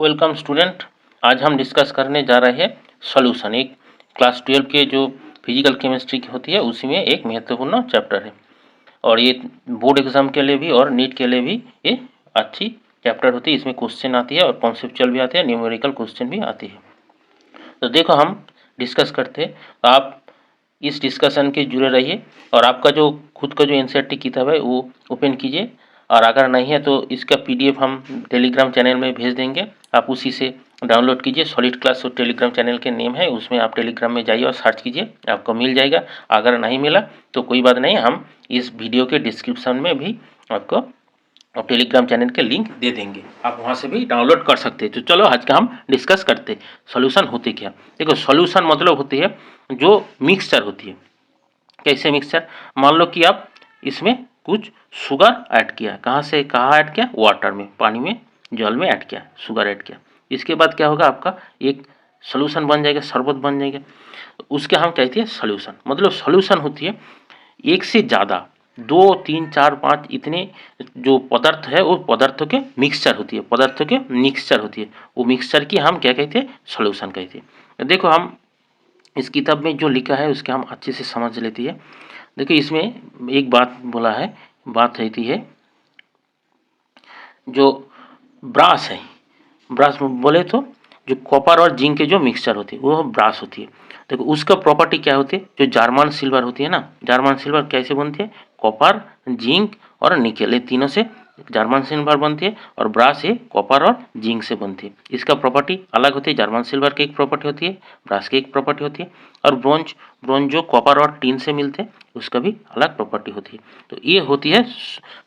Welcome student. आज हम discuss करने जा रहे हैं सॉल्यूशन। एक क्लास 12 के जो फिजिकल केमिस्ट्री की होती है उसी में एक महत्वपूर्ण चैप्टर है और ये बोर्ड एग्जाम के लिए भी और नीट के लिए भी ये अच्छी चैप्टर होती है। इसमें क्वेश्चन आती है और कॉन्सेप्चुअल भी आते हैं, न्यूमेरिकल क्वेश्चन भी आती है। तो देखो हम डिस्कस करते हैं, तो आप इस डिस्कशन के जुड़े रहिए और आपका जो खुद का जो एनसीईआरटी किताब है वो ओपन कीजिए और अगर नहीं है तो इसका पीडीएफ हम टेलीग्राम चैनल में भेज देंगे, आप उसी से डाउनलोड कीजिए। सॉलिड क्लास और टेलीग्राम चैनल के नेम है, उसमें आप टेलीग्राम में जाइए और सर्च कीजिए, आपको मिल जाएगा। अगर नहीं मिला तो कोई बात नहीं, हम इस वीडियो के डिस्क्रिप्शन में भी आपको और टेलीग्राम चैनल के लिंक दे देंगे, आप वहाँ से भी डाउनलोड कर सकते हैं। तो चलो आज का हम डिस्कस करते हैं सॉल्यूशन होते क्या। देखो सॉल्यूशन मतलब होती है जो मिक्सचर होती है। कैसे मिक्सचर? मान लो कि आप इसमें कुछ शुगर ऐड किया, कहाँ से कहाँ ऐड किया? वाटर में, पानी में, जल में ऐड किया, शुगर ऐड किया। इसके बाद क्या होगा? आपका एक सॉल्यूशन बन जाएगा, शरबत बन जाएगा। उसके हम कहते हैं सॉल्यूशन। मतलब सॉल्यूशन होती है एक से ज़्यादा, 2, 3, 4, 5 इतने जो पदार्थ है वो पदार्थों के मिक्सचर होती है, पदार्थों के मिक्सचर होती है। वो मिक्सचर की हम क्या कहते हैं? सॉल्यूशन कहते हैं। देखो हम इस किताब में जो लिखा है उसके हम अच्छे से समझ लेती है। देखिए इसमें एक बात बोला है, बात रहती है जो ब्रास है, ब्रास बोले तो जो कॉपर और जिंक के जो मिक्सचर होती है वो ब्रास होती है। देखो उसका प्रॉपर्टी क्या होती है? जो जर्मन सिल्वर होती है ना, जर्मन सिल्वर कैसे बनती है? कॉपर, जिंक और निकेल, ये तीनों से जर्मन सिल्वर बनती है और ब्रास ये कॉपर और जिंक से बनती है। इसका प्रॉपर्टी अलग होती है। जर्मन सिल्वर की एक प्रॉपर्टी होती है, ब्रास की एक प्रॉपर्टी होती है और ब्रोंज, ब्रोंज जो कॉपर और टीन से मिलते हैं उसका भी अलग प्रॉपर्टी होती है। तो ये होती है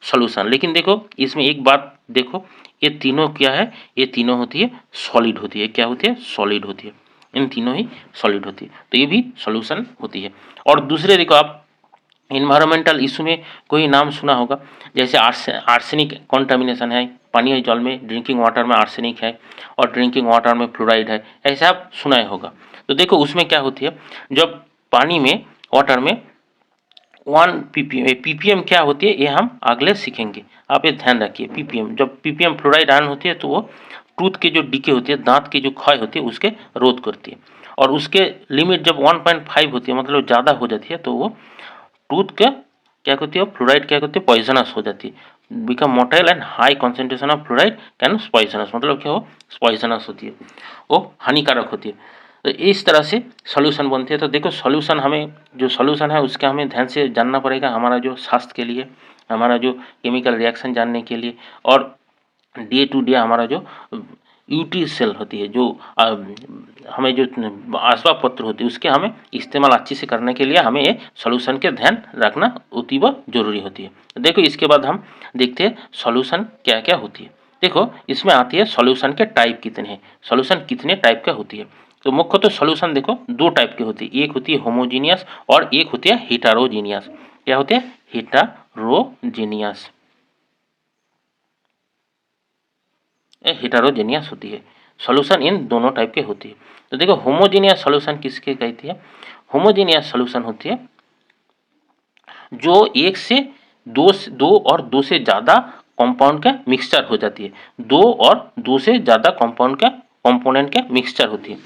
सॉल्यूशन। लेकिन देखो इसमें एक बात देखो, ये तीनों क्या है? ये तीनों होती है सॉलिड होती है। क्या होती है? सॉलिड होती है। इन तीनों ही सॉलिड होती है, तो ये भी सॉल्यूशन होती है। और दूसरे देखो आप इन्वायरमेंटल इशू में कोई नाम सुना होगा, जैसे आर्सेनिक कॉन्टामिनेशन है, पानी और जल में, ड्रिंकिंग वाटर में आर्सेनिक है और ड्रिंकिंग वाटर में फ्लोराइड है, ऐसा आप सुना ही होगा। तो देखो उसमें क्या होती है, जब पानी में, वाटर में 1 ppm, ppm क्या होती है ये हम अगले सीखेंगे, आप ये ध्यान रखिए। ppm, जब ppm फ्लोराइड आयन होती है तो वो टूथ के जो डीके होती है, दांत की जो क्षय होती है उसके रोध करती है। और उसके लिमिट जब 1.5 होती है, मतलब ज़्यादा हो जाती है, तो वो टूथ के क्या होती है? फ्लोराइड क्या होती है? पॉइजनस हो जाती है। Become motile and high concentration of fluoride can poisonous, मतलब क्या हो? पॉइजनस होती है, वो हानिकारक होती है। तो इस तरह से सॉल्यूशन बनती है। तो देखो सॉल्यूशन, हमें जो सॉल्यूशन है उसका हमें ध्यान से जानना पड़ेगा, हमारा जो स्वास्थ्य के लिए, हमारा जो केमिकल रिएक्शन जानने के लिए, और डे टू डे हमारा जो यूटी सेल होती है, जो हमें जो आसबाब पत्र होती है उसके हमें इस्तेमाल अच्छे से करने के लिए हमें ये सॉल्यूशन के ध्यान रखना अतीव जरूरी होती है। तो देखो इसके बाद हम देखते हैं सॉल्यूशन क्या क्या होती है। देखो इसमें आती है सॉल्यूशन के टाइप कितने हैं, सॉल्यूशन कितने टाइप का होती है। तो मुख्य तो सॉल्यूशन देखो दो टाइप की होती है, एक होती है होमोजीनियस और एक होती है हेटेरोजीनियस। क्या होती है? हेटेरोजीनियस, हेटेरोजेनियस होती है। सॉल्यूशन इन दोनों टाइप के होती है। तो देखो होमोजेनियस सॉल्यूशन किसके कहती है? होमोजेनियस सॉल्यूशन होती है जो एक से दो और दो से ज़्यादा कंपाउंड का मिक्सचर हो जाती है, दो और दो से ज़्यादा कंपाउंड का कंपोनेंट का मिक्सचर होती है।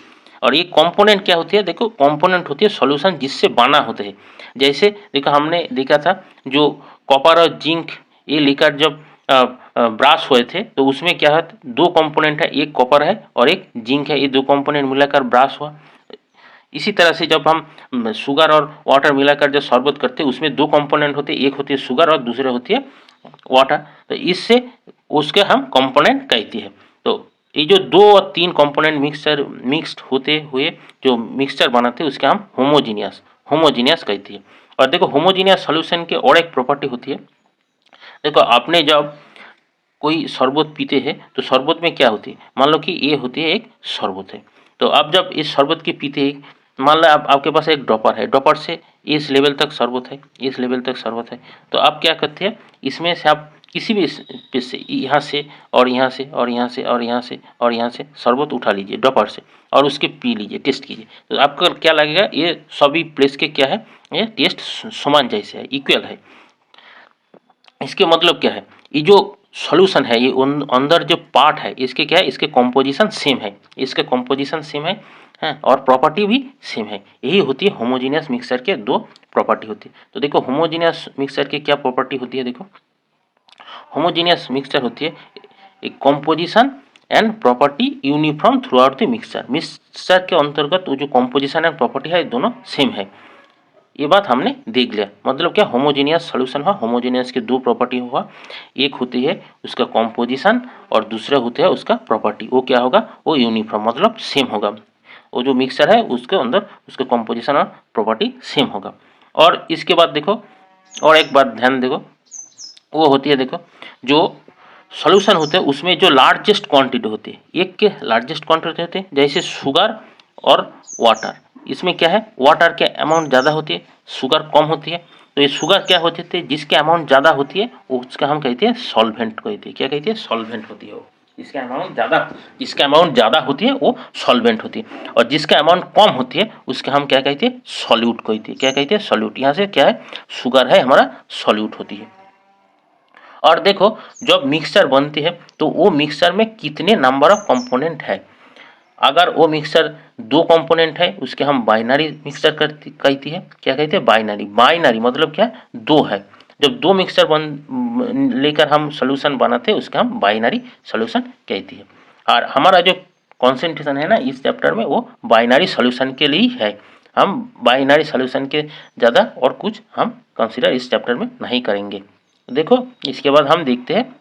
और ये कंपोनेंट क्या होती है? देखो कंपोनेंट होती है सॉल्यूशन जिससे बना होता है। जैसे देखो हमने देखा था जो कॉपर और जिंक ये लेकर जब ब्रास हुए थे तो उसमें क्या है? दो कंपोनेंट है, एक कॉपर है और एक जिंक है, ये दो कंपोनेंट मिलाकर ब्रास हुआ। इसी तरह से जब हम शुगर और वाटर मिलाकर जब शरबत करते हैं उसमें दो कंपोनेंट होते हैं, एक होती है शुगर और दूसरे होती है वाटर। तो इससे उसके हम कंपोनेंट कहते हैं। तो ये जो दो और तीन कंपोनेंट मिक्स्ड होते हुए जो मिक्सचर बनाते हैं उसके हम होमोजीनियस कहते हैं। और देखो होमोजीनियस सॉल्यूशन की और एक प्रॉपर्टी होती है। देखो आपने जब कोई शरबत पीते हैं तो शरबत में क्या होती है? मान लो कि ये होती है एक शरबत है, तो आप जब इस शरबत के पीते हैं, मान लो आपके पास एक ड्रॉपर है, ड्रॉपर से इस लेवल तक शरबत है, इस लेवल तक शरबत है, तो आप क्या करते हैं? इसमें से आप किसी भी प्लेस से, यहाँ से और यहाँ से और यहाँ से और यहाँ से और यहाँ से शरबत उठा लीजिए ड्रॉपर से और उसके पी लीजिए, टेस्ट कीजिए, तो आपको क्या लगेगा? ये सभी प्लेस के क्या है? ये टेस्ट समान जैसे है, इक्वल है। इसके मतलब क्या है? ये जो सॉल्यूशन है, ये अंदर जो पार्ट है इसके क्या है, इसके कॉम्पोजिशन सेम है, इसके कॉम्पोजिशन सेम है हैं, और प्रॉपर्टी भी सेम है। यही होती है होमोजीनियस मिक्सचर के दो प्रॉपर्टी होती है। तो देखो होमोजीनियस मिक्सचर की क्या प्रॉपर्टी होती है, देखो होमोजीनियस मिक्सचर होती है एक composition and property uniform through out the mixture. Mixture के अंतर्गत वो जो कॉम्पोजिशन एंड प्रॉपर्टी है दोनों सेम है। ये बात हमने देख लिया। मतलब क्या, होमोजीनियस सॉल्यूशन हुआ, होमोजीनियस की दो प्रॉपर्टी हुआ, एक होती है उसका कॉम्पोजिशन और दूसरा होता है उसका प्रॉपर्टी। वो क्या होगा, वो यूनिफॉर्म मतलब सेम होगा। वो जो मिक्सचर है उसके अंदर उसके कॉम्पोजिशन और प्रॉपर्टी सेम होगा। और इसके बाद देखो और एक बात ध्यान देखो, वो होती है देखो जो सॉल्यूशन होते हैं उसमें जो लार्जेस्ट क्वांटिटी होती है, एक के लार्जेस्ट क्वांटिटी होते हैं, जैसे शुगर और वाटर। इसमें क्या है, वाटर के अमाउंट ज़्यादा होती है, शुगर कम होती है। तो ये शुगर क्या होती है, जिसके अमाउंट ज़्यादा होती है उसका हम कहते हैं सॉल्वेंट कहते हैं। क्या कहते हैं, सॉल्वेंट होती है वो। जिसका अमाउंट ज़्यादा होती है वो सॉल्वेंट होती है, और जिसका अमाउंट कम होती है उसका हम क्या कहते हैं, सॉल्यूट कहते हैं। क्या कहते हैं, सॉल्यूट। यहाँ से क्या है, शुगर है हमारा सॉल्यूट होती है। और देखो जब मिक्सचर बनती है तो वो मिक्सचर में कितने नंबर ऑफ कंपोनेंट है। अगर वो मिक्सचर दो कंपोनेंट है उसके हम बाइनरी मिक्सचर कहती है। क्या कहते हैं, बाइनरी। बाइनरी मतलब क्या, दो है। जब दो मिक्सचर बन लेकर हम सोल्यूशन बनाते हैं उसके हम बाइनरी सोल्यूशन कहती है। और हमारा जो कॉन्सेंट्रेशन है ना इस चैप्टर में वो बाइनरी सोल्यूशन के लिए है। हम बाइनरी सोल्यूशन के ज़्यादा और कुछ हम कंसिडर इस चैप्टर में नहीं करेंगे। देखो इसके बाद हम देखते हैं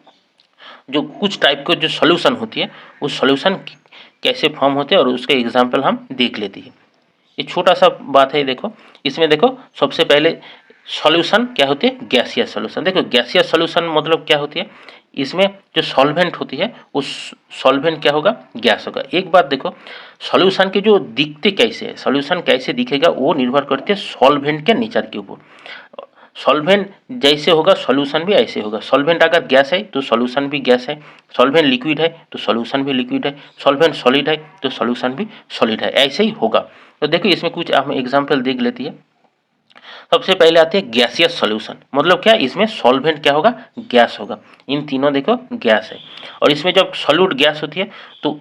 जो कुछ टाइप के जो सॉल्यूशन होती है उस सॉल्यूशन कैसे फॉर्म होते हैं और उसके एग्जांपल हम देख लेते हैं। ये छोटा सा बात है, देखो इसमें देखो सबसे पहले सॉल्यूशन क्या होती है, गैसियस सॉल्यूशन। देखो गैसियस सॉल्यूशन मतलब क्या होती है, इसमें जो सॉल्वेंट होती है उस सॉल्वेंट क्या होगा, गैस होगा। एक बात देखो, सॉल्यूशन के जो दिखते कैसे है, सॉल्यूशन कैसे दिखेगा वो निर्भर करते हैं सॉल्वेंट के नेचर के ऊपर। सॉल्वेंट जैसे होगा सॉल्यूशन भी ऐसे होगा। सॉल्वेंट अगर गैस है तो सॉल्यूशन भी गैस है, सॉल्वेंट लिक्विड है तो सॉल्यूशन भी लिक्विड है, सॉल्वेंट सॉलिड है तो सॉल्यूशन भी सॉलिड है, ऐसे ही होगा। तो देखो इसमें कुछ हम एग्जांपल देख लेती है। सबसे पहले आते हैं गैसियस सॉल्यूशन। मतलब क्या, इसमें सॉल्वेंट क्या होगा, गैस होगा। इन तीनों देखो गैस है, और इसमें जब सॉल्यूट गैस होती है तो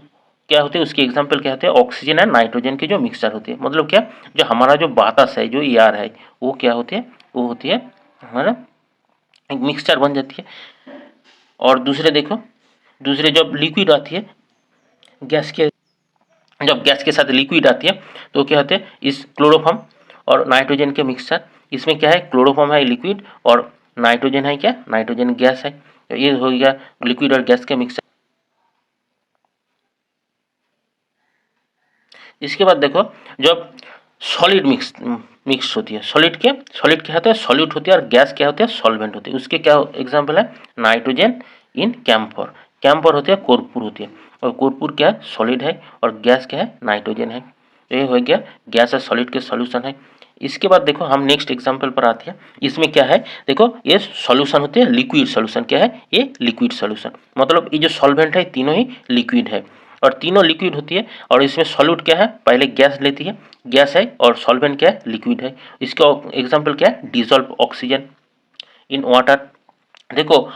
क्या होते हैं, उसके एग्जाम्पल क्या होते हैं, ऑक्सीजन एंड नाइट्रोजन की जो मिक्सचर होती है। मतलब क्या, जो हमारा जो बातास है, जो एयर है, वो क्या होती है, वो होती है हमारा एक मिक्सचर बन जाती है। और दूसरे देखो, दूसरे जब लिक्विड आती है गैस के, जब गैस के साथ लिक्विड आती है तो क्या होते हैं, इस क्लोरोफॉर्म और नाइट्रोजन के मिक्सचर। इसमें क्या है, क्लोरोफॉर्म है लिक्विड और नाइट्रोजन है क्या, नाइट्रोजन गैस है। तो ये हो गया लिक्विड और गैस के मिक्सचर। इसके बाद देखो जब सॉलिड मिक्स होती है, सॉलिड क्या होता है, सॉल्यूट होती है, और गैस क्या होती है, सॉल्वेंट होती है। उसके क्या एग्जांपल है, नाइट्रोजन इन कैम्फर। कैम्फर होती है, कर्पूर होती है, और कर्पूर क्या है, सॉलिड है, और गैस क्या है, नाइट्रोजन है। ये हो गया गैस और सॉलिड के सॉल्यूशन है। इसके बाद देखो हम नेक्स्ट एग्जांपल पर आते हैं। इसमें क्या है, देखो ये सॉल्यूशन होते हैं लिक्विड सॉल्यूशन। क्या है, ये लिक्विड सॉल्यूशन। मतलब ये जो सॉल्वेंट है तीनों ही लिक्विड है, और तीनों लिक्विड होती है। और इसमें सॉल्यूट क्या है, पहले गैस लेती है, गैस है, और सॉल्वेंट क्या है, लिक्विड है। इसका एग्जांपल क्या है, डिसॉल्व ऑक्सीजन इन वाटर। देखो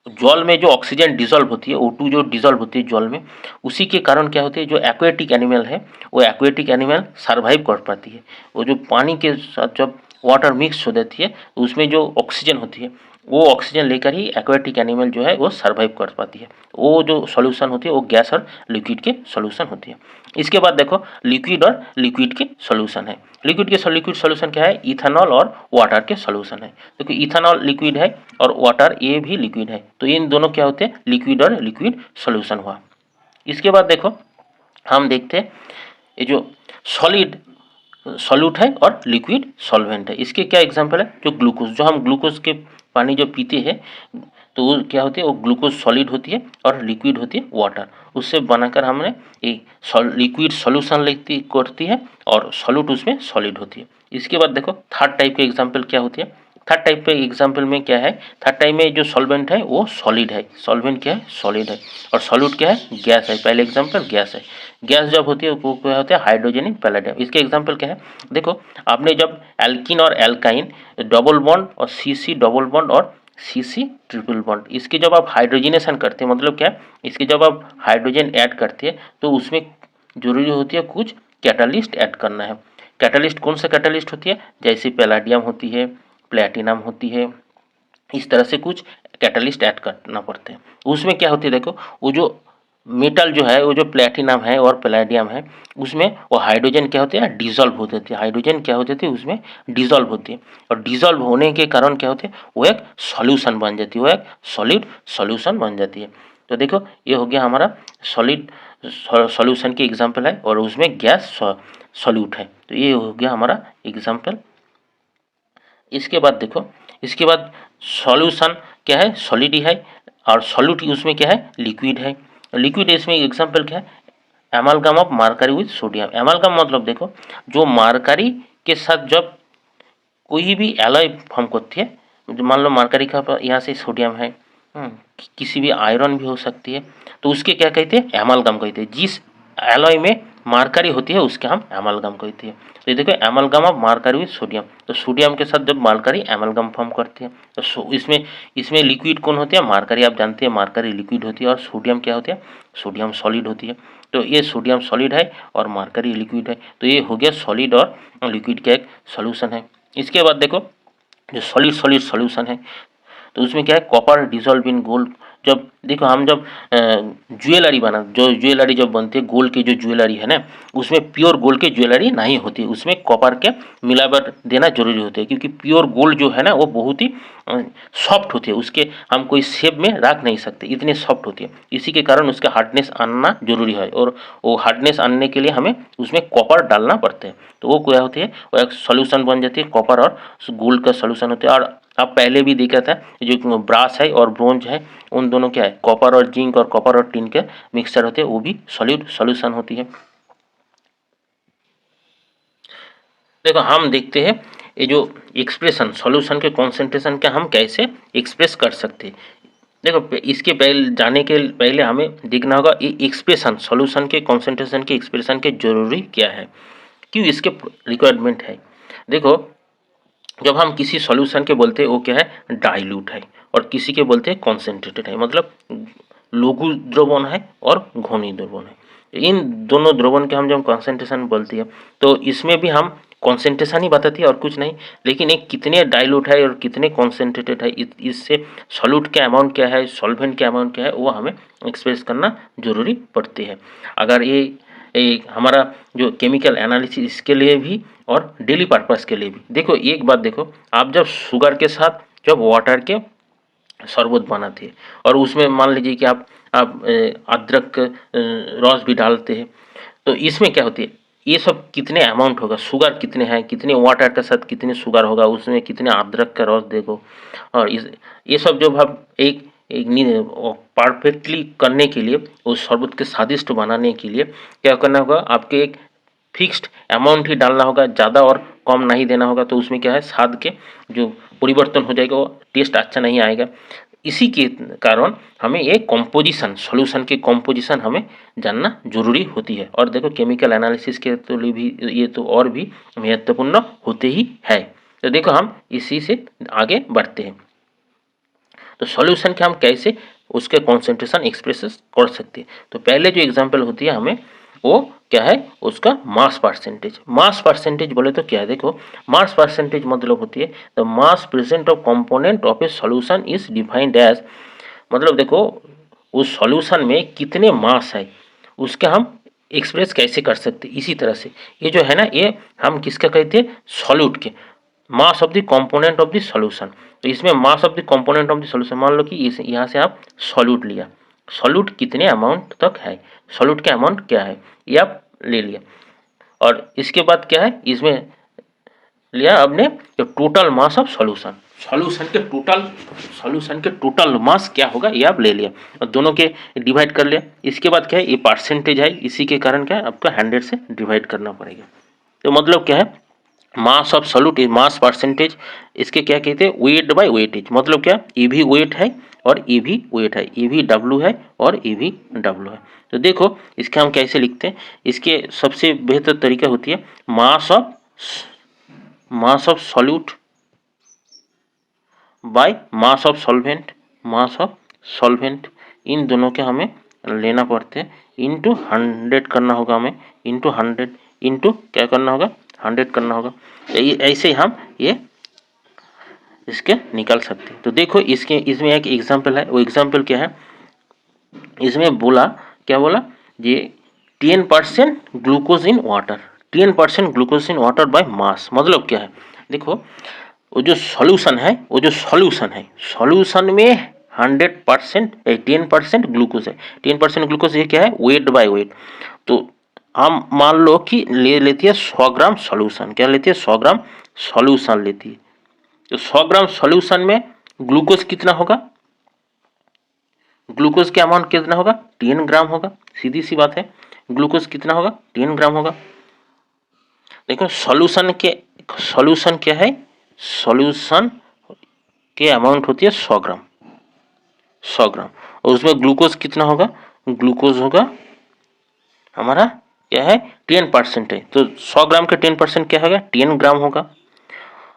जल में जो ऑक्सीजन डिसॉल्व होती है, O2 जो डिसॉल्व होती है जल में, उसी के कारण क्या होती है, जो एक्वेटिक एनिमल है वो एक्वेटिक एनिमल सर्वाइव कर पाती है। वो जो पानी के साथ जब वाटर मिक्स हो जाती है तो उसमें जो ऑक्सीजन होती है वो ऑक्सीजन लेकर ही एक्वेटिक एनिमल जो है वो सर्वाइव कर पाती है। वो जो सॉल्यूशन होती है वो गैस और लिक्विड के सॉल्यूशन होती है। इसके बाद देखो लिक्विड और लिक्विड के सॉल्यूशन है। लिक्विड सॉल्यूशन क्या है, इथेनॉल और वाटर के सॉल्यूशन है। क्योंकि इथेनॉल लिक्विड है और वाटर ये भी लिक्विड है, तो इन दोनों क्या होते हैं, लिक्विड और लिक्विड सॉल्यूशन हुआ। इसके बाद देखो हम देखते हैं ये जो सॉलिड सॉल्यूट है और लिक्विड सॉल्वेंट है। इसके क्या एग्जांपल है, जो ग्लूकोज, जो हम ग्लूकोज के पानी जो पीते हैं तो वो क्या होती है, वो ग्लूकोज सॉलिड होती है और लिक्विड होती है वाटर। उससे बनाकर हमने एक लिक्विड सॉल्यूशन लेती करती है और सॉल्यूट उसमें सॉलिड होती है। इसके बाद देखो थर्ड टाइप के एग्जाम्पल क्या होती है। थर्ड टाइप पे एग्जाम्पल में क्या है, थर्ड टाइप में जो सॉल्वेंट है वो सॉलिड है, सॉल्वेंट क्या है, सॉलिड है, और सॉल्यूट क्या है, गैस है। पहले एग्जाम्पल गैस है। गैस जब होती है वो क्या होता है, हाइड्रोजन इन पैलेडियम। इसके एग्जाम्पल क्या है, देखो आपने जब एल्किन और एल्काइन डबल बॉन्ड और CC डबल बॉन्ड और CC ट्रिपल बॉन्ड। इसके जब आप हाइड्रोजनेशन करते हैं, मतलब क्या, इसके जब आप हाइड्रोजन ऐड करते हैं तो उसमें जरूरी होती है कुछ कैटालिस्ट ऐड करना है। कैटालिस्ट कौन सा कैटालिस्ट होती है, जैसे पैलाडियम होती है, प्लेटिनम होती है, इस तरह से कुछ कैटालिस्ट ऐड करना पड़ते हैं। उसमें क्या होती है, देखो वो जो मेटल जो है, वो जो प्लेटिनम है और पैलेडियम है, उसमें वो हाइड्रोजन क्या होते हैं, डिजॉल्व होते थे। हाइड्रोजन क्या होते थे, उसमें डिजॉल्व होती है, और डिजॉल्व होने के कारण क्या होते हैं, वो एक सॉल्यूशन बन जाती है, वो एक सॉलिड सॉल्यूशन बन जाती है। तो देखो ये हो गया हमारा सॉलिड सॉल्यूशन की एग्जाम्पल है, और उसमें गैस सॉल्यूट है। तो ये हो गया हमारा एग्जाम्पल। इसके बाद देखो, इसके बाद सॉल्यूशन क्या है, सॉलिड ही है, और सॉल्यूट उसमें क्या है, लिक्विड है। लिक्विड इसमें एग्जांपल क्या है, एमालगम ऑफ मरकरी विद सोडियम। एमालगम मतलब देखो, जो मरकरी के साथ जब कोई भी एलॉय फॉर्म करती है, जो मान लो मरकरी का यहाँ से सोडियम है, किसी भी आयरन भी हो सकती है, तो उसके क्या कहते हैं, एमालगम कहते हैं। जिस एलॉय में मरकरी होती है उसके हम एमालगम कहते हैं। तो ये देखो एमालगम ऑफ मरकरी विद सोडियम, तो सोडियम के साथ जब मरकरी एमालगम फॉर्म करती है, तो इसमें इसमें लिक्विड कौन होती है, मरकरी। आप जानते हैं मरकरी लिक्विड होती है, और सोडियम क्या होती है, सोडियम सॉलिड होती है। तो ये सोडियम सॉलिड है और मरकरी लिक्विड है। तो ये हो गया सॉलिड और लिक्विड का एक सॉल्यूशन है। इसके बाद देखो, जो सॉलिड सॉलिड सॉल्यूशन है, तो उसमें क्या है, कॉपर डिजॉल्व इन गोल्ड। जब देखो हम जब ज्वेलरी बना, जो ज्वेलरी जब बनती है, गोल्ड की जो ज्वेलरी है ना, उसमें प्योर गोल्ड की ज्वेलरी नहीं होती, उसमें कॉपर के मिलावट देना जरूरी होती है, क्योंकि प्योर गोल्ड जो है ना वो बहुत ही सॉफ्ट होती है, उसके हम कोई शेप में रख नहीं सकते, इतनी सॉफ्ट होती है। इसी के कारण उसका हार्डनेस आना जरूरी है, और वो हार्डनेस आने के लिए हमें उसमें कॉपर डालना पड़ता है। तो वो क्या होती है, वो एक सॉल्यूशन बन जाती है, कॉपर और गोल्ड का सॉल्यूशन होता है। और आप पहले भी देखा था, जो ब्रास है और ब्रोंज है, उन दोनों क्या है, कॉपर और जिंक और कॉपर और टिन के मिक्सचर होते हैं, वो भी सॉलिड सॉल्यूशन होती है। देखो हम देखते हैं ये जो एक्सप्रेशन सॉल्यूशन के कॉन्सेंट्रेशन का हम कैसे एक्सप्रेस कर सकते हैं। देखो इसके पहले जाने के पहले हमें देखना होगा ये एक्सप्रेशन सॉल्यूशन के कॉन्सेंट्रेशन के एक्सप्रेशन के जरूरी क्या है, क्यों इसके रिक्वायरमेंट है। देखो जब हम किसी सॉल्यूशन के बोलते हैं वो क्या है, डाइल्यूट है, और किसी के बोलते हैं कॉन्सेंट्रेटेड है, मतलब लघु द्रवण है और घनी द्रवण है। इन दोनों द्रवण के हम जब कॉन्सेंट्रेशन बोलते हैं, तो इसमें भी हम कॉन्सेंट्रेशन ही बताती है और कुछ नहीं, लेकिन एक कितने डाइल्यूट है और कितने कॉन्सेंट्रेटेड है, इससे सॉल्यूट का अमाउंट क्या है, सॉल्वेंट का अमाउंट क्या है, वो हमें एक्सप्रेस करना जरूरी पड़ती है। अगर ये हमारा जो केमिकल एनालिसिस इसके लिए भी और डेली पर्पस के लिए भी। देखो एक बात देखो, आप जब शुगर के साथ जब वाटर के शरबत बनाते हैं, और उसमें मान लीजिए कि आप अदरक रस भी डालते हैं, तो इसमें क्या होती है, ये सब कितने अमाउंट होगा, शुगर कितने हैं, कितने वाटर के साथ कितने शुगर होगा, उसमें कितने अदरक का रस देखो, और ये सब जब हम एक एक परफेक्टली करने के लिए, उस शरबत के स्वादिष्ट बनाने के लिए क्या करना होगा, आपके एक फिक्स्ड अमाउंट ही डालना होगा, ज़्यादा और कम नहीं देना होगा। तो उसमें क्या है, स्वाद के जो परिवर्तन हो जाएगा, वो टेस्ट अच्छा नहीं आएगा। इसी के कारण हमें ये कॉम्पोजिशन सॉल्यूशन की कॉम्पोजिशन हमें जानना जरूरी होती है। और देखो केमिकल एनालिसिस के तो लिए भी ये तो और भी महत्वपूर्ण होते ही है। तो देखो हम इसी से आगे बढ़ते हैं। तो सॉल्यूशन के हम कैसे उसके कॉन्सेंट्रेशन एक्सप्रेस कर सकते हैं। तो पहले जो एग्जांपल होती है हमें, वो क्या है, उसका मास परसेंटेज। मास परसेंटेज बोले तो क्या है, देखो मास परसेंटेज मतलब होती है the mass present of component of a solution is defined as, मतलब देखो उस सॉल्यूशन में कितने मास है उसका हम एक्सप्रेस कैसे कर सकते हैं। इसी तरह से ये जो है ना, ये हम किसका कहते हैं, सॉल्यूट के mass of the component of the solution. तो इसमें mass of the component of the solution, मान लो कि यहाँ से आप सॉल्यूट लिया, सॉल्यूट कितने अमाउंट तक है, सॉल्यूट का अमाउंट क्या है, ये आप ले लिया, और इसके बाद क्या है, इसमें लिया आपने जो total mass of solution, solution के टोटल मास क्या होगा ये आप ले लिया, और दोनों के डिवाइड कर लिया। इसके बाद क्या है, ये परसेंटेज है, इसी के कारण क्या है, आपका 100 से डिवाइड करना पड़ेगा। तो मतलब क्या है, mass of solute is mass percentage, इसके क्या कहते हैं, वेट बाय वेटेज। मतलब क्या, ये भी वेट है और ये भी वेट है, ये भी डब्लू है और ये भी डब्लू है। तो देखो इसके हम कैसे लिखते हैं, इसके सबसे बेहतर तरीका होती है mass of solute by mass of solvent, mass of solvent, इन दोनों के हमें लेना पड़ते हैं, इंटू 100 करना होगा हमें, इंटू 100, इंटू क्या करना होगा, 100 करना होगा। ऐसे हम ये इसके निकाल सकते हैं। तो देखो इसके इसमें एक एग्जाम्पल है, वो एग्जाम्पल क्या है, इसमें बोला, क्या बोला, ये 10% glucose in water, 10% glucose in water by mass, मतलब क्या है, देखो वो जो सॉल्यूशन है, वो जो सॉल्यूशन है, सॉल्यूशन में 100% 10% ग्लूकोज है, 10% ग्लूकोज, ये क्या है, वेट बाय वेट। तो हम मान लो कि ले लेती है 100 ग्राम सॉल्यूशन, क्या लेती है, 100 ग्राम सॉल्यूशन लेती है। तो 100 ग्राम सॉल्यूशन में ग्लूकोज कितना होगा, ग्लूकोज का अमाउंट कितना होगा, 10 ग्राम होगा, सीधी सी बात है, ग्लूकोज कितना होगा, 10 ग्राम होगा। देखो सॉल्यूशन क्या है, सॉल्यूशन के अमाउंट होती है 100 ग्राम, 100 ग्राम, और उसमें ग्लूकोज कितना होगा, ग्लूकोज होगा हमारा क्या है, 10% है, तो 100 ग्राम का 10% क्या होगा, 10 ग्राम होगा।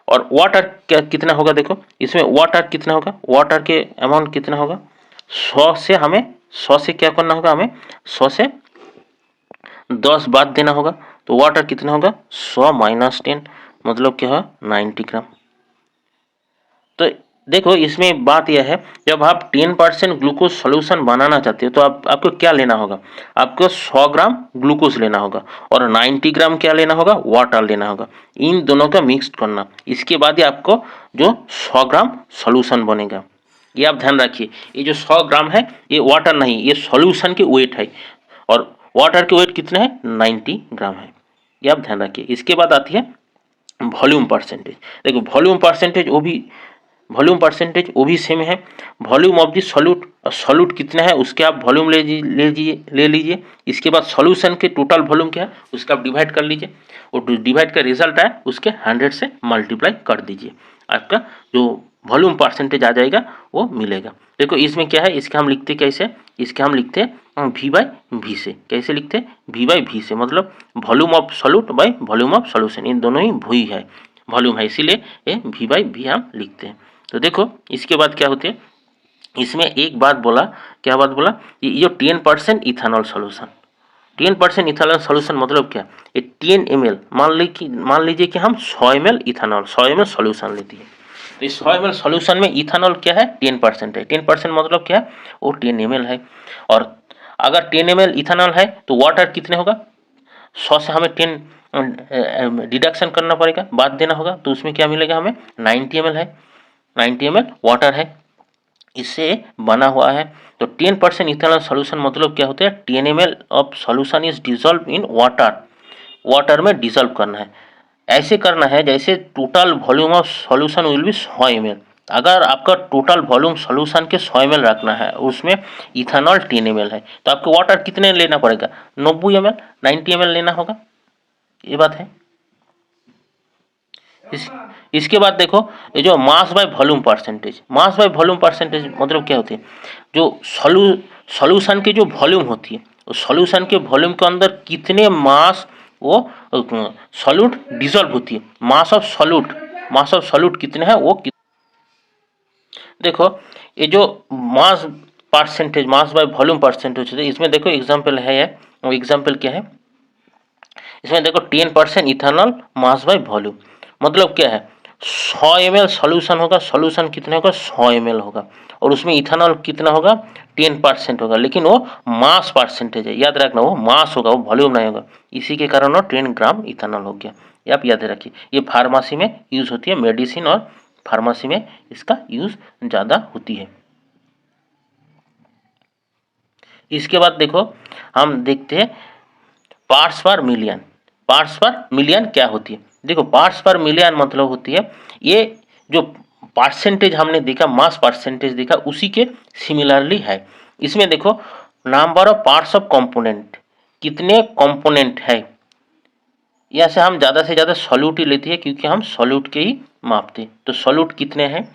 और वाटर क्या कितना होगा, देखो इसमें वाटर कितना होगा, वाटर के अमाउंट कितना होगा, 100 से हमें 100 से क्या करना होगा, हमें 100 से 10 बाद देना होगा, तो वाटर कितना होगा, 100 माइनस 10, मतलब क्या है, 90 ग्राम। तो देखो इसमें बात यह है, जब आप 10% ग्लूकोज सोल्यूशन बनाना चाहते हो तो आपको क्या लेना होगा, आपको 100 ग्राम ग्लूकोज लेना होगा और 90 ग्राम क्या लेना होगा, वाटर लेना होगा, इन दोनों का मिक्स करना, इसके बाद ही आपको जो 100 ग्राम सोल्यूशन बनेगा। ये आप ध्यान रखिए, ये जो 100 ग्राम है ये वाटर नहीं, ये सॉल्यूशन के वेट है, और वाटर के वेट कितना है, 90 ग्राम है, ये आप ध्यान रखिए। इसके बाद आती है वॉल्यूम परसेंटेज। देखो वॉल्यूम परसेंटेज वो भी सेम है, volume of the solute, solute कितना है उसके आप वॉल्यूम ले लीजिए। इसके बाद सॉल्यूशन के टोटल वॉल्यूम क्या है उसका आप डिवाइड कर लीजिए, और डिवाइड का रिजल्ट आए उसके 100 से मल्टीप्लाई कर दीजिए, आपका जो वॉल्यूम परसेंटेज आ जाएगा वो मिलेगा। देखो इसमें क्या है, इसके हम लिखते कैसे, इसके हम लिखते हैं वी बाई वी से, कैसे लिखते हैं, वी बाई वी से, मतलब volume of solute by volume of solution, इन दोनों ही वही है, वॉल्यूम है, इसीलिए ये वी बाई वी हम लिखते हैं। तो देखो इसके बाद क्या होते हैं, इसमें एक बात बोला, क्या बात बोला, ये जो 10% इथेनॉल सॉल्यूशन, 10% इथेनॉल सॉल्यूशन मतलब क्या, ये 10 ml, मान लीजिए कि हम 100 ml इथेनॉल, 100 ml सॉल्यूशन लेती है, तो इस 100 ml सॉल्यूशन में इथेनॉल क्या है, 10% है, 10% मतलब क्या है, वो 10 ml है। और अगर 10 ml इथेनॉल है तो वाटर कितने होगा, 100 से हमें 10 डिडक्शन करना पड़ेगा, बाद देना होगा, तो उसमें क्या मिलेगा हमें, 90 ml है, 90 ml वाटर है, इससे बना हुआ है। तो 10% इथेनॉल सॉल्यूशन मतलब क्या होता है, 10 ml of solution is dissolve in water, water में डिजॉल्व करना है, ऐसे करना है जैसे total volume of solution will be 100 ml। अगर आपका टोटल वॉल्यूम सॉल्यूशन के 100 ml रखना है, उसमें इथेनॉल 10 ml है, तो आपको वाटर कितने लेना पड़ेगा, 90 ml, 90 ml लेना होगा, ये बात है। इसके बाद देखो ये जो mass by volume percentage, mass by volume percentage मतलब क्या होती है, जो सॉल्यूशन की जो वॉल्यूम होती है, उस सॉल्यूशन के वॉल्यूम के अंदर कितने मास वो सॉल्यूट डिसॉल्व होती है, मास ऑफ सॉल्यूट कितने हैं वो देखो ये जो mass percentage, mass by volume percentage होती है, इसमें देखो एग्जांपल है, वो एग्जांपल क्या है, इसमें देखो 10% इथेनॉल मास बाय वॉल्यूम, मतलब क्या है, 100 ml सॉल्यूशन होगा, सॉल्यूशन कितने होगा, 100 ml होगा, और उसमें इथेनॉल कितना होगा, 10% होगा, लेकिन वो मास परसेंटेज है, याद रखना वो मास होगा, वो वॉल्यूम नहीं होगा, इसी के कारण वो 10 ग्राम इथेनॉल हो गया, ये आप याद रखिए। ये फार्मेसी में यूज होती है, मेडिसिन और फार्मेसी में इसका यूज ज़्यादा होती है। इसके बाद देखो हम देखते हैं पार्ट्स पर मिलियन, पार्ट्स पर मिलियन क्या होती है, देखो पार्ट्स पर मिलियन मतलब होती है, ये जो परसेंटेज हमने देखा, मास परसेंटेज देखा, उसी के सिमिलरली है। इसमें देखो number of parts of component, कितने कंपोनेंट है, यहाँ से हम ज़्यादा से ज़्यादा सॉल्यूट ही लेते हैं क्योंकि हम सॉल्यूट के ही मापते हैं, तो सॉल्यूट कितने हैं।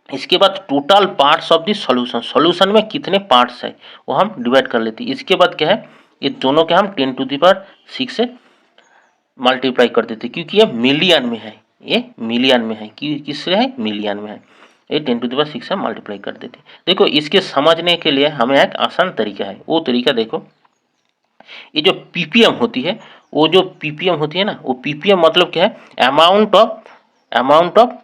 इसके बाद total parts of the solution, solution में कितने पार्ट्स है वो हम डिवाइड कर लेते हैं। इसके बाद क्या है, ये दोनों के हम 10⁶ से मल्टीप्लाई कर देते क्योंकि ये मिलियन में है, ये मिलियन में है, किससे है, मिलियन में है। ये 10⁶ से मल्टीप्लाई कर देते। देखो इसके समझने के लिए हमें एक आसान तरीका है, वो तरीका देखो, ये जो पीपीएम होती है, वो जो पीपीएम होती है ना, वो पीपीएम मतलब क्या है, amount of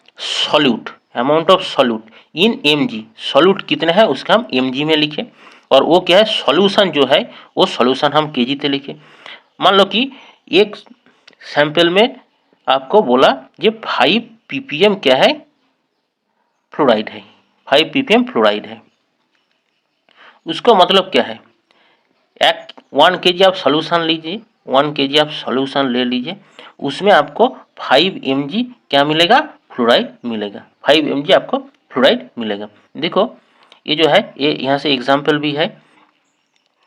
solute in MG. Solute कितना है उसका हम एमजी में लिखे, और वो क्या है, सॉल्यूशन जो है वो सॉल्यूशन हम केजी पे लिखे। मान लो कि एक सैंपल में आपको बोला ये 5 ppm क्या है, फ्लोराइड है, 5 ppm फ्लोराइड है। उसका मतलब क्या है, 1 kg आप सॉल्यूशन लीजिए, 1 kg आप सॉल्यूशन ले लीजिए, उसमें आपको 5 mg क्या मिलेगा, फ्लोराइड मिलेगा, 5 mg आपको फ्लोराइड मिलेगा। देखो ये जो है, ये यहाँ से एग्जाम्पल भी है,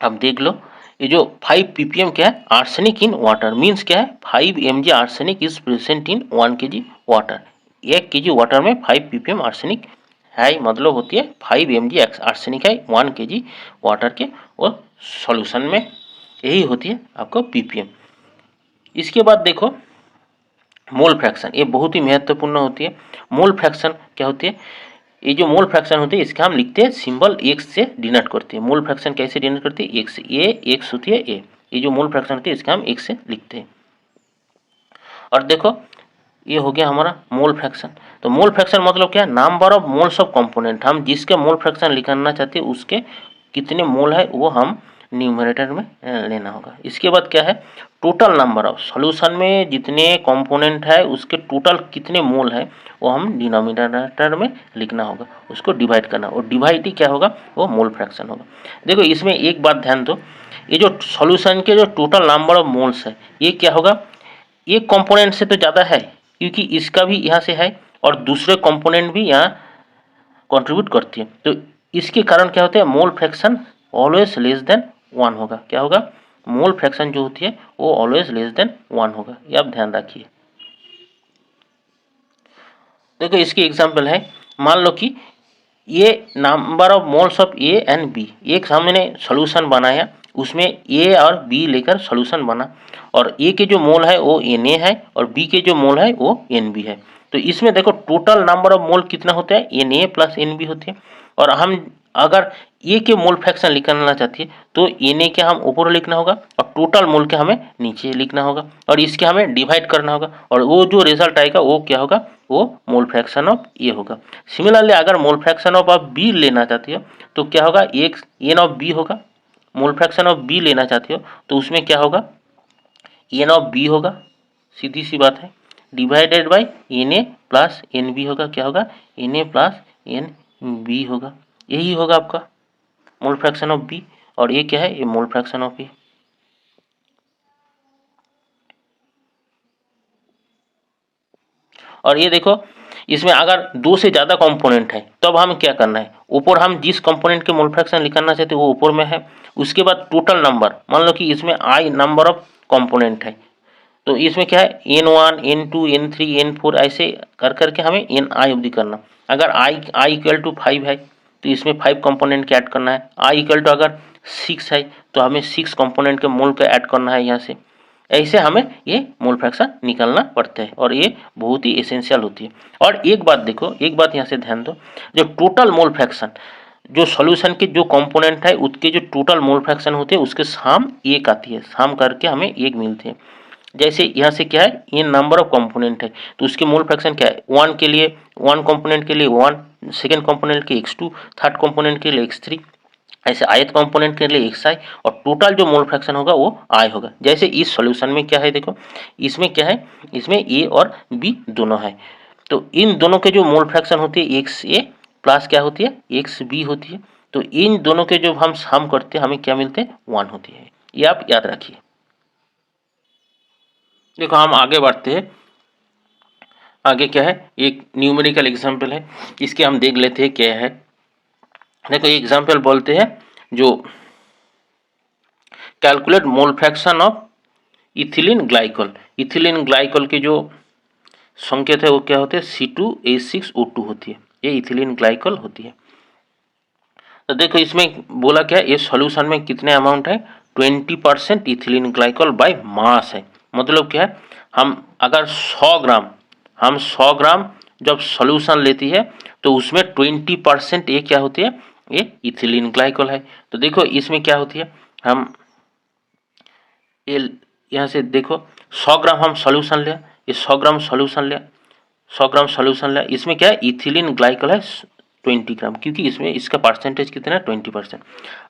अब देख लो। ये जो 5 ppm क्या है, आर्सेनिक इन वाटर, मीन्स क्या है, 5 mg arsenic is present in 1 kg water. 1 kg water में 5 ppm आर्सेनिक है, मतलब होती है 5 mg आर्सेनिक है 1 kg वाटर के और सॉल्यूशन में, यही होती है आपको ppm। इसके बाद देखो मोल फ्रैक्शन, ये बहुत ही महत्वपूर्ण होती है। मोल फ्रैक्शन क्या होती है, ये जो मोल फ्रैक्शन होती है इसका हम लिखते हैं सिंबल एक्स से डिनोट करते हैं। मोल फ्रैक्शन कैसे डिनोट करते हैं, एक्स, ये एक्स होती है ए, ये जो मोल फ्रैक्शन होती है इसका हम एक्स से लिखते हैं। और देखो ये हो गया हमारा मोल फ्रैक्शन। तो मोल फ्रैक्शन मतलब क्या है, number of moles of component, हम जिसके मोल फ्रैक्शन निकालना चाहते हैं उसके कितने मोल है वो हम न्यूमरेटर में लेना होगा। इसके बाद क्या है, टोटल नंबर ऑफ, सॉल्यूशन में जितने कंपोनेंट है उसके टोटल कितने मोल है वो हम डिनोमिनेटर में लिखना होगा, उसको डिवाइड करना, और डिवाइड ही क्या होगा, वो मोल फ्रैक्शन होगा। देखो इसमें एक बात ध्यान दो, ये जो सॉल्यूशन के जो टोटल नंबर ऑफ मोल्स है ये क्या होगा, एक कंपोनेंट से तो ज़्यादा है क्योंकि इसका भी यहाँ से है और दूसरे कंपोनेंट भी यहाँ कंट्रीब्यूट करती है, तो इसके कारण क्या होता है, mole fraction always less than 1 होगा। क्या होगा, मोल फ्रैक्शन जो होती है वो ऑलवेज लेस देन 1 होगा, ये आप ध्यान रखिए। देखो इसकी एग्जाम्पल है, मान लो कि ये number of moles of A and B, एक हमने सॉल्यूशन बनाया, उसमें ए और बी लेकर सॉल्यूशन बना, और ए के जो मोल है वो एन ए है और बी के जो मोल है वो एन बी है। तो इसमें देखो टोटल नंबर ऑफ मोल कितना होता है, N A plus N B होती है, और हम अगर ए के मोल फ्रैक्शन निकालना चाहते हैं तो एन ए के हम ऊपर लिखना होगा और टोटल मोल के हमें नीचे लिखना होगा, और इसके हमें डिवाइड करना होगा, और वो जो रिजल्ट आएगा वो क्या होगा, वो मोल फ्रैक्शन ऑफ ए होगा। सिमिलरली अगर मोल फ्रैक्शन ऑफ आप बी लेना चाहते हो तो क्या होगा, एक एन ऑफ बी होगा, मोल फ्रैक्शन ऑफ बी लेना चाहते हो तो उसमें क्या होगा, एन ऑफ बी होगा, सीधी सी बात है, divided by N A plus N B होगा, क्या होगा, N A plus N B होगा, यही होगा आपका मोल फ्रैक्शन ऑफ बी, और ये क्या है, ये मोल फ्रैक्शन ऑफ ए। और ये देखो इसमें अगर 2 से ज़्यादा कंपोनेंट है तब हम क्या करना है, ऊपर हम जिस कंपोनेंट के मोल फ्रैक्शन निकालना चाहते हैं वो ऊपर में है, उसके बाद टोटल नंबर, मान लो कि इसमें आई नंबर ऑफ कंपोनेंट है तो इसमें क्या है, N1 N2 N3 N4 ऐसे कर करके हमें Ni अवधि करना। अगर i इक्वल टू 5 है तो इसमें 5 कंपोनेंट के ऐड करना है, i इक्वल टू अगर 6 है तो हमें 6 कंपोनेंट के मोल का ऐड करना है यहाँ से, ऐसे हमें ये मोल फ्रैक्शन निकालना पड़ता है, और ये बहुत ही एसेंशियल होती है। और एक बात देखो, एक बात यहाँ से ध्यान दो, जो टोटल मोल फ्रैक्शन, जो सॉल्यूशन के जो कंपोनेंट है उसके जो टोटल मोल फ्रैक्शन होते हैं उसके साम एक आती है, साम करके हमें एक मिलते हैं। जैसे यहाँ से क्या है, ये नंबर ऑफ कंपोनेंट है तो उसके मोल फ्रैक्शन क्या है, 1 के लिए 1 कंपोनेंट के लिए 1, सेकेंड कंपोनेंट के x2, थर्ड कंपोनेंट के लिए x3, ऐसे ith कंपोनेंट के लिए xi, और टोटल जो मोल फ्रैक्शन होगा वो i होगा। जैसे इस सॉल्यूशन में क्या है, देखो इसमें क्या है, इसमें a और b दोनों है, तो इन दोनों के जो मोल फ्रैक्शन होती है xa प्लस क्या होती है, xb होती है, तो इन दोनों के जो हम सम करते हैं हमें क्या मिलते हैं, 1 होती है, ये आप याद रखिए। देखो हम आगे बढ़ते हैं, आगे क्या है, एक न्यूमेरिकल एग्जांपल है, इसके हम देख लेते हैं क्या है। देखो ये एग्जांपल बोलते हैं जो calculate mole fraction of ethylene glycol, ethylene glycol के जो संकेत है वो क्या होते हैं, C2H6O2 होती है, ये इथिलीन ग्लाइकोल होती है। तो देखो इसमें बोला क्या है, ये सॉल्यूशन में कितने अमाउंट है, 20% इथिलीन ग्लाइकोल बाय मास है, मतलब क्या है, हम अगर 100 ग्राम जब सॉल्यूशन लेती है तो उसमें 20% ये क्या होती है, ये इथिलीन ग्लाइकोल है। तो देखो इसमें क्या होती है, हम ये यहाँ से देखो 100 ग्राम हम सॉल्यूशन लिया, ये 100 ग्राम सॉल्यूशन लिया, 100 ग्राम सॉल्यूशन लिया, इसमें क्या है इथिलीन ग्लाइकोल है 20 ग्राम, क्योंकि इसमें इसका परसेंटेज कितना है 20%।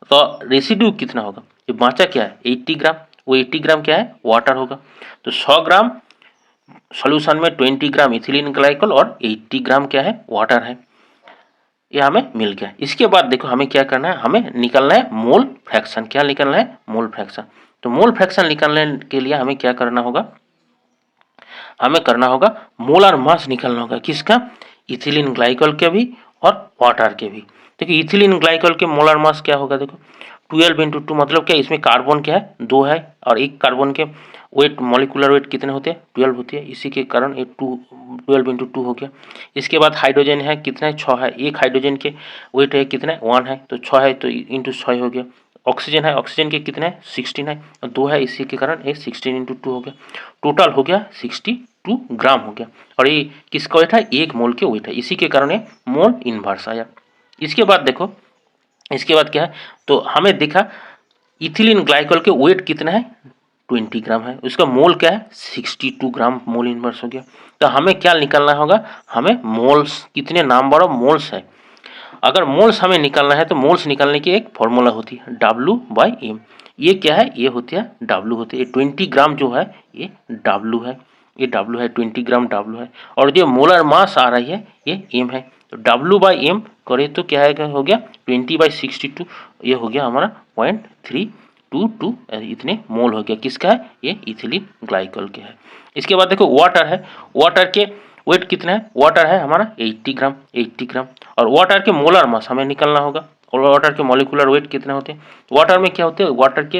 तो रेसिड्यू कितना होगा, ये बाँचा क्या है 80 ग्राम, वो 80 ग्राम क्या है वाटर होगा। तो 100 ग्राम सॉल्यूशन में 20 ग्राम इथिलीन ग्लाइकोल और 80 ग्राम क्या है वाटर है, ये हमें मिल गया। इसके बाद देखो हमें क्या करना है, हमें निकालना है मोल फ्रैक्शन। क्या निकालना है, मोल फ्रैक्शन। तो मोल फ्रैक्शन निकालने के लिए हमें क्या करना होगा, हमें करना होगा मोलर मास निकालना होगा, किसका, इथिलीन ग्लाइकोल के भी और वाटर के भी। देखिए इथिलीन ग्लाइकोल के मोलर मास क्या होगा, देखो 12 इंटू 2, मतलब क्या इसमें कार्बन क्या है 2 है, और एक कार्बन के वेट मॉलिकुलर वेट कितने होते हैं 12 होती है, इसी के कारण ये 12 इंटू 2 हो गया। इसके बाद हाइड्रोजन है कितना है 6 है, एक हाइड्रोजन के वेट है कितना है 1 है, तो 6 है तो इंटू 6 हो गया। ऑक्सीजन है, ऑक्सीजन के कितने हैं 16 है, और 2 है, इसी के कारण ये 16 इंटू 2 हो गया। टोटल हो गया 62 ग्राम हो गया, और ये किसका वेट है, एक मोल के वेट है, इसी के कारण ये मोल इनवर्स आया। इसके बाद देखो, इसके बाद क्या है, तो हमें देखा इथिलीन ग्लाइकोल के वेट कितना है 20 ग्राम है, उसका मोल क्या है 62 ग्राम मोल इनवर्स हो गया। तो हमें क्या निकालना होगा, हमें मोल्स कितने नंबर ऑफ मोल्स है। अगर मोल्स हमें निकालना है तो मोल्स निकालने की एक फॉर्मूला होती है W/M। ये क्या है, ये होती है W होती है, 20 ग्राम जो है ये W है, ये W है, 20 ग्राम W है, और जो मोलर मास आ रही है ये M है। तो W/M करे तो क्या है, हो गया 20/62, ये हो गया हमारा 0.322 इतने मोल हो गया, किसका है, ये इथिलीन ग्लाइकोल के है। इसके बाद देखो वाटर है, वाटर के वेट कितना है, वाटर है हमारा 80 ग्राम, 80 ग्राम, और वाटर के मोलर मास हमें निकालना होगा, और वाटर के मॉलिक्यूलर वेट कितने होते हैं। वाटर में क्या होते हैं, वाटर के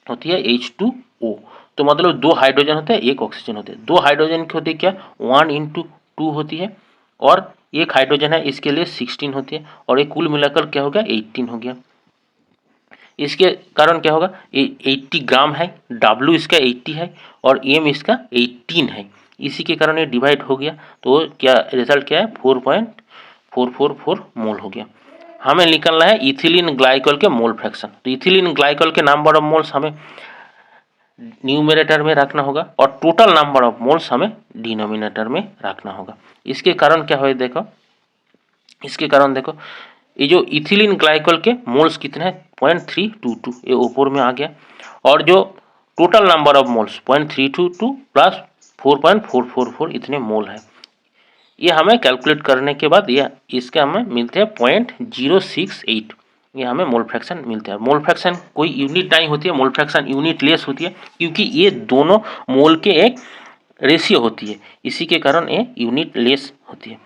होती है H2O, तो मतलब 2 हाइड्रोजन होते हैं, एक ऑक्सीजन होते हैं, 2 हाइड्रोजन की होती है क्या 1 इंटू 2 होती है, और एक हाइड्रोजन है इसके लिए 16 होती है, और ये कुल मिलाकर क्या हो गया 18 हो गया। इसके कारण क्या होगा, ये 80 ग्राम है, W इसका 80 है और M इसका 18 है, इसी के कारण ये डिवाइड हो गया, तो क्या रिजल्ट क्या है 4.444 मोल हो गया। हमें निकालना है इथिलीन ग्लाइकोल के मोल फ्रैक्शन। तो इथिलीन ग्लाइकोल के नंबर ऑफ मोल्स हमें न्यूमरेटर में रखना होगा, और टोटल नंबर ऑफ मोल्स हमें डिनोमिनेटर में रखना होगा। इसके कारण क्या हो, देखो इसके कारण देखो ये जो इथिलीन ग्लाइकोल के मोल्स कितने हैं 0.322, ये ऊपर में आ गया, और जो total number of moles 0.322 plus 4.444 इतने मोल है। ये हमें कैलकुलेट करने के बाद ये इसके हमें मिलते हैं 0.068, ये हमें मोल फ्रैक्शन मिलता है। मोल फ्रैक्शन कोई यूनिट नहीं होती है, मोल फ्रैक्शन यूनिट लेस होती है, क्योंकि ये दोनों मोल के एक रेशियो होती है, इसी के कारण ये यूनिट लेस होती है।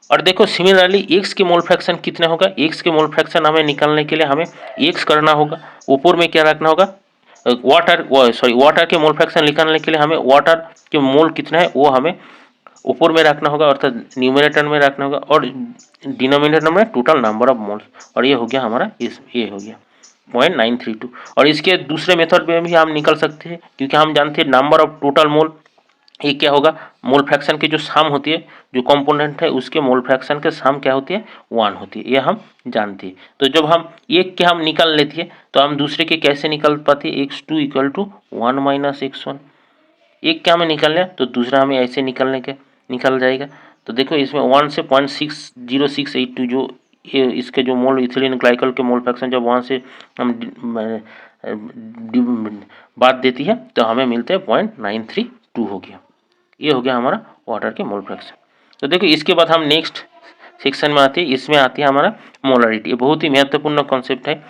और देखो सिमिलरली एक्स के मोल फ्रैक्शन कितने होगा, एक्स के मोल फ्रैक्शन हमें निकालने के लिए हमें एक्स करना होगा, ऊपर में क्या रखना होगा वाटर के मोल फ्रैक्शन निकालने के लिए हमें वाटर के मोल कितना है वो हमें ऊपर में रखना होगा, अर्थात न्यूमरेटर में रखना होगा, और डिनोमिनेटर में टोटल नंबर ऑफ मोल्स, और ये हो गया हमारा ये हो गया 0.932। और इसके दूसरे मेथड में भी हम निकल सकते हैं, क्योंकि हम जानते हैं नंबर ऑफ टोटल मोल, ये क्या होगा मोल फ्रैक्शन की जो सम होती है, जो कंपोनेंट है उसके मोल फ्रैक्शन के सम क्या होती है 1 होती है, ये हम जानते हैं। तो जब हम एक के हम निकाल लेते हैं तो हम दूसरे के कैसे निकाल पाते हैं, x2 equal to 1 minus x1, एक क्या हमें निकाल लिया तो दूसरा हमें ऐसे निकल जाएगा। तो देखो इसमें 1 से 0.60682 जो इसके जो मोल इथिलीन ग्लाइकोल के मोल फ्रैक्शन जब 1 से हम बात देती है तो हमें मिलते हैं 0.932 हो गया, ये हो गया हमारा वाटर के मोल फ्रैक्शन। तो देखो इसके बाद हम नेक्स्ट सेक्शन में आते हैं, इसमें आती है हमारा मोलारिटी। ये बहुत ही महत्वपूर्ण कॉन्सेप्ट है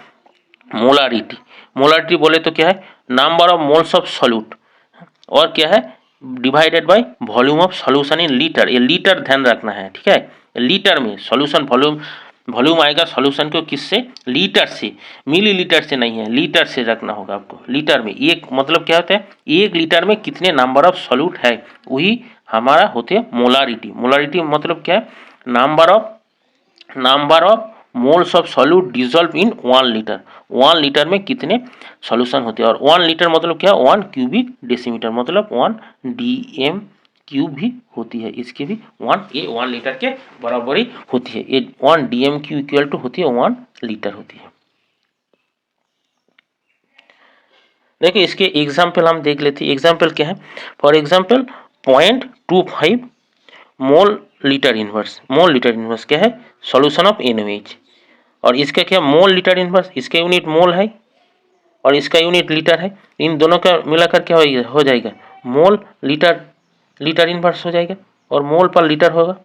मोलारिटी। मोलारिटी बोले तो क्या है, number of moles of solute, और क्या है divided by volume of solution in litre, ये लीटर ध्यान रखना है, ठीक है। लीटर में सॉल्यूशन वॉल्यूम आएगा सॉल्यूशन को किससे, लीटर से, मिलीलीटर से नहीं है, लीटर से रखना होगा आपको। लीटर में एक मतलब क्या होता है, एक लीटर में कितने नंबर ऑफ सॉल्यूट है, वही हमारा होते हैं मोलारिटी। मोलारिटी मतलब क्या है, number of moles of solute dissolve in 1 litre, 1 litre में कितने सॉल्यूशन होते हैं। और 1 लीटर मतलब क्या है 1 क्यूबिक डेसीमीटर, मतलब 1 dm क्यूब भी होती है, इसकी भी 1 लीटर के बराबर ही होती है। ये 1 DMQ इक्वल टू होती है 1 लीटर होती है। देखिए इसके एग्जाम्पल हम देख लेते हैं। एग्जाम्पल क्या है? For example 0.25 mole litre inverse. Mole litre inverse क्या है? Solution of NaOH। और इसका क्या मोल लीटर इनवर्स, इसका यूनिट मोल है और इसका यूनिट लीटर है। इन दोनों का मिलाकर क्या हो जाएगा? मोल लीटर लीटर इनवर्स हो जाएगा और मोल पर लीटर होगा।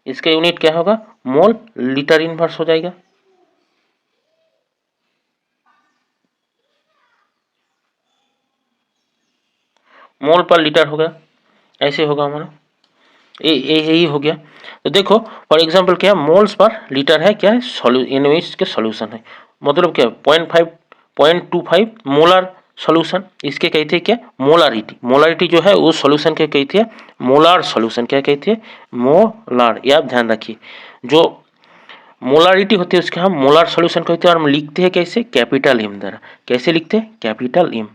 इसका यूनिट क्या होगा? मोल लीटर इनवर्स हो जाएगा। मोल पर लीटर होगा, ऐसे होगा हमारा। यही हो गया। तो देखो फॉर एग्जांपल क्या है? मोल्स पर लीटर है, क्या है? NaOH के सॉल्यूशन है। मतलब क्या? 0.25 मोलर सॉल्यूशन, इसके कहते हैं क्या? मोलारिटी। मोलारिटी जो है वो सॉल्यूशन के कहते हैं मोलार सॉल्यूशन। क्या कहते हैं? मोलार। ये आप ध्यान रखिए, जो मोलारिटी होती है उसके हम मोलार सॉल्यूशन कहते हैं। और हम लिखते हैं कैसे? कैपिटल M द्वारा। कैसे लिखते हैं? Capital M।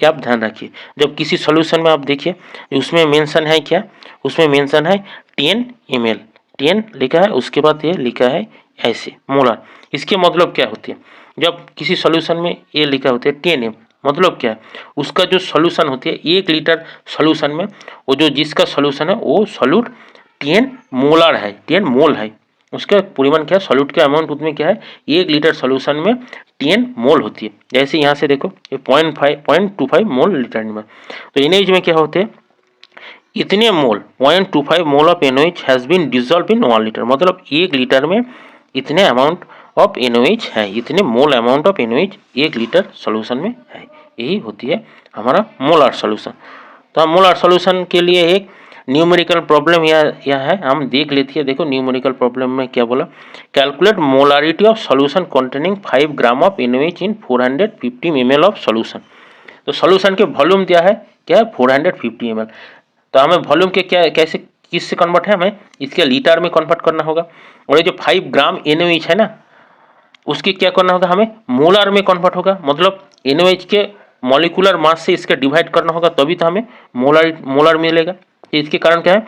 ये आप ध्यान रखिए। जब किसी सॉल्यूशन में आप देखिए उसमें मेंशन है क्या? उसमें मेंशन है 10 ml, 10 लिखा है, उसके बाद ये लिखा है ऐसे मोलार। इसके मतलब क्या होती है? जब किसी सॉल्यूशन में ये लिखा होता है 10 m, मतलब क्या है? उसका जो सॉल्यूशन होती है 1 लीटर सॉल्यूशन में, वो जो जिसका सॉल्यूशन है वो सॉल्यूट 10 मोलर है, 10 मोल है। उसका परिमाण क्या है? सॉल्यूट का अमाउंट उसमें क्या है? 1 लीटर सॉल्यूशन में 10 मोल होती है। जैसे यहाँ से देखो ये 0.25 मोल लीटर में। तो NaOH में क्या होते हैं? इतने mole 0.25 mole of NaOH has been dissolved in 1 litre. मतलब 1 लीटर में इतने अमाउंट ऑफ NaOH है, इतने mole amount of NaOH 1 litre solution में है। यही होती है हमारा मोलार सॉल्यूशन। तो हम मोलार सॉल्यूशन के लिए एक न्यूमेरिकल प्रॉब्लम यह है, हम देख लेती है। देखो न्यूमेरिकल प्रॉब्लम में क्या बोला? Calculate molarity of solution containing 5 gram of NaOH in 450 ml of solution. तो सॉल्यूशन के वॉल्यूम दिया है क्या है? 450 ml। तो हमें वॉल्यूम के क्या कैसे किससे कन्वर्ट है? हमें इसके लीटर में कन्वर्ट करना होगा। और ये जो 5 ग्राम NaOH है ना, उसकी क्या करना होगा? हमें मोलार में कन्वर्ट होगा। मतलब NaOH के मॉलिक्यूलर मास से इसका डिवाइड करना होगा, तभी तो हमें मोलार मिलेगा। इसके कारण क्या है?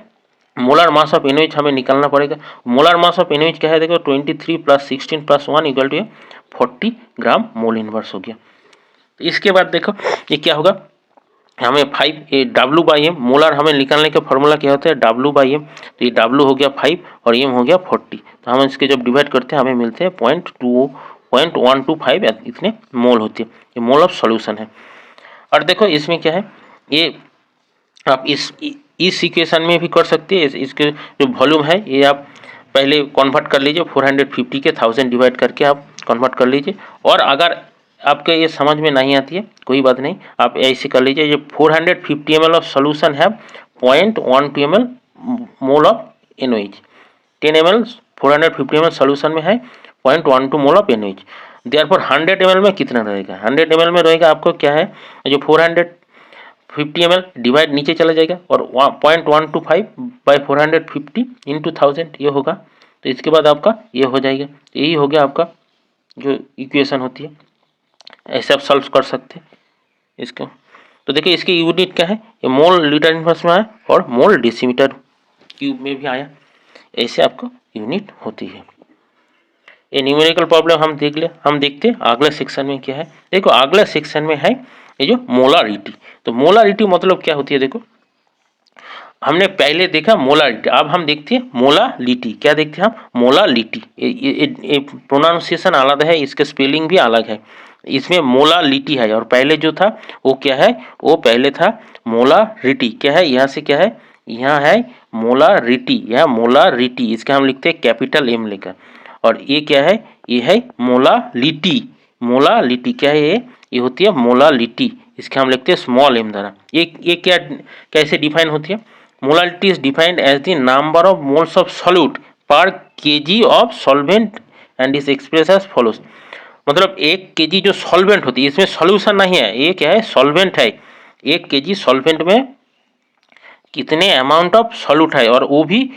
मोलार मास ऑफ NaOH हमें निकालना पड़ेगा। मोलार मास ऑफ NaOH क्या है? देखो 23 + 16 + 1 equal to 40 gram mole inverse हो गया। तो इसके बाद देखो ये क्या होगा? हमें 5 W/M मोलार हमें निकालने का फॉर्मूला क्या होता है? W/M। तो ये W हो गया 5 और M हो गया 40। तो हम इसके जब डिवाइड करते हैं हमें मिलते हैं 0.125 इतने मोल होती है। ये मोल ऑफ सॉल्यूशन है। और देखो इसमें क्या है? ये आप इस इक्वेशन में भी कर सकते हैं। इसके जो वॉल्यूम है ये आप पहले कन्वर्ट कर लीजिए, 450 के 1000 डिवाइड करके आप कन्वर्ट कर लीजिए। और अगर आपके ये समझ में नहीं आती है कोई बात नहीं, आप ऐसे कर लीजिए। ये 450 ml ऑफ सॉल्यूशन है 0.12 ml mole of NaOH। 10 ml 450 ml solution में है 0.12 मोल ऑफ NaOH। देयरफॉर 100 ml में कितना रहेगा? 100 ml में रहेगा आपको क्या है? जो 450 ml डिवाइड नीचे चला जाएगा और 0.125 बाई 450 इंटू 1000 ये होगा। तो इसके बाद आपका ये हो जाएगा। तो यही हो गया आपका जो इक्वेशन होती है। ऐसे आप सॉल्व कर सकते हैं इसको। तो देखिए इसकी यूनिट क्या है? ये मोल लीटर इनवर्स में आया और मोल डेसीमीटर क्यूब में भी आया। ऐसे आपको यूनिट होती है। ये न्यूमेरिकल प्रॉब्लम हम देखते हैं अगले सेक्शन में क्या है। देखो अगले सेक्शन में है ये जो मोलारिटी। तो मोलारिटी मतलब क्या होती है? देखो हमने पहले देखा मोलारिटी, अब हम देखते हैं मोलालिटी। क्या देखते हैं हम? मोलालिटी। ये प्रोनाउंसिएशन अलग है, इसके स्पेलिंग भी अलग है। इसमें मोलालिटी है और पहले जो था वो क्या है? वो पहले था मोलारिटी। क्या है? यहाँ से क्या है? यहाँ है मोलारिटी, यहाँ मोलारिटी। इसका हम लिखते हैं कैपिटल M लेकर। और ये क्या है? ये है मोलालिटी। मोलालिटी क्या है? ये होती है मोलालिटी। इसके हम लिखते हैं स्मॉल m द्वारा। ये क्या कैसे डिफाइन होती है? Molality is defined as the number of moles of solute per kg of solvent and is express as follows. मतलब 1 kg जो सॉल्वेंट होती है, इसमें सॉल्यूशन नहीं है, ये क्या है? सॉल्वेंट है। 1 kg सॉल्वेंट में कितने अमाउंट ऑफ सॉल्यूट है, और वो भी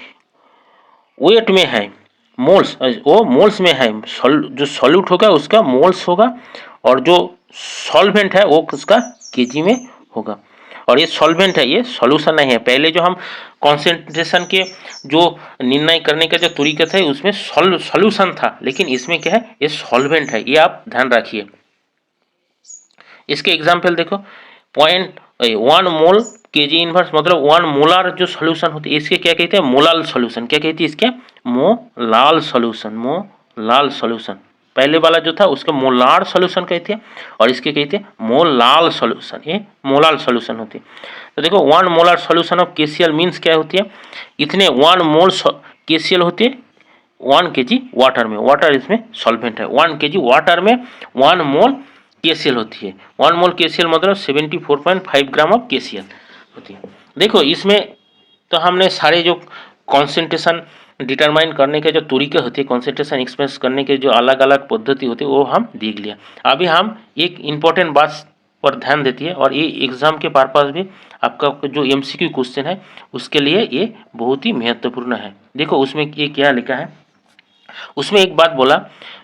वेट में है, मोल्स, वो मोल्स में है। जो सॉल्यूट होगा उसका मोल्स होगा और जो सॉल्वेंट है वो उसका केजी में होगा। और ये सॉल्वेंट है, ये सॉल्यूशन नहीं है। पहले जो हम कॉन्सेंट्रेशन के जो निर्णय करने का जो तरीका था उसमें सॉल्यूशन था, लेकिन इसमें क्या है, ये सॉल्वेंट है, ये आप ध्यान रखिए। इसके एग्जाम्पल देखो, 0.1 मोल केजी इनवर्स मतलब 1 मोलार जो सॉल्यूशन होती है इसके क्या कहते हैं, मोलाल सॉल्यूशन। क्या कहती है इसके, मोलाल सॉल्यूशन, मोलाल सॉल्यूशन। पहले वाला जो था उसके मोलार सॉल्यूशन कहते हैं और इसके कहते हैं मोलाल सॉल्यूशन, ये मोलाल सॉल्यूशन होती है। तो देखो 1 molar solution of KCL means क्या होती है, इतने 1 मोल केसीएल होती है 1 केजी वाटर में, वाटर इसमें सॉल्वेंट है, 1 केजी वाटर में 1 मोल केसीएल होती है। 1 मोल केसीएल मतलब 74.5 ग्राम ऑफ केसीएल होती है। देखो इसमें तो हमने सारे जो कॉन्सेंट्रेशन डिटरमाइन करने के जो तरीके होते हैं, कॉन्सेंट्रेशन एक्सप्रेस करने के जो अलग अलग पद्धति होती है वो हम देख लिया। अभी हम एक इम्पोर्टेंट बात पर ध्यान देती है और ये एग्जाम के पर्पज भी आपका जो एमसीक्यू क्वेश्चन है उसके लिए ये बहुत ही महत्वपूर्ण है। देखो उसमें ये क्या लिखा है, उसमें एक बात बोला,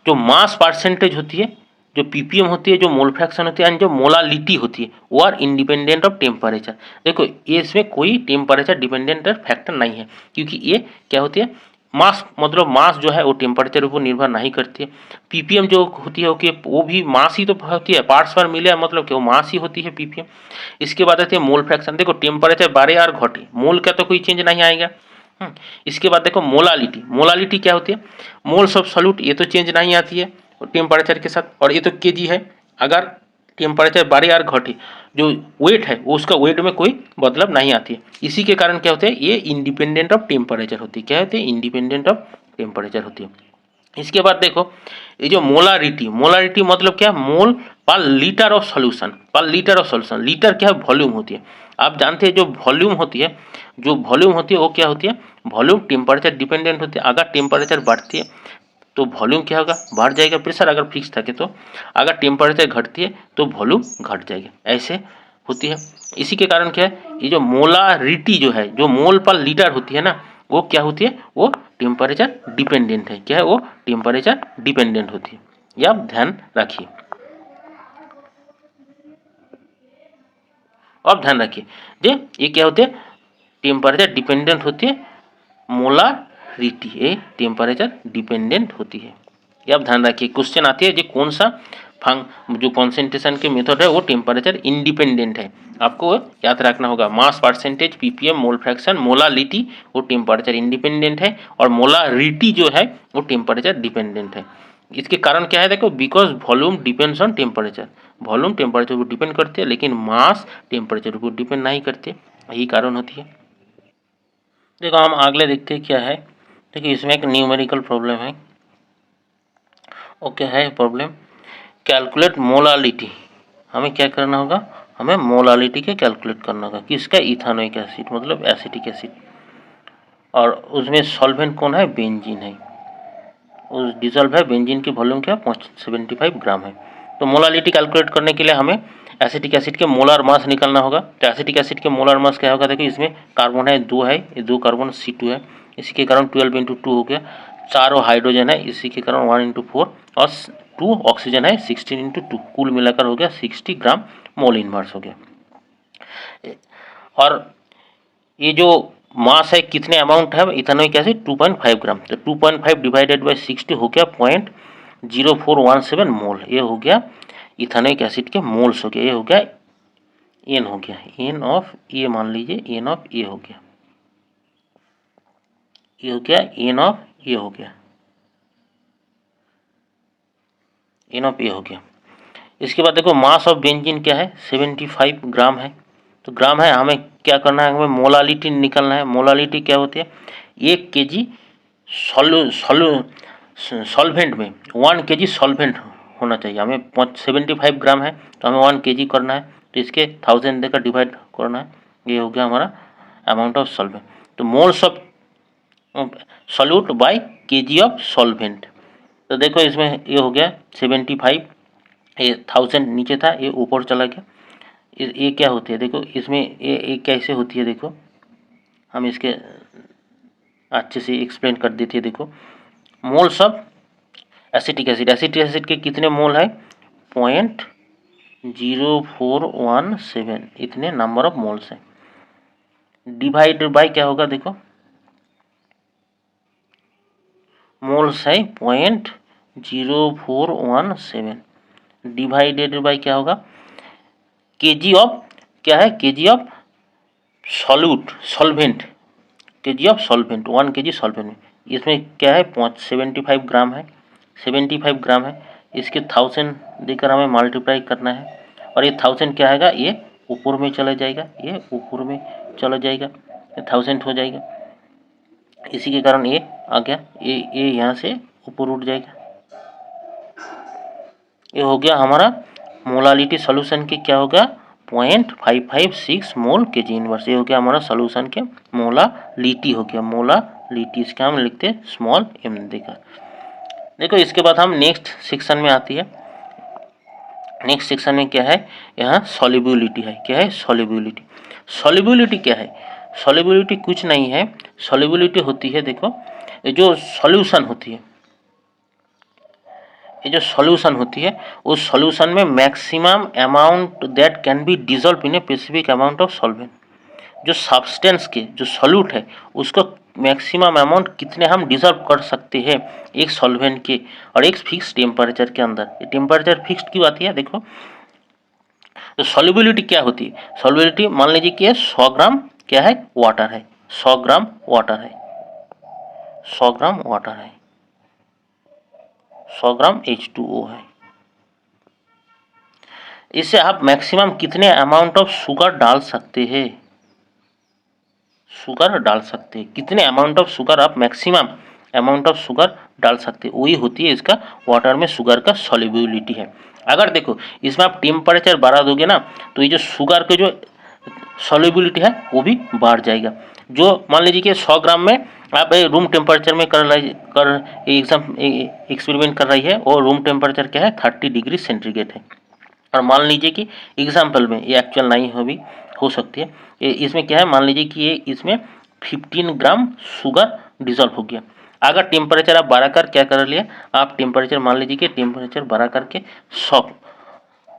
जो मास परसेंटेज होती है, जो पीपीएम होती है, जो मोल फ्रैक्शन होती है एंड जो मोलालिटी होती है वो आर इंडिपेंडेंट ऑफ टेम्परेचर। देखो ये इसमें कोई टेम्परेचर डिपेंडेंट फैक्टर नहीं है, क्योंकि ये क्या होती है, मास मतलब मास जो है वो टेम्परेचर पर निर्भर नहीं करती है। पीपीएम जो होती है वो भी मास ही तो होती है, पार्ट्स पर मिले मतलब कि वो मास ही होती है पीपीएम। इसके बाद आती है मोल फ्रैक्शन। देखो टेम्परेचर बढ़े और घटे, मोल का तो कोई चेंज नहीं आएगा। इसके बाद देखो मोलालिटी, मोलालिटी क्या होती है, मोल्स ऑफ सॉल्यूट, ये तो चेंज नहीं आती है टेम्परेचर के साथ, और ये तो केजी है। अगर टेम्परेचर बढ़े और घटे, जो वेट है वो उसका वेट में कोई बदलाव नहीं आती है। इसी के कारण क्या होता है, ये इंडिपेंडेंट ऑफ टेम्परेचर होती है। क्या होती है, इंडिपेंडेंट ऑफ टेम्परेचर होती है। इसके बाद देखो ये जो मोलारिटी, मोलारिटी मतलब क्या, मोल पर लीटर ऑफ सॉल्यूशन, पर लीटर ऑफ सॉल्यूशन। लीटर क्या है, वॉल्यूम होती है। आप जानते हैं जो वॉल्यूम होती है, जो वॉल्यूम होती है वो क्या होती है, वॉल्यूम टेम्परेचर डिपेंडेंट होती है। अगर टेम्परेचर बढ़ती है तो वॉल्यूम क्या होगा, बढ़ जाएगा, प्रेशर अगर फिक्स থাকে तो। अगर टेम्परेचर घटती है तो वॉल्यूम घट जाएगा, ऐसे होती है। इसी के कारण क्या है, ये जो मोलारिटी जो है, जो मोल पर लीटर होती है ना, वो क्या होती है, वो टेम्परेचर डिपेंडेंट है। क्या है, वो टेम्परेचर डिपेंडेंट होती है, ये आप ध्यान रखिए। अब ध्यान रखिए जे ये क्या होते हैं, टेम्परेचर डिपेंडेंट होती है, मोलारिटी ये टेम्परेचर डिपेंडेंट होती है। ये आप ध्यान रखिए। क्वेश्चन आती है जो कौन सा जो कॉन्सेंट्रेशन के मेथड है वो टेम्परेचर इंडिपेंडेंट है, आपको याद रखना होगा। Mass percentage, ppm, mole fraction, molality वो टेम्परेचर इंडिपेंडेंट है, और मोलारिटी जो है वो टेम्परेचर डिपेंडेंट है। इसके कारण क्या है, देखो because volume depends on temperature, volume temperature पर डिपेंड करती है, लेकिन मास टेम्परेचर पर डिपेंड नहीं करते, यही कारण होती है। देखो हम अगले देखते हैं क्या है। देखिए इसमें एक न्यूमेरिकल प्रॉब्लम है। ओके है प्रॉब्लम, कैलकुलेट मोलालिटी। हमें क्या करना होगा, हमें मोलालिटी के कैलकुलेट करना होगा किसका, इथानोइक एसिड मतलब एसिटिक एसिड, और उसमें सॉल्वेंट कौन है, बेंजीन है। उस डिजॉल्व है बेंजीन की वॉल्यूम क्या 75 ग्राम है। तो मोलालिटी कैलकुलेट करने के लिए हमें एसिटिक एसिड के मोलार मास निकालना होगा। तो एसिटिक एसिड के मोलार मास क्या होगा, देखिए इसमें कार्बन है 2 है, ये 2 कार्बन C2 है, इसी के कारण 12 × 2 हो गया। 4 हाइड्रोजन है, इसी के कारण 1 × 4, और 2 ऑक्सीजन है 16 × 2, कुल मिलाकर हो गया 60 ग्राम मोल इनवर्स हो गया। और ये जो मास है कितने अमाउंट है इथेनॉइक एसिड 2.5 ग्राम, तो 2.5 डिवाइडेड बाई 60 हो गया 0.0417 मोल, ये हो गया इथेनॉइक एसिड के मोल्स हो गया। ये हो गया एन, हो गया एन ऑफ ए, मान लीजिए एन ऑफ ए हो गया, ये हो गया एन ऑफ ए हो गया, एन ऑफ ए हो गया। इसके बाद देखो मास ऑफ बेंजीन क्या है 75 ग्राम है। तो ग्राम है, हमें क्या करना है, हमें मोलालिटी निकालना है। मोलालिटी क्या होती है, 1 kg सॉल्वेंट में 1 kg सॉल्वेंट होना चाहिए। हमें 75 ग्राम है तो हमें 1 kg करना है, तो इसके 1000 देकर डिवाइड करना है, ये हो गया हमारा अमाउंट ऑफ सॉल्वेंट। तो moles of solute bye kg of solvent. तो देखो इसमें ये हो गया 75, ये 1000 नीचे था, ये ऊपर चला गया। ये क्या होती है, देखो इसमें ये कैसे होती है, देखो हम इसके अच्छे से एक्सप्लेन कर देते हैं। देखो moles of acetic acid, acetic acid के कितने मोल है, 0.0417 इतने नंबर ऑफ मोल्स है। डिवाइडेड बाय क्या होगा, देखो मोल्स है 0.0417 डिवाइडेड बाय क्या होगा, केजी ऑफ क्या है, KG of solute solvent, KG of solvent 1 KG solvent में इसमें क्या है 75 ग्राम है, 75 ग्राम है। इसके 1000 देकर हमें मल्टीप्लाई करना है और ये 1000 क्या आएगा, ये ऊपर में चला जाएगा, ये ऊपर में चला जाएगा, ये 1000 हो जाएगा। इसी के कारण ये आ गया, ये यहाँ से ऊपर उठ जाएगा। ये हो गया हमारा मोलालिटी सॉल्यूशन के क्या होगा 0.556 मोल केजी इनवर्स। ये हो गया हमारा सॉल्यूशन के मोलालिटी हो गया, मोलालिटी इसका हम लिखते हैं स्मॉल m देकर। देखो इसके बाद हम नेक्स्ट सेक्शन में आती है। नेक्स्ट सेक्शन में क्या है, यहाँ सॉल्युबिलिटी है। क्या है सॉल्युबिलिटी, सॉल्युबिलिटी क्या है, सॉल्युबिलिटी कुछ नहीं है, सॉल्युबिलिटी होती है, देखो ये जो सॉल्यूशन होती है, ये जो सॉल्यूशन होती है उस सॉल्यूशन में maximum amount that can be dissolve in a specific amount of solvent. जो सब्सटेंस के जो सॉल्यूट है उसको मैक्सिमम अमाउंट कितने हम डिजोल्व कर सकते हैं एक सॉल्वेंट के और एक फिक्स टेम्परेचर के अंदर। ये टेम्परेचर फिक्स्ड क्यों आती है, देखो तो सॉल्युबिलिटी क्या होती है, सॉल्युबिलिटी मान लीजिए कि 100 ग्राम क्या है वाटर है, 100 ग्राम वाटर है, 100 ग्राम वाटर है, 100 ग्राम H2O है। इससे आप मैक्सिमम कितने अमाउंट ऑफ शुगर डाल सकते हैं, शुगर डाल सकते हैं, कितने अमाउंट ऑफ शुगर आप मैक्सिमम अमाउंट ऑफ शुगर डाल सकते हैं, वही होती है इसका वाटर में शुगर का सॉल्युबिलिटी है। अगर देखो इसमें आप टेम्परेचर बढ़ा दोगे ना तो ये जो शुगर के जो सॉल्युबिलिटी है वो भी बढ़ जाएगा। जो मान लीजिए कि 100 ग्राम में आप रूम टेम्परेचर में एक्सपेरिमेंट कर रही है और रूम टेम्परेचर क्या है 30 डिग्री सेंटीग्रेड है। और मान लीजिए कि एग्जाम्पल में ये एक्चुअल नहीं हो सकती है, इसमें क्या है मान लीजिए कि ये इसमें 15 ग्राम शुगर डिजोल्व हो गया। अगर टेम्परेचर आप बढ़ा कर क्या कर लिया, आप टेम्परेचर मान लीजिए कि टेम्परेचर बढ़ा करके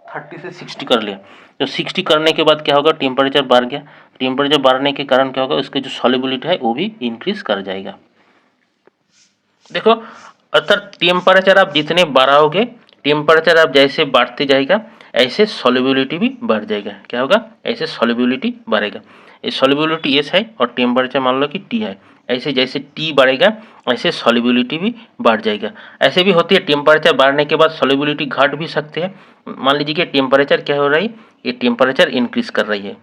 30 से 60 कर लिया, तो 60 करने के बाद क्या होगा टेम्परेचर बढ़ गया, टेम्परेचर बढ़ने के कारण क्या होगा उसके जो सॉल्युबिलिटी है वो भी इंक्रीज कर जाएगा। देखो अर्थात टेम्परेचर आप जितने बढ़ाओगे, टेम्परेचर आप जैसे बढ़ते जाएगा ऐसे सॉल्युबिलिटी भी बढ़ जाएगा। क्या होगा, ऐसे सॉल्युबिलिटी बढ़ेगा। ये सॉल्युबिलिटी S है और टेम्परेचर मान लो कि T है, ऐसे जैसे T बढ़ेगा ऐसे सॉल्युबिलिटी भी बढ़ जाएगा। ऐसे भी होती है टेम्परेचर बढ़ने के बाद सॉल्युबिलिटी घट भी सकते हैं। मान लीजिए कि टेम्परेचर क्या हो रहा है, ये टेम्परेचर इंक्रीज कर रही है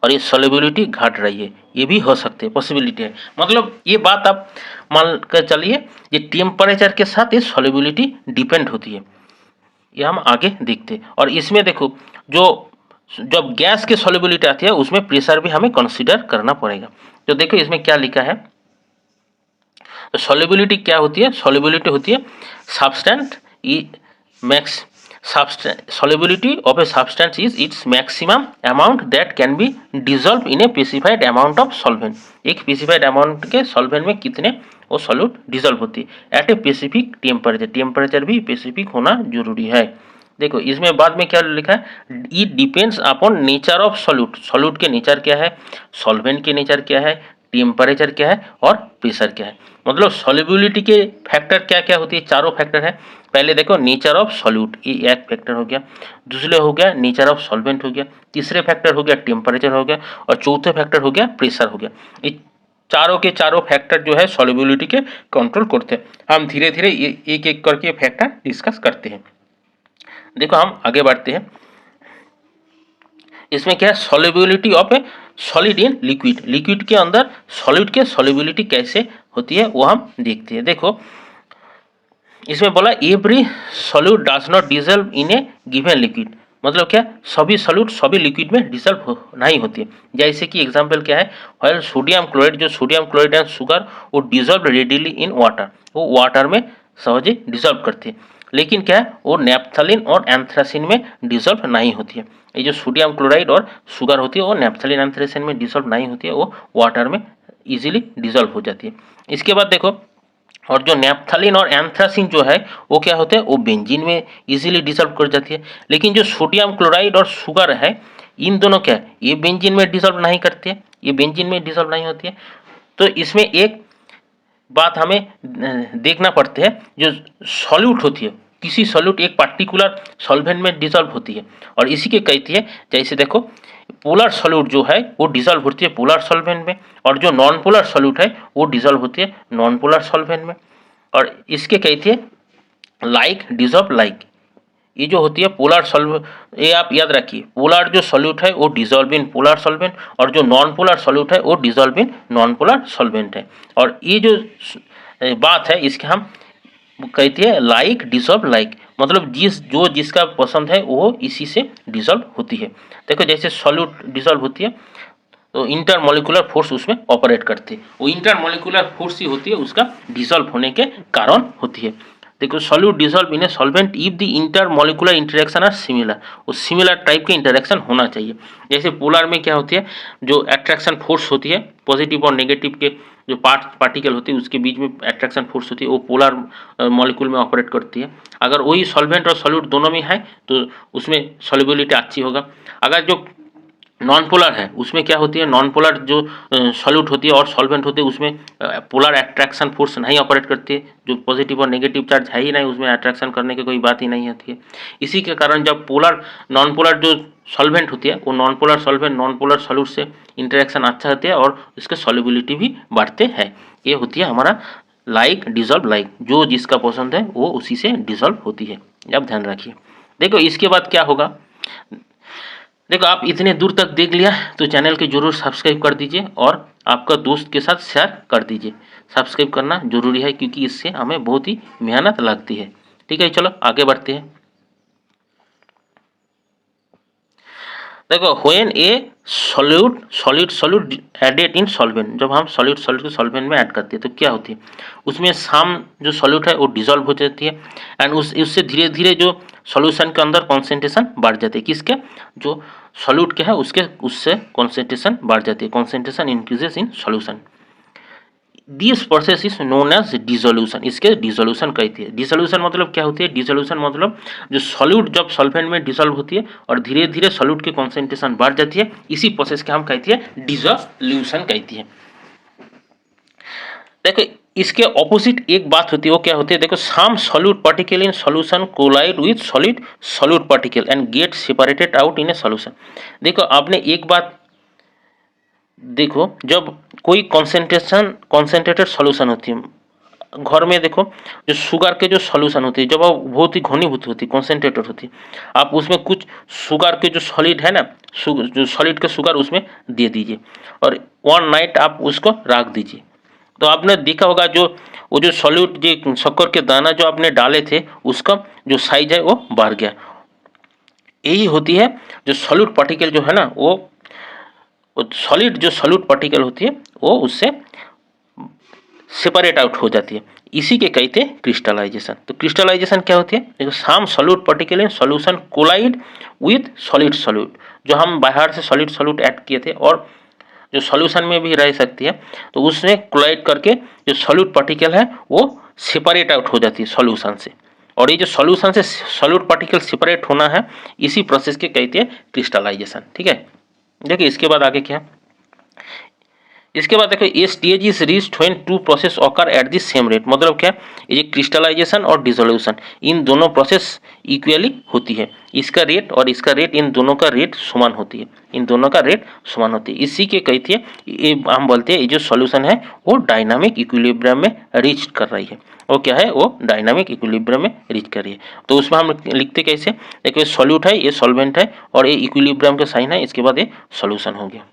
और ये सॉल्युबिलिटी घट रही है, ये भी हो सकते हैं, पॉसिबिलिटी है। मतलब ये बात आप मान कर चलिए ये टेम्परेचर के साथ ये सॉल्युबिलिटी डिपेंड होती है, ये हम आगे देखते हैं। और इसमें देखो जो जब गैस की सॉल्युबिलिटी आती है उसमें प्रेशर भी हमें कंसीडर करना पड़ेगा। तो देखो इसमें क्या लिखा है, तो सॉल्युबिलिटी क्या होती है, सॉल्युबिलिटी होती है substance max solubility of a substance is its maximum amount that can be dissolved in a specified amount of solvent। एक स्पेसिफाइड अमाउंट के सॉल्वेंट में कितने वो सॉल्यूट डिजोल्व होती है at a specific temperature, temperature भी स्पेसिफिक होना जरूरी है। देखो इसमें बाद में क्या लिखा है, it depends upon nature of solute, solute के नेचर क्या है, सॉल्वेंट के नेचर क्या है, टेम्परेचर क्या है और प्रेशर क्या है। मतलब सॉल्युबिलिटी के फैक्टर क्या क्या होती है, चारों फैक्टर है। पहले देखो नेचर ऑफ सॉल्यूट, ये एक फैक्टर हो गया, दूसरे हो गया नेचर ऑफ सॉल्वेंट हो गया, तीसरे फैक्टर हो गया टेम्परेचर हो गया और चौथे फैक्टर हो गया प्रेशर हो गया। ये चारों के चारों फैक्टर जो है सॉल्युबिलिटी के कंट्रोल करते हैं। हम धीरे धीरे एक एक करके फैक्टर डिस्कस करते हैं। देखो हम आगे बढ़ते हैं। इसमें क्या है, solubility of A solid in liquid, liquid के अंदर सॉलिड के सॉल्युबिलिटी कैसे होती है वो हम देखते हैं। देखो इसमें बोला every solute does not dissolve in A given liquid, मतलब क्या, सभी सॉल्यूट सभी लिक्विड में डिजोल्व नहीं होती है। जैसे कि एग्जांपल क्या है, व्हाइल सोडियम क्लोराइड, जो सोडियम क्लोराइड एंड शुगर वो डिजोल्व रेडिली इन वाटर, वो वाटर में सहजे डिजोल्व करती है। लेकिन क्या है, वो नेप्थलीन और एंथ्रासिन में डिजोल्व नहीं होती है। ये जो सोडियम क्लोराइड और शुगर होती है वो नेप्थलीन एंथ्रासिन में डिजोल्व नहीं होती है, वो वाटर में इजीली डिजोल्व हो जाती है। इसके बाद देखो और जो नैप्थलीन और एंथ्रासिन जो है वो क्या होते हैं, वो बेंजीन में इजीली डिसॉल्व कर जाती है। लेकिन जो सोडियम क्लोराइड और शुगर है, इन दोनों क्या है, ये बेंजीन में डिसॉल्व नहीं करते हैं, ये बेंजीन में डिसॉल्व नहीं होती है। तो इसमें एक बात हमें देखना पड़ते है, जो सॉल्यूट होती है, किसी सॉल्यूट एक पार्टिकुलर सॉल्वेंट में डिसॉल्व होती है, और इसी के कहती है, जैसे देखो पोलर सॉल्यूट जो है वो डिसॉल्व होती है पोलर सॉल्वेंट में, और जो नॉन पोलर सॉल्यूट है वो डिसॉल्व होती है नॉन पोलर सॉल्वेंट में। और इसके कहती है लाइक डिसॉल्व लाइक। ये जो होती है पोलर सॉल्व, ये आप याद रखिए, पोलर जो सॉल्यूट है वो डिसॉल्व इन पोलर सॉल्वेंट, और जो नॉन पोलर सॉल्यूट है वो dissolve in non polar solvent है। और ये जो बात है इसके हम कहते हैं लाइक डिसॉल्व लाइक, मतलब जिसका पसंद है वो इसी से डिसॉल्व होती है। देखो जैसे सॉल्यूट डिसॉल्व होती है तो इंटरमोलिकुलर फोर्स उसमें ऑपरेट करती है, वो इंटरमोलिकुलर फोर्स ही होती है उसका डिसॉल्व होने के कारण होती है। देखो solute dissolve in a solvent if the intermolecular interaction are similar, वो सिमिलर टाइप के इंटरेक्शन होना चाहिए। जैसे पोलर में क्या होती है, जो अट्रैक्शन फोर्स होती है पॉजिटिव और नेगेटिव के जो पार्टिकल होती है उसके बीच में अट्रैक्शन फोर्स होती है, वो पोलर मॉलिक्यूल में ऑपरेट करती है। अगर वही सॉल्वेंट और सॉल्यूट दोनों में है तो उसमें सॉल्युबिलिटी अच्छी होगा। अगर जो नॉन पोलर है उसमें क्या होती है, नॉन पोलर जो सॉल्यूट होती है और सॉल्वेंट होती है उसमें पोलर अट्रैक्शन फोर्स नहीं ऑपरेट करती है, जो पॉजिटिव और नेगेटिव चार्ज है ही नहीं उसमें, अट्रैक्शन करने की कोई बात ही नहीं होती है। इसी के कारण जब पोलर नॉन पोलर जो सॉल्वेंट होती है वो non polar solvent non polar solute से इंटरेक्शन अच्छा होती है और इसके सॉल्युबिलिटी भी बढ़ते हैं। ये होती है हमारा लाइक डिसॉल्व लाइक, जो जिसका पसंद है वो उसी से डिसॉल्व होती है, आप ध्यान रखिए। देखो इसके बाद क्या होगा, देखो आप इतने दूर तक देख लिया तो चैनल को जरूर सब्सक्राइब कर दीजिए और आपका दोस्त के साथ शेयर कर दीजिए। सब्सक्राइब करना जरूरी है क्योंकि इससे हमें बहुत ही मेहनत लगती है। ठीक है, चलो आगे बढ़ते हैं। देखो when a solute added in solvent, जब हम सॉल्यूट को सॉल्वेंट में ऐड करते हैं तो क्या होती है, उसमें साम जो सॉल्यूट है वो डिसॉल्व हो जाती है एंड उससे धीरे धीरे जो सॉल्यूशन के अंदर कॉन्सेंट्रेशन बढ़ जाती है, किसके, जो सॉल्यूट क्या है उसके, उससे कॉन्सेंट्रेशन बढ़ जाती है, concentration increases in solution. This process is known as dissolution, इसके डिसोल्यूशन कहती है। डिसोल्यूशन मतलब क्या होती है, डिसोल्यूशन मतलब जो सॉल्यूट जब सॉल्वेंट में डिसॉल्व होती है और धीरे धीरे सॉल्यूट की कॉन्सेंट्रेशन बढ़ जाती है, इसी प्रोसेस के हम कहती है डिसोल्यूशन कहती है। देखो इसके ऑपोजिट एक बात होती है, वो क्या होती है, देखो some solute particle in solution colloid with solid solute particle and get separated out in a solution. देखो आपने एक बात देखो, जब कोई कॉन्सेंट्रेटेड सॉल्यूशन होती है घर में, देखो जो शुगर के जो सॉल्यूशन होती है जब वो बहुत ही घनीभूत होती है, कॉन्सेंट्रेटेड होती है, आप उसमें कुछ शुगर के जो सॉलिड है ना, जो सॉलिड के शुगर उसमें दे दीजिए और 1 नाइट आप उसको रख दीजिए, तो आपने देखा होगा जो वो जो सॉल्यूट जो शक्कर के दाना जो आपने डाले थे उसका जो साइज है वो बढ़ गया। यही होती है जो सॉल्यूट पार्टिकल जो है ना, वो सॉलिड जो सॉल्यूट पार्टिकल होती है वो उससे सेपरेट आउट हो जाती है, इसी के कहते हैं क्रिस्टलाइजेशन। तो क्रिस्टलाइजेशन क्या होती है, देखो some solute particle in solution colloid with solid solute, जो हम बाहर से सॉलिड सॉल्यूट ऐड किए थे और जो सॉल्यूशन में भी रह सकती है, तो उसमें कोलाइड करके जो सॉल्यूट पार्टिकल है वो सेपरेट आउट हो जाती है सॉल्यूशन से, और ये जो सॉल्यूशन से सॉल्यूट पार्टिकल सेपरेट होना है इसी प्रोसेस के कहते हैं क्रिस्टलाइजेशन। ठीक है, देखिए इसके बाद आगे क्या, इसके बाद देखो ये stage is reached when two process occur at the same rate, मतलब क्या, ये क्रिस्टलाइजेशन और डिसोल्यूशन इन दोनों प्रोसेस इक्वली होती है, इसका रेट और इसका रेट, इन दोनों का रेट समान होती है, इन दोनों का रेट समान होती है, इसी के कहती है, ये हम बोलते हैं ये जो सॉल्यूशन है वो डायनामिक इक्विलिब्रियम में रीच कर रही है, वो क्या है, वो डायनामिक इक्विलिब्रियम में रीच कर रही है। तो उसमें हम लिखते कैसे, देखो ये सॉल्यूट है, ये सॉल्वेंट है और ये इक्विलिब्रियम का साइन है, इसके बाद ये सॉल्यूशन हो गया।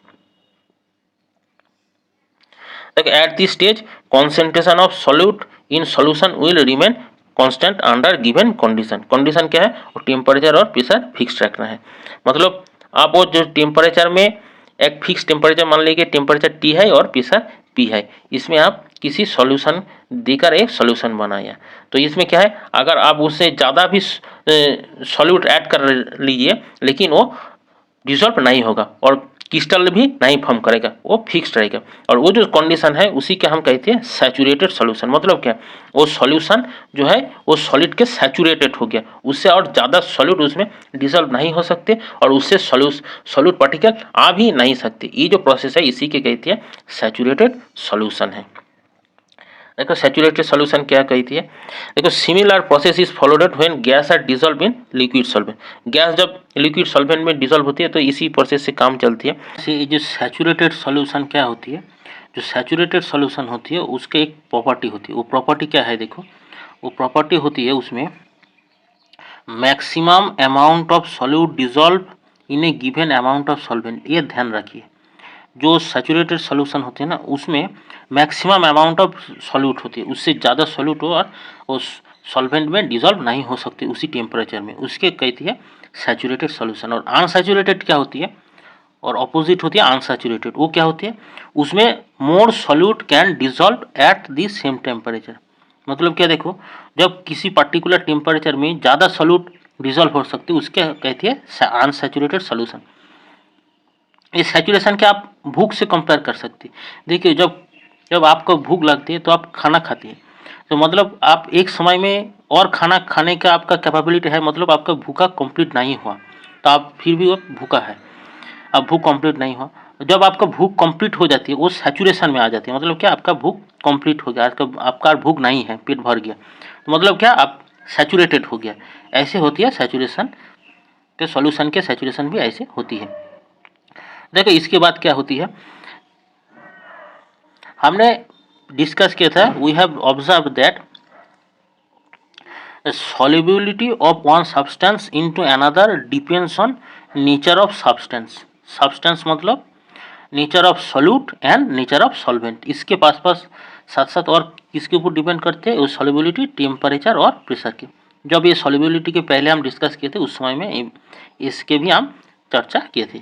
At this stage concentration of solute in solution will remain constant under given condition। Condition क्या है, वो टेम्परेचर और प्रेशर फिक्स रखना है, मतलब आप वो जो टेम्परेचर में एक फिक्स टेम्परेचर मान लीजिए टेम्परेचर T है और प्रेशर P है, इसमें आप किसी सॉल्यूशन देकर एक सॉल्यूशन बनाया, तो इसमें क्या है, अगर आप उससे ज़्यादा भी सॉल्यूट ऐड कर लीजिए लेकिन वो डिसॉल्व नहीं होगा, और क्रिस्टल भी नहीं फॉर्म करेगा, वो फिक्स्ड रहेगा। और वो जो कंडीशन है उसी के हम कहते हैं सैचुरेटेड सॉल्यूशन। मतलब क्या, वो सॉल्यूशन जो है वो सॉलिड के सैचुरेटेड हो गया, उससे और ज़्यादा सॉल्यूट उसमें डिसॉल्व नहीं हो सकते और उससे सॉल्यूट पार्टिकल आ भी नहीं सकते। ये जो प्रोसेस है इसी के कहते हैं सैचुरेटेड सॉल्यूशन है। देखो सैचुरेटेड सॉल्यूशन क्या कहती है, देखो similar process is followed when gas are dissolve in liquid solvent. Gas जब लिक्विड सॉल्वेंट में डिसॉल्व होती है तो इसी प्रोसेस से काम चलती है। ये जो सैचुरेटेड सॉल्यूशन क्या होती है, जो सैचुरेटेड सॉल्यूशन होती है उसके एक प्रॉपर्टी होती है। वो प्रॉपर्टी क्या है, देखो वो प्रॉपर्टी होती है उसमें maximum amount of solute dissolve in A given amount of solvent. ये ध्यान रखिए, जो सैचुरेटेड सॉल्यूशन होते हैं ना उसमें मैक्सिमम अमाउंट ऑफ सॉल्यूट होती है, उससे ज़्यादा सॉल्यूट हो और उस सॉल्वेंट में डिसॉल्व नहीं हो सकती उसी टेम्परेचर में, उसके कहती है सैचुरेटेड सॉल्यूशन। और अनसैचुरेटेड क्या होती है, और अपोजिट होती है अनसैचुरेटेड। वो क्या होती है, उसमें मोर solute can dissolve eight the same temperature. मतलब क्या, देखो जब किसी पर्टिकुलर टेम्परेचर में ज़्यादा सॉल्यूट डिसॉल्व हो सकती है उसके कहती है अनसैचुरेटेड सॉल्यूशन। इस सैचुरेशन के आप भूख से कंपेयर कर सकते हैं। देखिए जब जब आपको भूख लगती है तो आप खाना खाते हैं, तो मतलब आप एक समय में और खाना खाने का आपका कैपेबिलिटी है, मतलब आपका भूखा कंप्लीट नहीं हुआ तो आप फिर भी वो भूखा है, अब भूख कंप्लीट नहीं हुआ। जब आपका भूख कंप्लीट हो जाती है वो सैचुरेशन में आ जाती है, मतलब क्या आपका भूख कंप्लीट हो गया, आपका भूख नहीं है, पेट भर गया, तो मतलब क्या आप सैचुरेटेड हो गया। ऐसे होती है सैचुरेशन के सॉल्यूशन के सैचुरेशन भी ऐसे होती है। देखो इसके बाद क्या होती है, हमने डिस्कस किया था, we have observe that solubility of one substance into another depends on nature of substance। substance मतलब nature of solute and nature of solvent. इसके पास साथ साथ और किसके ऊपर डिपेंड करते हैं, सॉल्युबिलिटी, टेम्परेचर और प्रेशर के। जब ये सॉल्युबिलिटी के पहले हम डिस्कस किए थे उस समय में इसके भी हम चर्चा किए थे।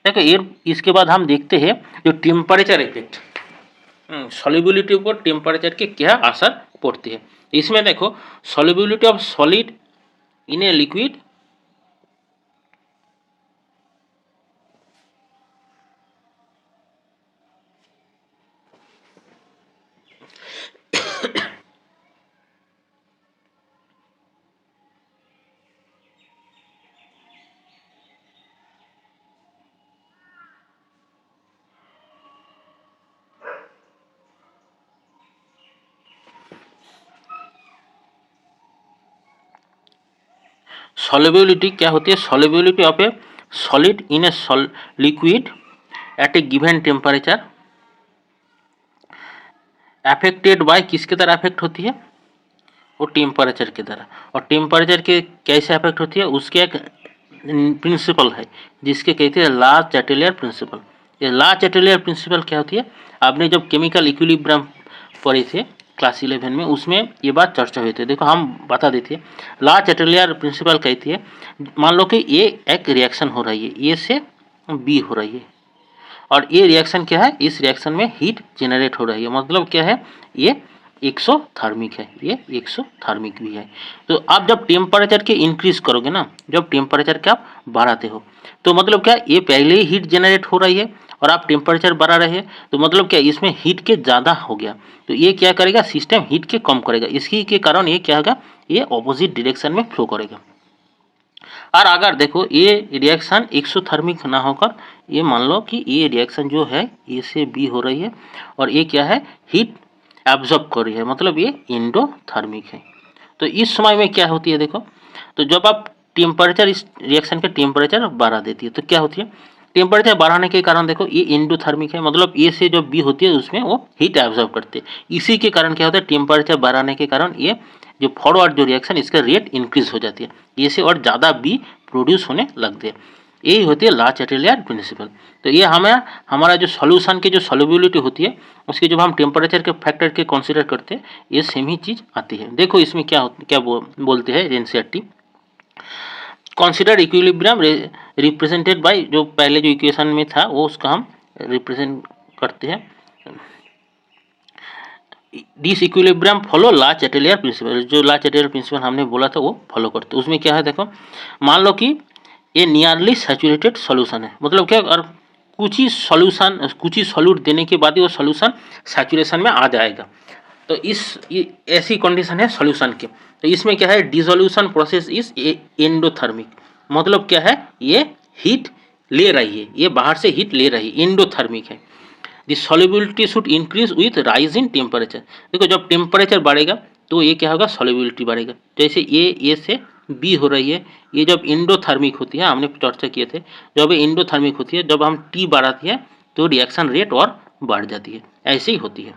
देखो ये इसके बाद हम देखते हैं जो टेम्परेचर इफेक्ट, सॉल्युबिलिटी ऊपर टेम्परेचर के क्या असर पड़ती है। इसमें देखो solubility of solid in a liquid solubility क्या होती है, solubility of A solid in a liquid at a given temperature affected by किसके तरह अफेक्ट होती है, वो टेम्परेचर की तरह। और टेम्परेचर के कैसे अफेक्ट होती है, उसके एक प्रिंसिपल है जिसके कहते हैं ला चैटेलियर प्रिंसिपल। ये ला चैटेलियर प्रिंसिपल क्या होती है, आपने जब केमिकल इक्विलिब्रियम पढ़े थे क्लास 11 में उसमें ये बात चर्चा हुई थी। देखो हम बता देते हैं, ला चैटेलियर प्रिंसिपल कहती है, मान लो कि ये एक रिएक्शन हो रही है, ए से बी हो रही है और ये रिएक्शन क्या है, इस रिएक्शन में हीट जनरेट हो रही है, मतलब क्या है, ये एक्सोथर्मिक है, ये एक्सोथर्मिक भी है। तो आप जब टेम्परेचर के इंक्रीज करोगे ना, जब टेम्परेचर के आप बढ़ाते हो तो मतलब क्या, ये पहले ही हीट जनरेट हो रही है और आप टेम्परेचर बढ़ा रहे हैं तो मतलब क्या, इसमें हीट के ज़्यादा हो गया, तो ये क्या करेगा, सिस्टम हीट के कम करेगा, इसी के कारण ये क्या होगा, ये ऑपोजिट डायरेक्शन में फ्लो करेगा। और अगर देखो ये रिएक्शन एक्सोथर्मिक ना होकर ये मान लो कि ये रिएक्शन जो है ए से बी हो रही है और ये क्या है, हीट एब्जॉर्ब कर रही है, मतलब ये एंडोथर्मिक है। तो इस समय में क्या होती है, देखो तो जब आप टेम्परेचर, इस रिएक्शन के टेम्परेचर बढ़ा देती है तो क्या होती है, टेम्परेचर बढ़ाने के कारण देखो ये एंडोथर्मिक है, मतलब ए से जो बी होती है उसमें वो हीट एब्जॉर्ब करते हैं। इसी के कारण क्या होता है, टेम्परेचर बढ़ाने के कारण ये जो फॉरवर्ड जो रिएक्शन इसका रेट इंक्रीज हो जाती है, ए से और ज़्यादा बी प्रोड्यूस होने लगते हैं। यही होती है ला चैटेलियर प्रिंसिपल। तो ये हमारा जो सॉल्यूशन की जो सॉल्युबिलिटी होती है उसकी जब हम टेम्परेचर के फैक्टर के कंसीडर करते हैं ये सेम ही चीज़ आती है। देखो इसमें क्या बोलते हैं NCERT, consider equilibrium represented by, जो पहले जो इक्वेशन में था वो उसका हम रिप्रेजेंट करते हैं, this equilibrium follow Le Chatelier principle. जो ला चैटेलियर प्रिंसिपल हमने बोला था वो फॉलो करते हैं। उसमें क्या है, देखो मान लो कि ये नियरली सैचुरेटेड सॉल्यूशन है, मतलब क्या, और कुछ ही सॉल्यूट देने के बाद ही वो सॉल्यूशन सैचुरेशन में आ जाएगा। तो ऐसी कंडीशन है सॉल्यूशन की। तो इसमें क्या है, डिसोल्यूशन प्रोसेस इज एंडोथर्मिक, मतलब क्या है, ये हीट ले रही है, ये बाहर से हीट ले रही है, एंडोथर्मिक है। The solubility should increase with rise in temperature. देखो जब टेम्परेचर बढ़ेगा तो ये क्या होगा, सॉल्युबिलिटी बढ़ेगा। जैसे ए से बी हो रही है, ये जब एंडोथर्मिक होती है, हमने चर्चा किए थे, जब ये एंडोथर्मिक होती है, जब हम टी बढ़ाती है तो रिएक्शन रेट और बढ़ जाती है, ऐसे ही होती है।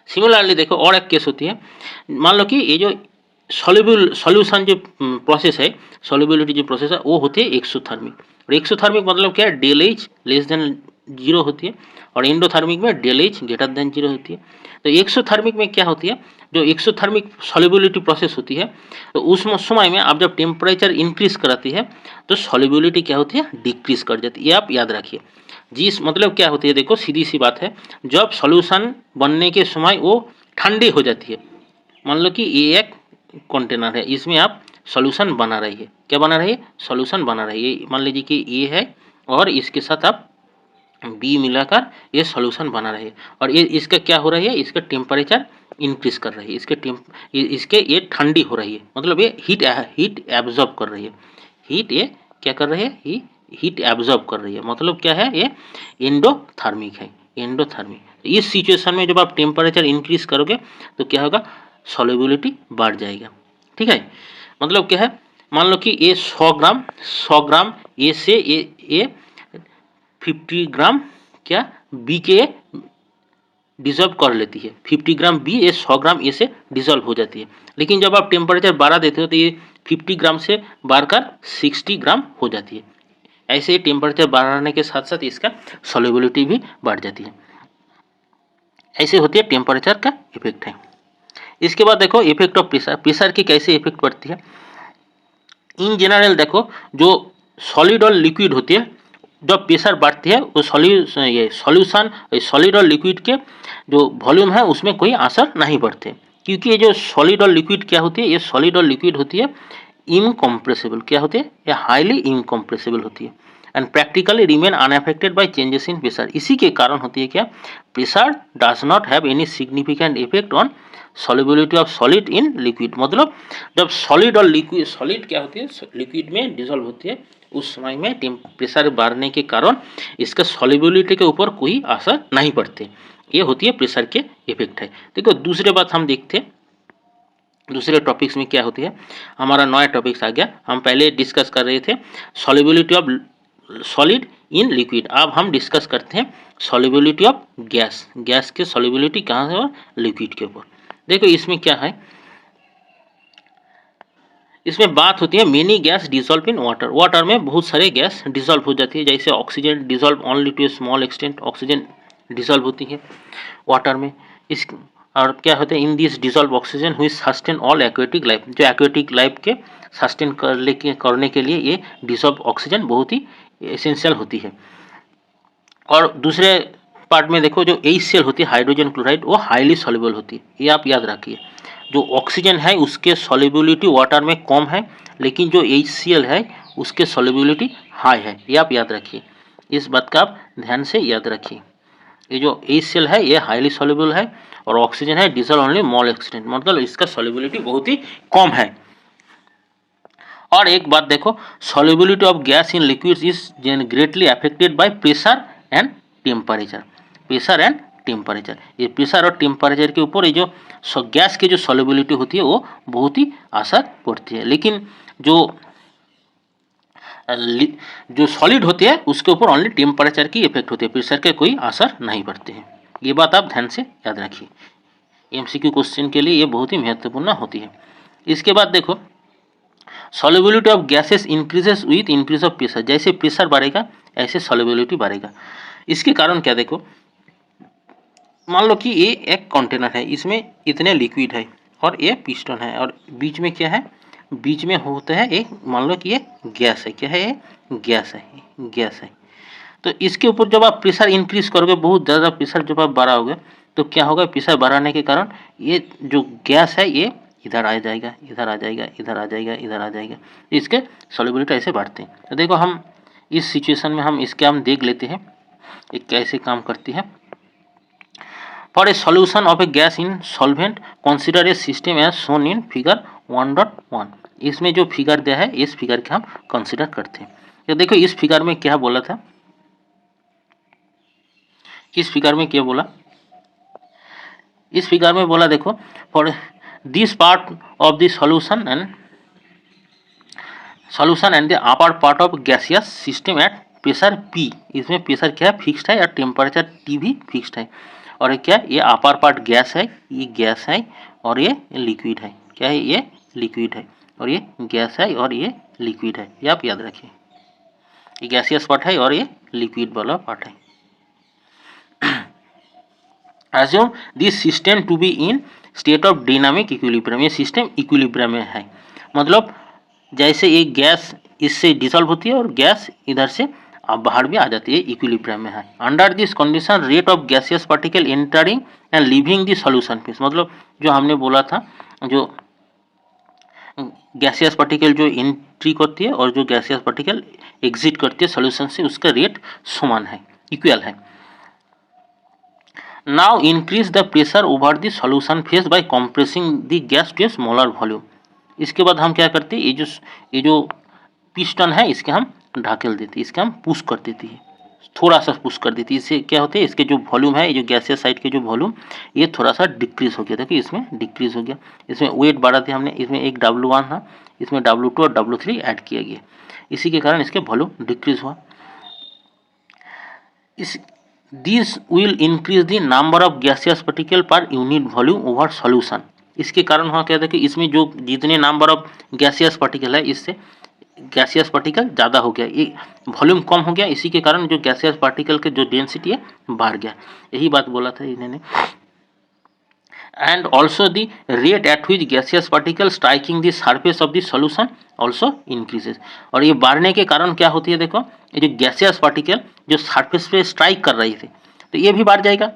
सिमिलरली देखो और एक केस होती है, मान लो कि ये जो सॉल्यूशन जो प्रोसेस है, सॉल्युबिलिटी जो प्रोसेस है, वो होती है एक्सोथर्मिक। और एक्सोथर्मिक मतलब क्या है, del H less than zero होती है, और एंडोथर्मिक में del H greater than zero होती है। तो एक्सोथर्मिक में क्या होती है, जो एक्सोथर्मिक सॉल्युबिलिटी प्रोसेस होती है, तो उस समय में आप जब टेम्परेचर इंक्रीज कराती है तो सॉल्युबिलिटी क्या होती है, डिक्रीज कर जाती है। ये आप याद रखिए। जिस मतलब क्या होती है, देखो सीधी सी बात है, जब सॉल्यूशन बनने के समय वो ठंडी हो जाती है, मान लो कि ये एक कंटेनर है, इसमें आप सॉल्यूशन बना रही है, क्या बना रही है, सॉल्यूशन बना रही है। मान लीजिए कि ये है और इसके साथ आप बी मिलाकर ये सॉल्यूशन बना रही है, और ये इसका क्या हो रही है, इसका टेम्परेचर इंक्रीज कर रही है, इसके ये ठंडी हो रही है, मतलब ये हीट एब्जॉर्ब कर रही है, हीट ये क्या कर रही है, हीट एब्जॉर्ब कर रही है, मतलब क्या है, ये एंडोथर्मिक है, एंडोथर्मिक। इस सिचुएशन में जब आप टेम्परेचर इंक्रीज करोगे तो क्या होगा, सॉल्युबिलिटी बढ़ जाएगा। ठीक है, मतलब क्या है, मान लो कि ये 100 ग्राम ए से ये 50 ग्राम क्या बी के डिजॉल्व कर लेती है, 50 ग्राम बी ये 100 ग्राम ए से डिजॉल्व हो जाती है। लेकिन जब आप टेम्परेचर बढ़ा देते हो तो ये 50 ग्राम से बढ़कर 60 ग्राम हो जाती है। ऐसे ही टेम्परेचर बढ़ाने के साथ साथ इसका सॉल्युबिलिटी भी बढ़ जाती है। ऐसे होती है टेम्परेचर का इफेक्ट है। इसके बाद देखो इफेक्ट ऑफ प्रेशर, प्रेशर की कैसे इफेक्ट पड़ती है। इन जनरल देखो जो सॉलिड और लिक्विड होती है, जब प्रेशर बढ़ती है वो सॉल्यूशन सॉलिड और लिक्विड के जो वॉल्यूम है उसमें कोई असर नहीं पड़ते, क्योंकि ये जो सॉलिड और लिक्विड क्या होती है, ये सॉलिड और लिक्विड होती है इनकम्प्रेसिबल, क्या होती है, ये हाईली इनकम्प्रेसिबल होती है and practically remain unaffected bye changes in pressure. इसी के कारण होती है क्या, pressure does not have any significant effect on solubility of solid in liquid. मतलब जब सॉलिड और लिक्विड, सॉलिड क्या होती है, लिक्विड में डिसॉल्व होती है, उस समय में प्रेशर बढ़ने के कारण इसका सॉल्युबिलिटी के ऊपर कोई असर नहीं पड़ते। ये होती है प्रेशर के इफेक्ट है। देखो दूसरे बात हम देखते हैं, दूसरे टॉपिक्स में क्या होती है, हमारा नया टॉपिक्स आ गया। हम पहले डिस्कस कर रहे थे solubility of solid in liquid, अब हम डिस्कस करते हैं सॉल्युबिलिटी ऑफ गैस, गैस के सॉल्युबिलिटी कहाँ है, लिक्विड के ऊपर। देखो इसमें क्या है, इसमें बात होती है many gas dissolve in water, water में बहुत सारे गैस डिसॉल्व हो जाती है, जैसे oxygen dissolve only to a small extent, oxygen dissolve होती है वाटर में। इस और क्या होता है, इन दिस डिसॉल्व ऑक्सीजन हुई सस्टेन ऑल एक्वेटिक लाइफ, जो एक्वेटिक लाइफ के सस्टेन करने के लिए ये डिसॉल्व ऑक्सीजन बहुत ही एसेंशियल होती है। और दूसरे पार्ट में देखो जो HCl होती है हाइड्रोजन क्लोराइड, वो हाईली सॉल्युबल होती है, ये आप याद रखिए। जो ऑक्सीजन है उसके सॉल्युबिलिटी वाटर में कम है, लेकिन जो HCl है उसके सॉल्युबिलिटी हाई है, ये आप याद रखिए। इस बात का आप ध्यान से याद रखिए। ये जो HCl है ये हाईली सॉल्युबल है और ऑक्सीजन है डिसॉल्व ओनली स्मॉल एक्सटेंट, मतलब इसका सॉल्युबिलिटी बहुत ही कम है। और एक बात देखो, solubility of gas in liquids is greatly affected by pressure and temperature, pressure and temperature. ये प्रेशर और टेम्परेचर के ऊपर ये जो गैस की जो सॉल्युबिलिटी होती है वो बहुत ही असर पड़ती है, लेकिन जो सॉलिड होती है उसके ऊपर ओनली टेम्परेचर की इफेक्ट होती है, प्रेशर के कोई असर नहीं पड़ते हैं। ये बात आप ध्यान से याद रखिए, MCQ क्वेश्चन के लिए ये बहुत ही महत्वपूर्ण होती है। इसके बाद देखो solubility of gases increases with increase of pressure, जैसे प्रेशर बढ़ेगा ऐसे सॉल्युबिलिटी बढ़ेगा। इसके कारण क्या, देखो मान लो कि ये एक कंटेनर है, इसमें इतने लिक्विड है और ये पिस्टन है, और बीच में क्या है, बीच में होता है एक, मान लो कि ये गैस है, क्या है ये, गैस है, गैस है। तो इसके ऊपर जब आप प्रेशर इंक्रीज करोगे, बहुत ज़्यादा प्रेशर जब आप बढ़ाओगे तो क्या होगा, प्रेशर बढ़ाने के कारण ये जो गैस है ये इधर आ जाएगा, इधर आ जाएगा, इधर आ जाएगा, इधर आ जाएगा, इसके सॉल्युबिलिटी ऐसे बढ़ते हैं। तो देखो हम इस सिचुएशन में हम इसके हम देख लेते हैं ये कैसे काम करती है। For a solution of a gas in solvent consider a system as shown in figure 1.1। इसमें जो फिगर दिया है इस फिगर के हम कंसीडर करते हैं। तो देखो इस फिगर में क्या बोला था, इस फिगर में क्या बोला, इस फिगर में बोला देखो for this part of the solution and the upper part of gaseous system at pressure P। इसमें प्रेशर क्या है, फिक्स्ड है, और टेम्परेचर T भी फिक्स्ड है। और ये क्या, ये अपर पार्ट गैस है, ये गैस है और ये लिक्विड है। क्या है, ये लिक्विड है और ये गैस है और ये लिक्विड है, ये आप याद रखिए। ये गैसियस पार्ट है और ये लिक्विड वाला पार्ट है। Assume this system to be in state of dynamic equilibrium। ये सिस्टम इक्विलिब्रियम में है, मतलब जैसे एक गैस इससे डिसॉल्व होती है और गैस इधर से अब बाहर भी आ जाती है, इक्विलिब्रियम में है। Under this condition rate of gaseous particle entering and leaving the solution phase, मतलब जो हमने बोला था जो गैसियस पार्टिकल जो एंट्री करती है और जो गैसियस पार्टिकल एग्जिट करती है सॉल्यूशन से, उसका रेट समान है, इक्वल है। Now increase the pressure over the solution phase by compressing the gas to a smaller volume. इसके बाद हम क्या करते हैं, ये जो पिस्टन है इसके हम ढकेल देते, इसके हम पुश कर देती है, थोड़ा सा पुश कर देती है। इससे क्या होता है, इसके जो वॉल्यूम है, ये जो गैसियस साइड के जो वॉल्यूम, ये थोड़ा सा डिक्रीज हो गया। देखिए इसमें डिक्रीज हो गया, इसमें वेट बढ़ा दिया हमने, इसमें एक W1 था, इसमें W2 और W3 ऐड किया गया, इसी के कारण इसके वॉल्यूम डिक्रीज हुआ। This will increase the number of gaseous particle per unit volume over solution. इसके कारण हुआ क्या था कि इसमें जो जितने नंबर ऑफ गैसियस पार्टिकल है, इससे गैसियस पार्टिकल ज़्यादा हो गया, ये वॉल्यूम कम हो गया, इसी के कारण जो गैसियस पार्टिकल के जो डेंसिटी है बढ़ गया। यही बात बोला था इन्होंने। And also the rate at which gaseous particle striking the surface of the solution also increases. और ये बढ़ने के कारण क्या होती है, देखो ये जो गैसियस पार्टिकल जो सरफेस पे स्ट्राइक कर रही थी, तो ये भी बढ़ जाएगा,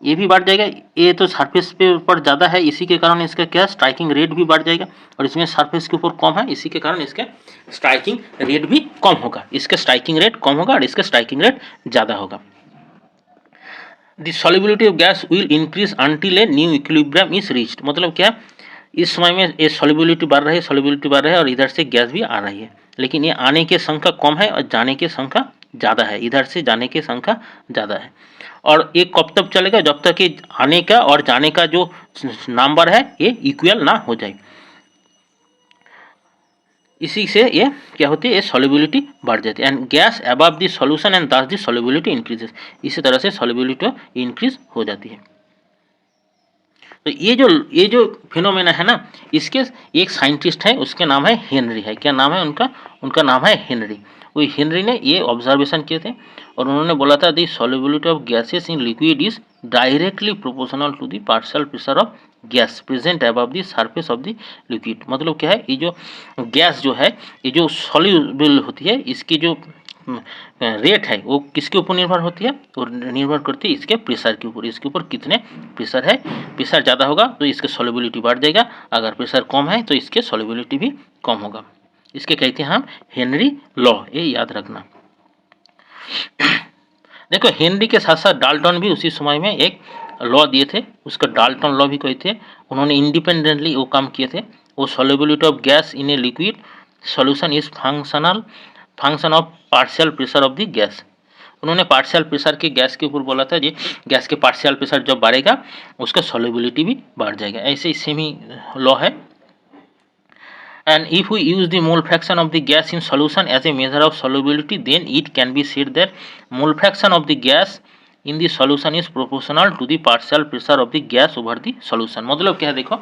ये भी बढ़ जाएगा। ये तो सरफेस पे ऊपर ज़्यादा है, इसी के कारण इसका क्या स्ट्राइकिंग रेट भी बढ़ जाएगा, और इसमें सरफेस के ऊपर कम है, इसी के कारण इसका स्ट्राइकिंग रेट भी कम होगा। इसका स्ट्राइकिंग रेट कम होगा और इसका स्ट्राइकिंग रेट ज़्यादा होगा। The solubility of gas will increase until a new equilibrium is reached. मतलब क्या, इस समय में ये सॉल्युबिलिटी बढ़ रही है, सॉल्युबिलिटी बढ़ रही है और इधर से गैस भी आ रही है, लेकिन ये आने की संख्या कम है और जाने की संख्या ज़्यादा है, इधर से जाने की संख्या ज़्यादा है। और ये कब तक चलेगा, जब तक कि आने का और जाने का जो नंबर है ये इक्वल ना हो जाए। इसी से ये क्या होती है, ये सॉल्युबिलिटी बढ़ जाती है। And gas above the solution and दस द सॉल्युबिलिटी इंक्रीजेस। इसी तरह से सॉल्युबिलिटी इंक्रीज हो जाती है। तो ये जो फिनोमेना है ना, इसके एक साइंटिस्ट है, उसके नाम है हेनरी है। क्या नाम है उनका, उनका नाम है हेनरी। वो हेनरी ने ये ऑब्जर्वेशन किए थे और उन्होंने बोला था the solubility of gases in liquid is directly proportional to the partial pressure of gas present above the surface of the liquid. मतलब क्या है, ये जो गैस जो है, ये जो सॉल्युबल होती है, इसकी जो रेट है वो किसके ऊपर निर्भर होती है, तो निर्भर करती है इसके प्रेशर के ऊपर। इसके ऊपर कितने प्रेशर है, प्रेशर ज़्यादा होगा तो इसके सॉल्युबिलिटी बढ़ जाएगा, अगर प्रेशर कम है तो इसके सॉल्युबिलिटी भी कम होगा। इसके कहते हैं हम हेनरी लॉ, ये याद रखना। देखो हेनरी के साथ साथ डाल्टन भी उसी समय में एक लॉ दिए थे, उसका डाल्टन लॉ भी कहते हैं। उन्होंने इंडिपेंडेंटली वो काम किए थे। वो solubility of gas in a liquid solution is function of partial pressure of the gas. उन्होंने पार्शियल प्रेशर के गैस के ऊपर बोला था, जी गैस के पार्शियल प्रेशर जब बढ़ेगा उसका सॉल्युबिलिटी भी बढ़ जाएगा। ऐसे ही सेम ही लॉ है। And if we use the mole fraction of the gas in solution as a measure of solubility, then it can be said that mole fraction of the gas in the solution is proportional to the partial pressure of the gas over the solution। मतलब क्या है, देखो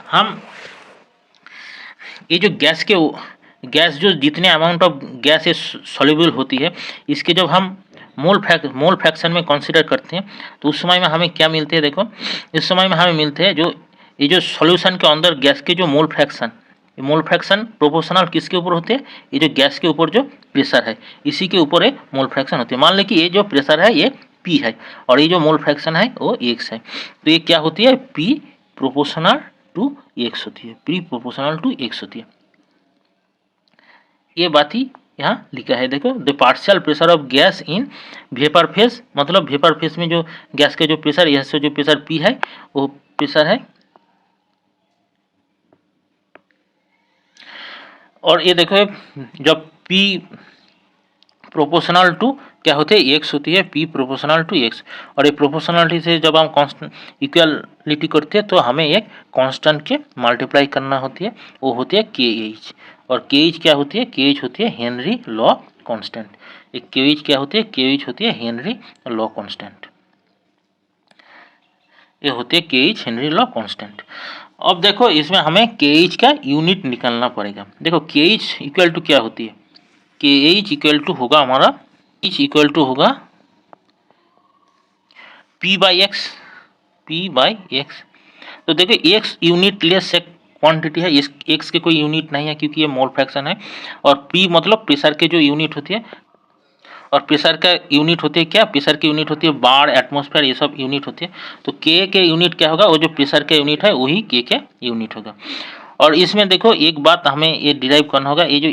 हम ये जो gas जो जितने amount of gas soluble होती है, इसके जब हम मोल फ्रैक्शन में कंसीडर करते हैं तो उस समय में हमें क्या मिलते हैं, देखो इस समय में हमें मिलते हैं जो ये जो सॉल्यूशन के अंदर गैस के जो मोल फ्रैक्शन प्रोपोर्शनल किसके ऊपर होते हैं, ये जो गैस के ऊपर जो प्रेशर है इसी के ऊपर एक मोल फ्रैक्शन होती है। मान लें कि ये जो प्रेशर है ये P है और ये जो मोल फ्रैक्शन है वो X है, तो ये क्या होती है, P प्रोपोर्शनल टू एक्स होती है, पी प्रोपोर्शनल टू एक्स होती है। ये बात ही यहाँ लिखा है, देखो the partial pressure of gas in vapour phase, मतलब वेपर फेज में जो गैस का जो प्रेशर, यहाँ से जो प्रेशर पी है वो प्रेशर है। और ये देखो जब पी प्रोपोर्शनल टू क्या होते हैं, एक्स होती है, पी प्रोपोर्शनल टू एक्स। और ये प्रोपोर्शनलिटी से जब हम कांस्टेंट इक्वालिटी करते हैं तो हमें एक कांस्टेंट के मल्टीप्लाई करना होती है, वो होती है के एच। और के एच क्या होती है, के एच होती है हेनरी लॉ कांस्टेंट। एक के एच क्या होती है, के एच होती है हेनरी लॉ कांस्टेंट, ये होती है के एच हेनरी लॉ कांस्टेंट। अब देखो इसमें हमें के एच का यूनिट निकालना पड़ेगा। देखो के एच इक्वल टू क्या होती है, के एच इक्वल टू होगा हमारा, एच इक्वल टू होगा P by x, P by x. तो देखो एक्स यूनिट लेस एक क्वांटिटी है, इस एक्स के कोई यूनिट नहीं है क्योंकि ये मोल फ्रैक्शन है। और पी मतलब प्रेशर के जो यूनिट होती है, और प्रेशर का यूनिट होती है क्या, प्रेशर की यूनिट होती है बार, एटमॉस्फेयर, ये सब यूनिट होती है। तो के यूनिट क्या होगा, वो जो प्रेशर का यूनिट है वही के यूनिट होगा। और इसमें देखो एक बात हमें ये डिराइव करना होगा, ये जो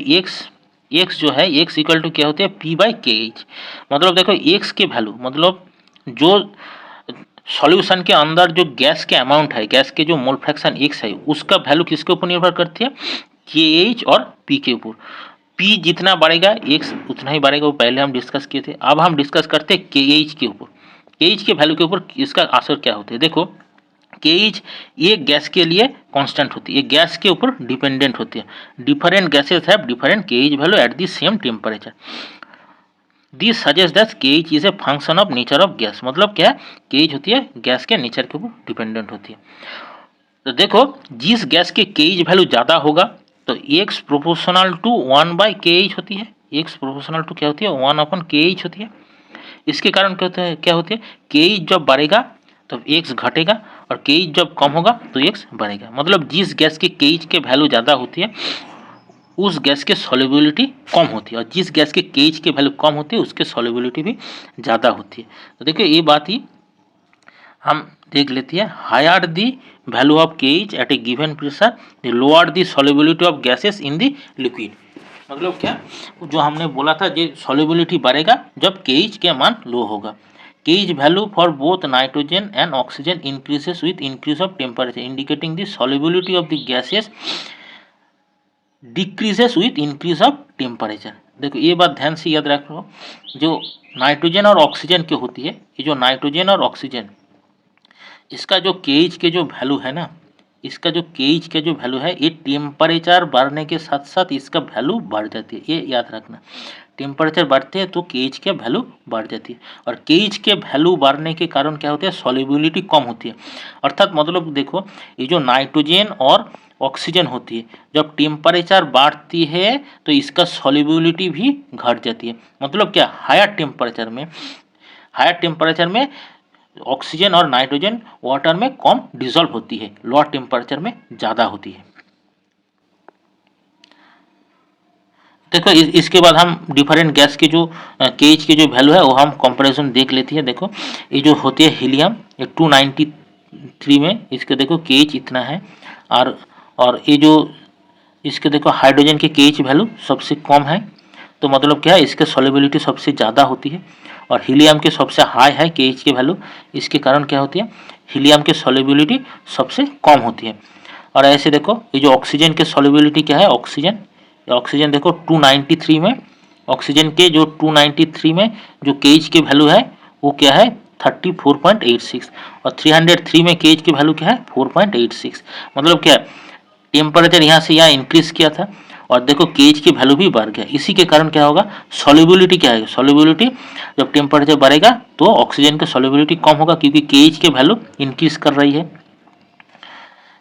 एक्स जो है, एक्स इक्वल टू क्या होती है, पी बाई के एच। मतलब देखो एक्स के वैल्यू, मतलब जो सॉल्यूशन के अंदर जो गैस के अमाउंट है, गैस के जो मोल फ्रैक्शन एक्स है, उसका वैल्यू किसके ऊपर निर्भर करती है, के एच और पी के ऊपर। पी जितना बढ़ेगा एक्स उतना ही बढ़ेगा, वो पहले हम डिस्कस किए थे। अब हम डिस्कस करते हैं के एच के ऊपर, के एच के वैल्यू के ऊपर इसका असर क्या होता है। देखो के एच ये गैस के लिए कांस्टेंट होती है, ये गैस के ऊपर डिपेंडेंट होती है। Different gases have different K H value at the same temperature. This suggest that K H is a function of nature of gas. मतलब क्या है, के एच होती है गैस के नेचर के ऊपर डिपेंडेंट होती है। तो देखो जिस गैस के एच वैल्यू ज़्यादा होगा तो एक्स प्रोपोर्शनल टू 1 बाई के एच होती है, एक्स प्रोपोर्शनल टू क्या होती है, 1 अपन के एच होती है। इसके कारण क्या होती है, के एच जब बढ़ेगा तो एक्स घटेगा, और के एच जब कम होगा तो एक्स बढ़ेगा। मतलब जिस गैस की के एच के वैल्यू ज़्यादा होती है उस गैस की सॉल्युबिलिटी कम होती है, और जिस गैस के एच की वैल्यू कम होती है उसकी सॉल्युबिलिटी भी ज़्यादा होती है। तो देखिए ये बात ही हम देख लेते हैं। Higher the value of K H at a given pressure the lower the solubility of gases in the liquid. मतलब क्या, जो हमने बोला था जो सॉल्युबिलिटी बढ़ेगा जब के एच के मान लो होगा। के H value for both nitrogen and oxygen increases with increase of temperature indicating the solubility of the gases decreases with increase of temperature. देखो ये बात ध्यान से याद रखो, जो नाइट्रोजन और ऑक्सीजन की होती है, ये जो नाइट्रोजन और ऑक्सीजन इसका जो केज के जो वैल्यू है ना, इसका जो केज के जो वैल्यू है, ये टेम्परेचर बढ़ने के साथ साथ इसका वैल्यू बढ़ जाती है। ये याद रखना, टेम्परेचर बढ़ते हैं तो केज के वैल्यू बढ़ जाती है, और केज के वैल्यू बढ़ने के कारण क्या होता है, सॉल्युबिलिटी कम होती है। अर्थात मतलब देखो ये जो नाइट्रोजन और ऑक्सीजन होती है, जब टेम्परेचर बढ़ती है तो इसका सॉल्युबिलिटी भी घट जाती है। मतलब क्या, हायर टेम्परेचर में ऑक्सीजन और नाइट्रोजन वाटर में कम डिसॉल्व होती है, लोअर टेम्परेचर में ज़्यादा होती है। देखो इसके बाद हम डिफरेंट गैस के जो केज की जो वैल्यू है वो हम कंपैरिजन देख लेती है। देखो ये जो होती है हीलियम, ये 293 में इसके देखो केज इतना है, और ये जो इसके देखो हाइड्रोजन के केज वैल्यू सबसे कम है, तो मतलब क्या है, इसके सॉल्युबिलिटी सबसे ज़्यादा होती है, और हीलियम के सबसे हाई है केज की वैल्यू। इसके कारण क्या होती है, हीलियम की सॉल्युबिलिटी सबसे कम होती है। और ऐसे देखो ये जो ऑक्सीजन के सॉल्युबिलिटी क्या है, ऑक्सीजन देखो 293 में, ऑक्सीजन के जो 293 में जो केज की वैल्यू है वो क्या है 34.86, और 303 में केज की वैल्यू क्या है 4.86। मतलब क्या, टेम्परेचर यहाँ से यहाँ इंक्रीज किया था, और देखो केज की वैल्यू भी बढ़ गया। इसी के कारण क्या होगा, सॉल्युबिलिटी क्या है, सॉल्युबिलिटी जब टेम्परेचर बढ़ेगा तो ऑक्सीजन की सॉल्युबिलिटी कम होगा क्योंकि केज की वैल्यू इंक्रीज कर रही है।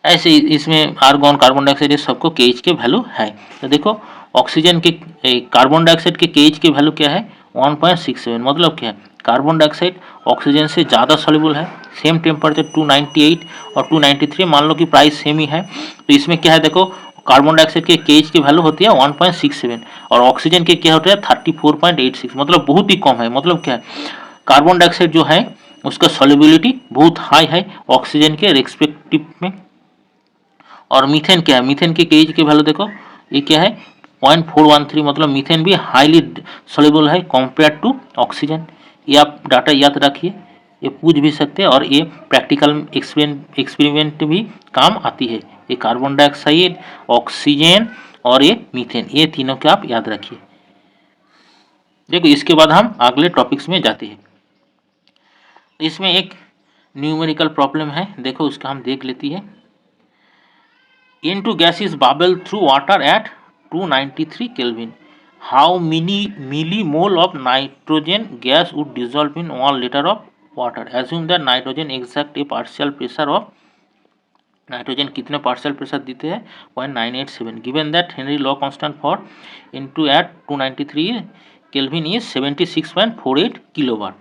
ऐसे इसमें आर्गन, कार्बन डाइऑक्साइड, ये सबको केज के वैल्यू है। तो देखो ऑक्सीजन के, कार्बन डाइऑक्साइड के केज की वैल्यू क्या है 1.67। मतलब क्या है, कार्बन डाइऑक्साइड ऑक्सीजन से ज़्यादा सॉल्युबल है। सेम टेम्परेचर 298 और 293, मान लो कि प्राइस सेम ही है, तो इसमें क्या है देखो कार्बन डाइऑक्साइड के केज की वैल्यू होती है 1.67, और ऑक्सीजन के क्या होता है 34.86। मतलब बहुत ही कम है। मतलब क्या है, कार्बन डाइऑक्साइड जो है उसका सॉल्युबिलिटी बहुत हाई है ऑक्सीजन के रेस्पेक्टिव में। और मीथेन क्या है, मीथेन के केज की वैल्यू देखो, ये क्या है 0.413, मतलब मीथेन भी हाईली सोल्यूबल है कंपेयर टू ऑक्सीजन। ये आप डाटा याद रखिए, ये पूछ भी सकते हैं और ये प्रैक्टिकल एक्सपेरिमेंट भी काम आती है। ये कार्बन डाइऑक्साइड, ऑक्सीजन और ये मीथेन, ये तीनों के आप याद रखिए। देखो इसके बाद हम अगले टॉपिक्स में जाते हैं। इसमें एक न्यूमेरिकल प्रॉब्लम है, देखो उसका हम देख लेती है। N2 gas is bubbled through water at 293 Kelvin. How many millimole of nitrogen gas would dissolve in 1 liter of water? Assume that nitrogen exact a partial pressure of nitrogen कितने partial pressure देते हैं 0.987, given that Henry law constant for N2 at 293 kelvin is 76.48 kilowatt.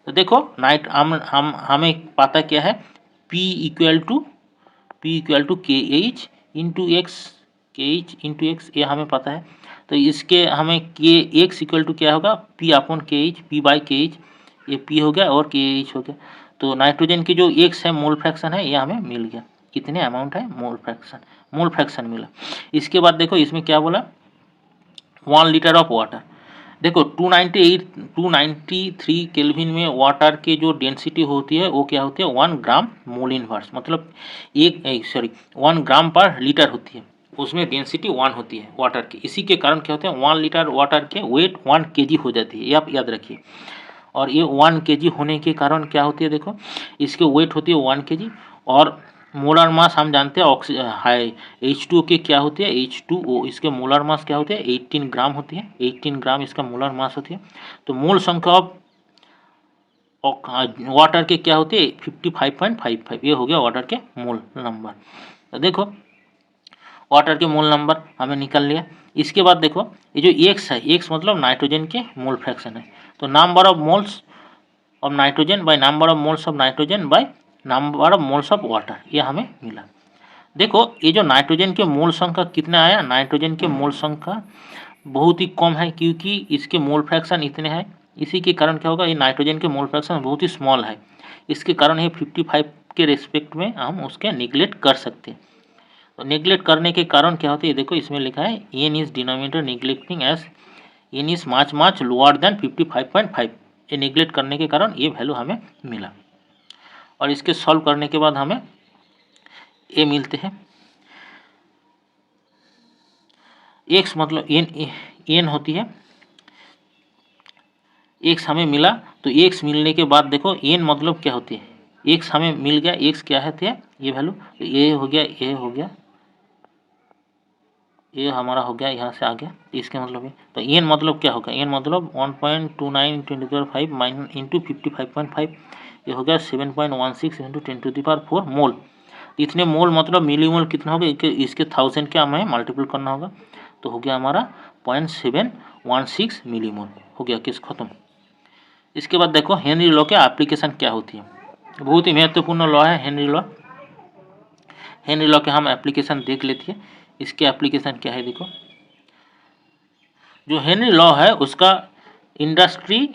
तो देखो नाइट हमें पता क्या है, P equal to K H into X, ये हमें पता है। तो इसके हमें के एक्स इक्वल टू क्या होगा, P अपॉन के एच, P बाई के एच, ये P हो गया और के एच हो गया। तो नाइट्रोजन की जो एक्स है मोल फ्रैक्शन है, ये हमें मिल गया, कितने अमाउंट है मोल फ्रैक्शन मिला। इसके बाद देखो इसमें क्या बोला 1 लीटर ऑफ वाटर। देखो 293 केल्विन में वाटर की जो डेंसिटी होती है वो क्या होती है 1 ग्राम मोल इनवर्स, मतलब 1 ग्राम पर लीटर होती है, उसमें डेंसिटी 1 होती है वाटर की। इसी के कारण क्या होता है 1 लीटर वाटर के वेट 1 केजी हो जाती है, ये आप याद रखिए। और ये 1 केजी होने के कारण क्या होती है, देखो इसके वेट होती है 1 केजी, और मोलर मास हम जानते हैं H2O के क्या होती है H2O, इसके मोलर मास क्या होती है 18 ग्राम होती है, 18 ग्राम इसका मोलर मास होती है। तो मोल संख्या ऑफ वाटर के क्या होती है 55.55, ये हो गया वाटर के मोल नंबर। तो देखो वाटर के मोल नंबर हमें निकल लिया। इसके बाद देखो ये जो एक्स है, एक्स मतलब नाइट्रोजन के मोल फ्रैक्शन है, तो number of moles of nitrogen by number of moles of nitrogen by number of moles of water, ये हमें मिला। देखो ये जो नाइट्रोजन के मोल संख्या कितना आया, नाइट्रोजन के मोल संख्या बहुत ही कम है, क्योंकि इसके मोल फ्रैक्शन इतने हैं। इसी के कारण क्या होगा, ये नाइट्रोजन के मोल फ्रैक्शन बहुत ही स्मॉल है, इसके कारण ये 55 के रेस्पेक्ट में हम उसके निगलेक्ट कर सकते हैं। तो निगलेक्ट करने के कारण क्या होता है, देखो इसमें लिखा है N is denominator neglecting as N is much lower than 55.5, ये निगलेक्ट करने के कारण ये वैल्यू हमें मिला। और इसके सॉल्व करने के बाद हमें ये मिलते हैं एक्स, मतलब एन होती है एक्स हमें मिला। तो एक्स मिलने के बाद देखो एन मतलब क्या होती है, एक्स हमें मिल गया, एक्स क्या है थे ये वैल्यू, तो ये हो गया, ये हो गया, ये हमारा हो गया, यहाँ से आ गया, इसके मतलब ये। तो एन मतलब क्या होगा, एन मतलब 1.29 × 10⁵ माइनस इंटू 55.5, ये हो गया 7.16 इंटू 10⁴ मोल। इतने मोल मतलब मिलीमोल कितना होगा, इसके 1000 के हमें मल्टीपल करना होगा, तो हो गया हमारा 0.716 मिलीमोल, हो गया केस खत्म। इसके बाद देखो हेनरी लॉ के एप्लीकेशन क्या होती है, बहुत ही महत्वपूर्ण लॉ है हेनरी लॉ। हेनरी लॉ के हम एप्लीकेशन देख लेते हैं, इसके एप्लीकेशन क्या है। देखो जो हेनरी लॉ है उसका इंडस्ट्री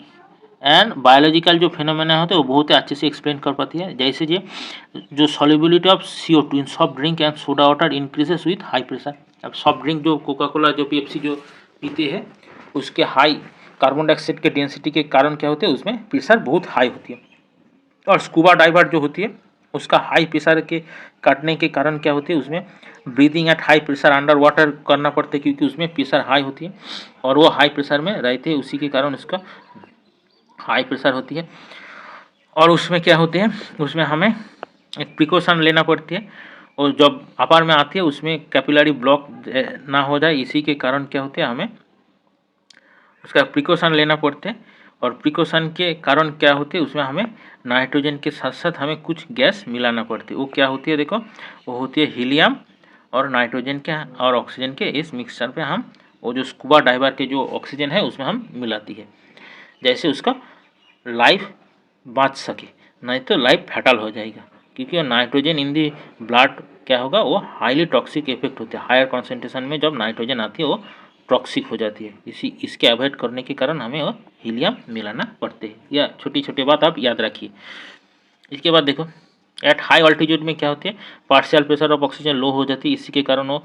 एंड बायोलॉजिकल जो फिनोमेना होते हैं वो बहुत ही अच्छे से एक्सप्लेन कर पाती है। जैसे जो solubility of CO2 in soft drink and soda water increases with high pressure. अब सॉफ्ट ड्रिंक जो कोका कोला जो पेप्सी जो पीते हैं उसके हाई कार्बन डाइऑक्साइड के डेंसिटी के कारण क्या होते हैं उसमें प्रेशर बहुत हाई होती है। और स्कूबा डाइवर जो होती है उसका हाई प्रेशर के काटने के कारण क्या होती है उसमें breathing at high pressure under water करना पड़ता है, क्योंकि उसमें प्रेशर हाई होती है और वो हाई प्रेशर में रहते हैं, उसी के कारण उसका हाई प्रेशर होती है। और उसमें क्या होते हैं उसमें हमें एक प्रिकॉशन लेना पड़ती है, और जब अपार में आती है उसमें कैपिलरी ब्लॉक ना हो जाए, इसी के कारण क्या होते हैं हमें उसका प्रिकॉशन लेना पड़ते हैं। और प्रिकॉशन के कारण क्या होते हैं उसमें हमें नाइट्रोजन के साथ साथ हमें कुछ गैस मिलाना पड़ती है। वो क्या होती है देखो, वो होती है हीलियम और नाइट्रोजन के और ऑक्सीजन के इस मिक्सचर पे हम वो जो स्कूबा डाइवर के जो ऑक्सीजन है उसमें हम मिलाती है, जैसे उसका लाइफ बच सके, नहीं तो लाइफ फैटल हो जाएगा, क्योंकि नाइट्रोजन इन दी ब्लड क्या होगा वो हाईली टॉक्सिक इफेक्ट होता है। हायर कॉन्सेंट्रेशन में जब नाइट्रोजन आती है वो टॉक्सिक हो जाती है, इसके अवॉइड करने के कारण हमें वो हीलियम मिलाना पड़ते हैं। या छोटी छोटी बात आप याद रखिए। इसके बाद देखो एट हाई ऑल्टीट्यूड में क्या होती है, पार्शियल प्रेशर ऑफ ऑक्सीजन लो हो जाती है, इसी के कारण वो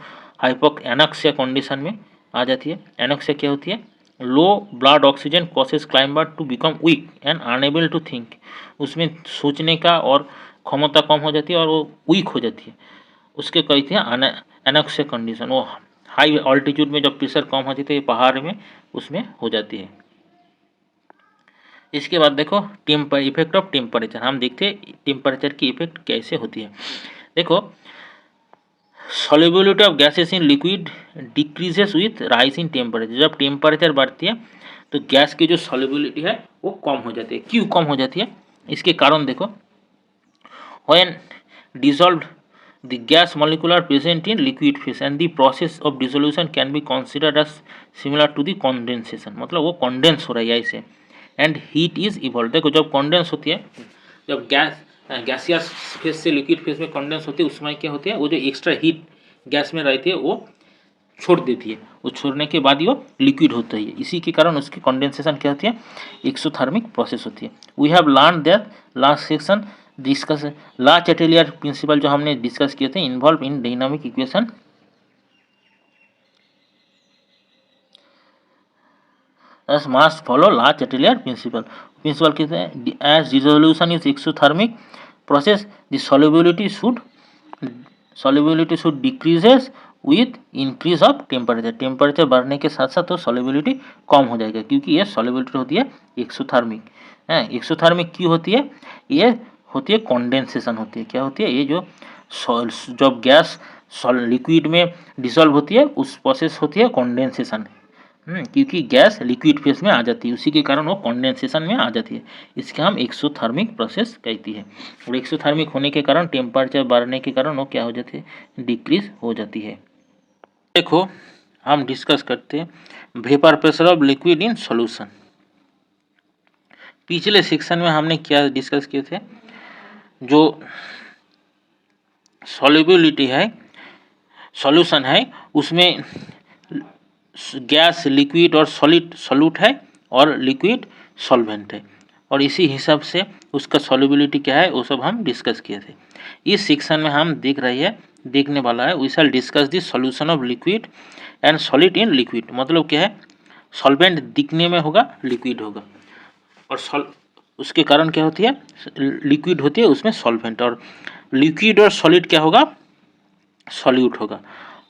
एनॉक्सिया कंडीशन में आ जाती है। एनॉक्सिया क्या होती है, low blood oxygen causes climber to become weak and unable to think, उसमें सोचने का और क्षमता कम हो जाती है और वो वीक हो जाती है, उसके कहते हैं एनॉक्सिया कंडीशन। वो हाई ऑल्टीट्यूड में जब प्रेशर कम होती है पहाड़ में, उसमें हो जाती है। इसके बाद देखो इफेक्ट ऑफ टेम्परेचर, हम देखते हैं टेम्परेचर की इफेक्ट कैसे होती है। देखो solubility of gases in liquid decreases with rise in temperature, जब टेम्परेचर बढ़ती है तो गैस की जो सॉल्युबिलिटी है वो कम हो जाती है। क्यों कम हो जाती है, इसके कारण देखो, when dissolved the gas molecule are present in liquid phase and the process of dissolution can be considered as similar to the condensation, मतलब वो condense हो रही है ऐसे, and heat is evolved। देखो जब condense होती है, जब गैसियस फेज से लिक्विड फेज में कंडेंस होती है, उस समय क्या होती है, वो जो एक्स्ट्रा हीट गैस में रहती है वो छोड़ देती है, वो छोड़ने के बाद ही वो लिक्विड होता है, इसी के कारण उसकी कंडेंसेशन क्या होती है, एक्सोथर्मिक प्रोसेस होती है। We have learn that last section discuss Le Chatelier principle जो हमने डिस्कस किए थे, involve in dynamic equation as must follow Le Chatelier principle कहते हैं, as dissolution is exothermic process the solubility should decreases with increase of temperature, temperature बढ़ने के साथ साथ तो सॉल्युबिलिटी कम हो जाएगा, क्योंकि ये सॉल्युबिलिटी होती है एक्सोथर्मिक है। एक्सोथर्मिक क्यों होती है, ये होती है कंडेंसेशन होती है। क्या होती है, ये जो जब गैस लिक्विड में डिसॉल्व होती है उस प्रोसेस होती है कंडेंसेशन, क्योंकि गैस लिक्विड फेज में आ जाती है, उसी के कारण वो कंडेंसेशन में आ जाती है, इसके हम एक्सोथर्मिक प्रोसेस कहती है। और एक्सोथर्मिक होने के कारण टेम्परेचर बढ़ने के कारण वो क्या हो जाती है, डिक्रीज हो जाती है। देखो हम डिस्कस करते हैं vapour pressure of liquid in solution. पिछले सेक्शन में हमने क्या डिस्कस किए थे, जो सॉल्युबिलिटी है सॉल्यूशन है उसमें गैस लिक्विड और सॉलिड सॉल्यूट है और लिक्विड सॉल्वेंट है, और इसी हिसाब से उसका सॉल्युबिलिटी क्या है वो सब हम डिस्कस किए थे। इस सेक्शन में हम देखने वाला है, we shall discuss the solution of liquid and solid in liquid. मतलब क्या है, सॉल्वेंट दिखने में होगा, लिक्विड होगा, और उसके कारण क्या होती है, लिक्विड होती है उसमें सॉल्वेंट, और लिक्विड और सॉलिड क्या होगा, सॉल्यूट होगा।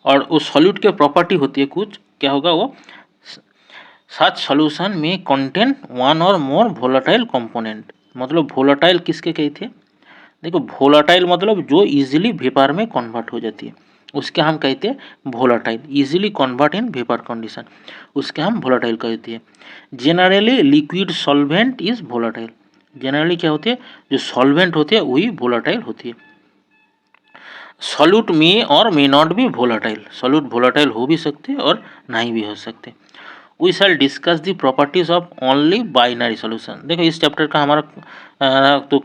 और उस सॉल्यूट के प्रॉपर्टी होती है कुछ, क्या होगा वो, सच सॉल्यूशन में कंटेन वन और मोर वोलेटाइल कंपोनेंट। मतलब वोलेटाइल किसके कहते हैं, देखो वोलेटाइल मतलब जो इजीली वेपर में कन्वर्ट हो जाती है, उसके हम कहते हैं volatile, easily convert in vapour condition, उसके हम वोलेटाइल कहते हैं। Generally liquid solvent is volatile, generally क्या होती है, जो सॉल्वेंट होती है वही वोलेटाइल होती है। सॉल्यूट में और may not be volatile, solute volatile हो भी सकते हैं और नहीं भी हो सकते। We shall discuss the properties of only binary solution. देखो इस चैप्टर का हमारा तो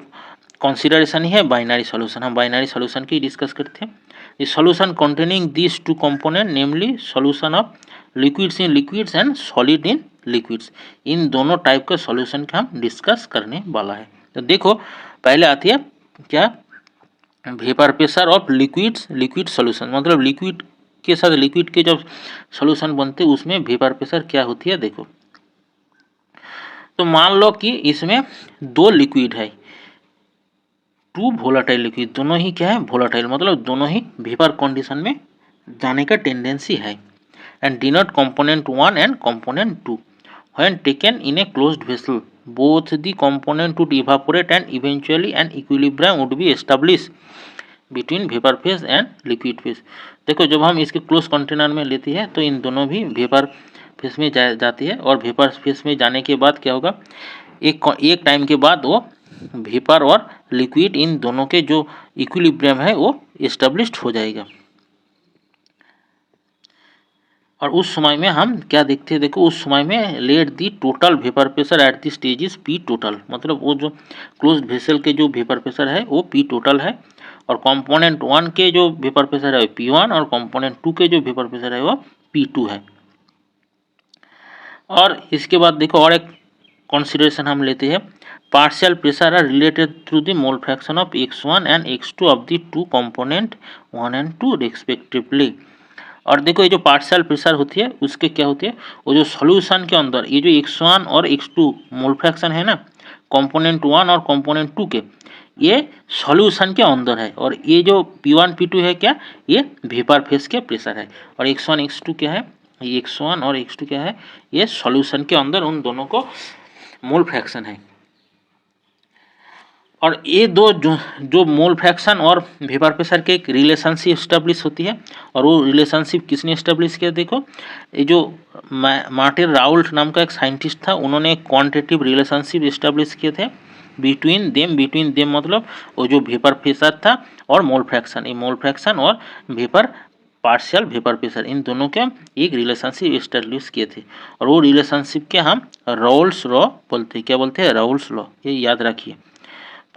कंसिडरेशन ही है बाइनरी सॉल्यूशन, हम बाइनरी सॉल्यूशन की डिस्कस करते हैं। The solution containing this two component namely solution of liquids in liquids and solid in liquids, इन दोनों टाइप के सॉल्यूशन का हम डिस्कस करने वाला है। तो देखो पहले आती है क्या, vapour pressure of liquid solution, मतलब लिक्विड के साथ लिक्विड के जब सॉल्यूशन बनते हैं उसमें वेपर प्रेशर क्या होती है। देखो तो मान लो कि इसमें दो लिक्विड है, टू वोलेटाइल लिक्विड, दोनों ही क्या है, वोलेटाइल, मतलब दोनों ही वेपर कंडीशन में जाने का टेंडेंसी है। And denote component 1 and component 2 when taken in a closed vessel both the component would evaporate and eventually an equilibrium would be establish between vapour phase and liquid phase. देखो जब हम इसके close container में लेती है तो इन दोनों भी वेपर फेज में जाती है, और वेपर फेज में जाने के बाद क्या होगा, एक टाइम के बाद वो वेपर और लिक्विड इन दोनों के जो इक्विलिब्रियम है वो एस्टेब्लिश्ड हो जाएगा। और उस समय में हम क्या देखते हैं, देखो उस समय में let the total vapour pressure at the stage is P total, मतलब वो जो क्लोज वेसल के जो वेपर प्रेशर है वो पी टोटल है, और कंपोनेंट 1 के जो वेपर प्रेशर है P1 और कंपोनेंट 2 के जो वेपर प्रेशर है वो P2 है। और इसके बाद देखो और एक कंसिडरेशन हम लेते हैं partial pressure are related through the mole fraction of x1 and x2 of the two component 1 and 2 respectively। और देखो ये जो पार्शियल प्रेशर होती है उसके क्या होती है, वो जो सॉल्यूशन के अंदर ये जो x1 और x2 मोल फ्रैक्शन है ना, कंपोनेंट 1 और कंपोनेंट 2 के, ये सॉल्यूशन के अंदर है। और ये जो P1 P2 है क्या, ये वेपर फेज के प्रेशर है। और x1 x2 क्या है, ये x1 और x2 क्या है, ये सॉल्यूशन के अंदर उन दोनों को मोल फ्रैक्शन है। और ये दो जो मोल फ्रैक्शन और वेपर प्रेशर के एक रिलेशनशिप इस्टेब्लिश होती है। और वो रिलेशनशिप किसने इस्टेब्लिश किया, देखो ये जो मार्टिन राउल्ट नाम का एक साइंटिस्ट था, उन्होंने एक क्वांटिटेटिव रिलेशनशिप इस्टेब्लिश किए थे बिटवीन देम मतलब वो जो वेपर प्रेशर था और मोल फ्रैक्शन, ये मोल फ्रैक्शन और वेपर पार्शियल वेपर प्रेशर, इन दोनों के एक रिलेशनशिप इस्टेब्लिश किए थे। और वो रिलेशनशिप के हम राउल्ट्स लॉ बोलते हैं। क्या बोलते हैं, राउल्ट्स लॉ, ये याद रखिए।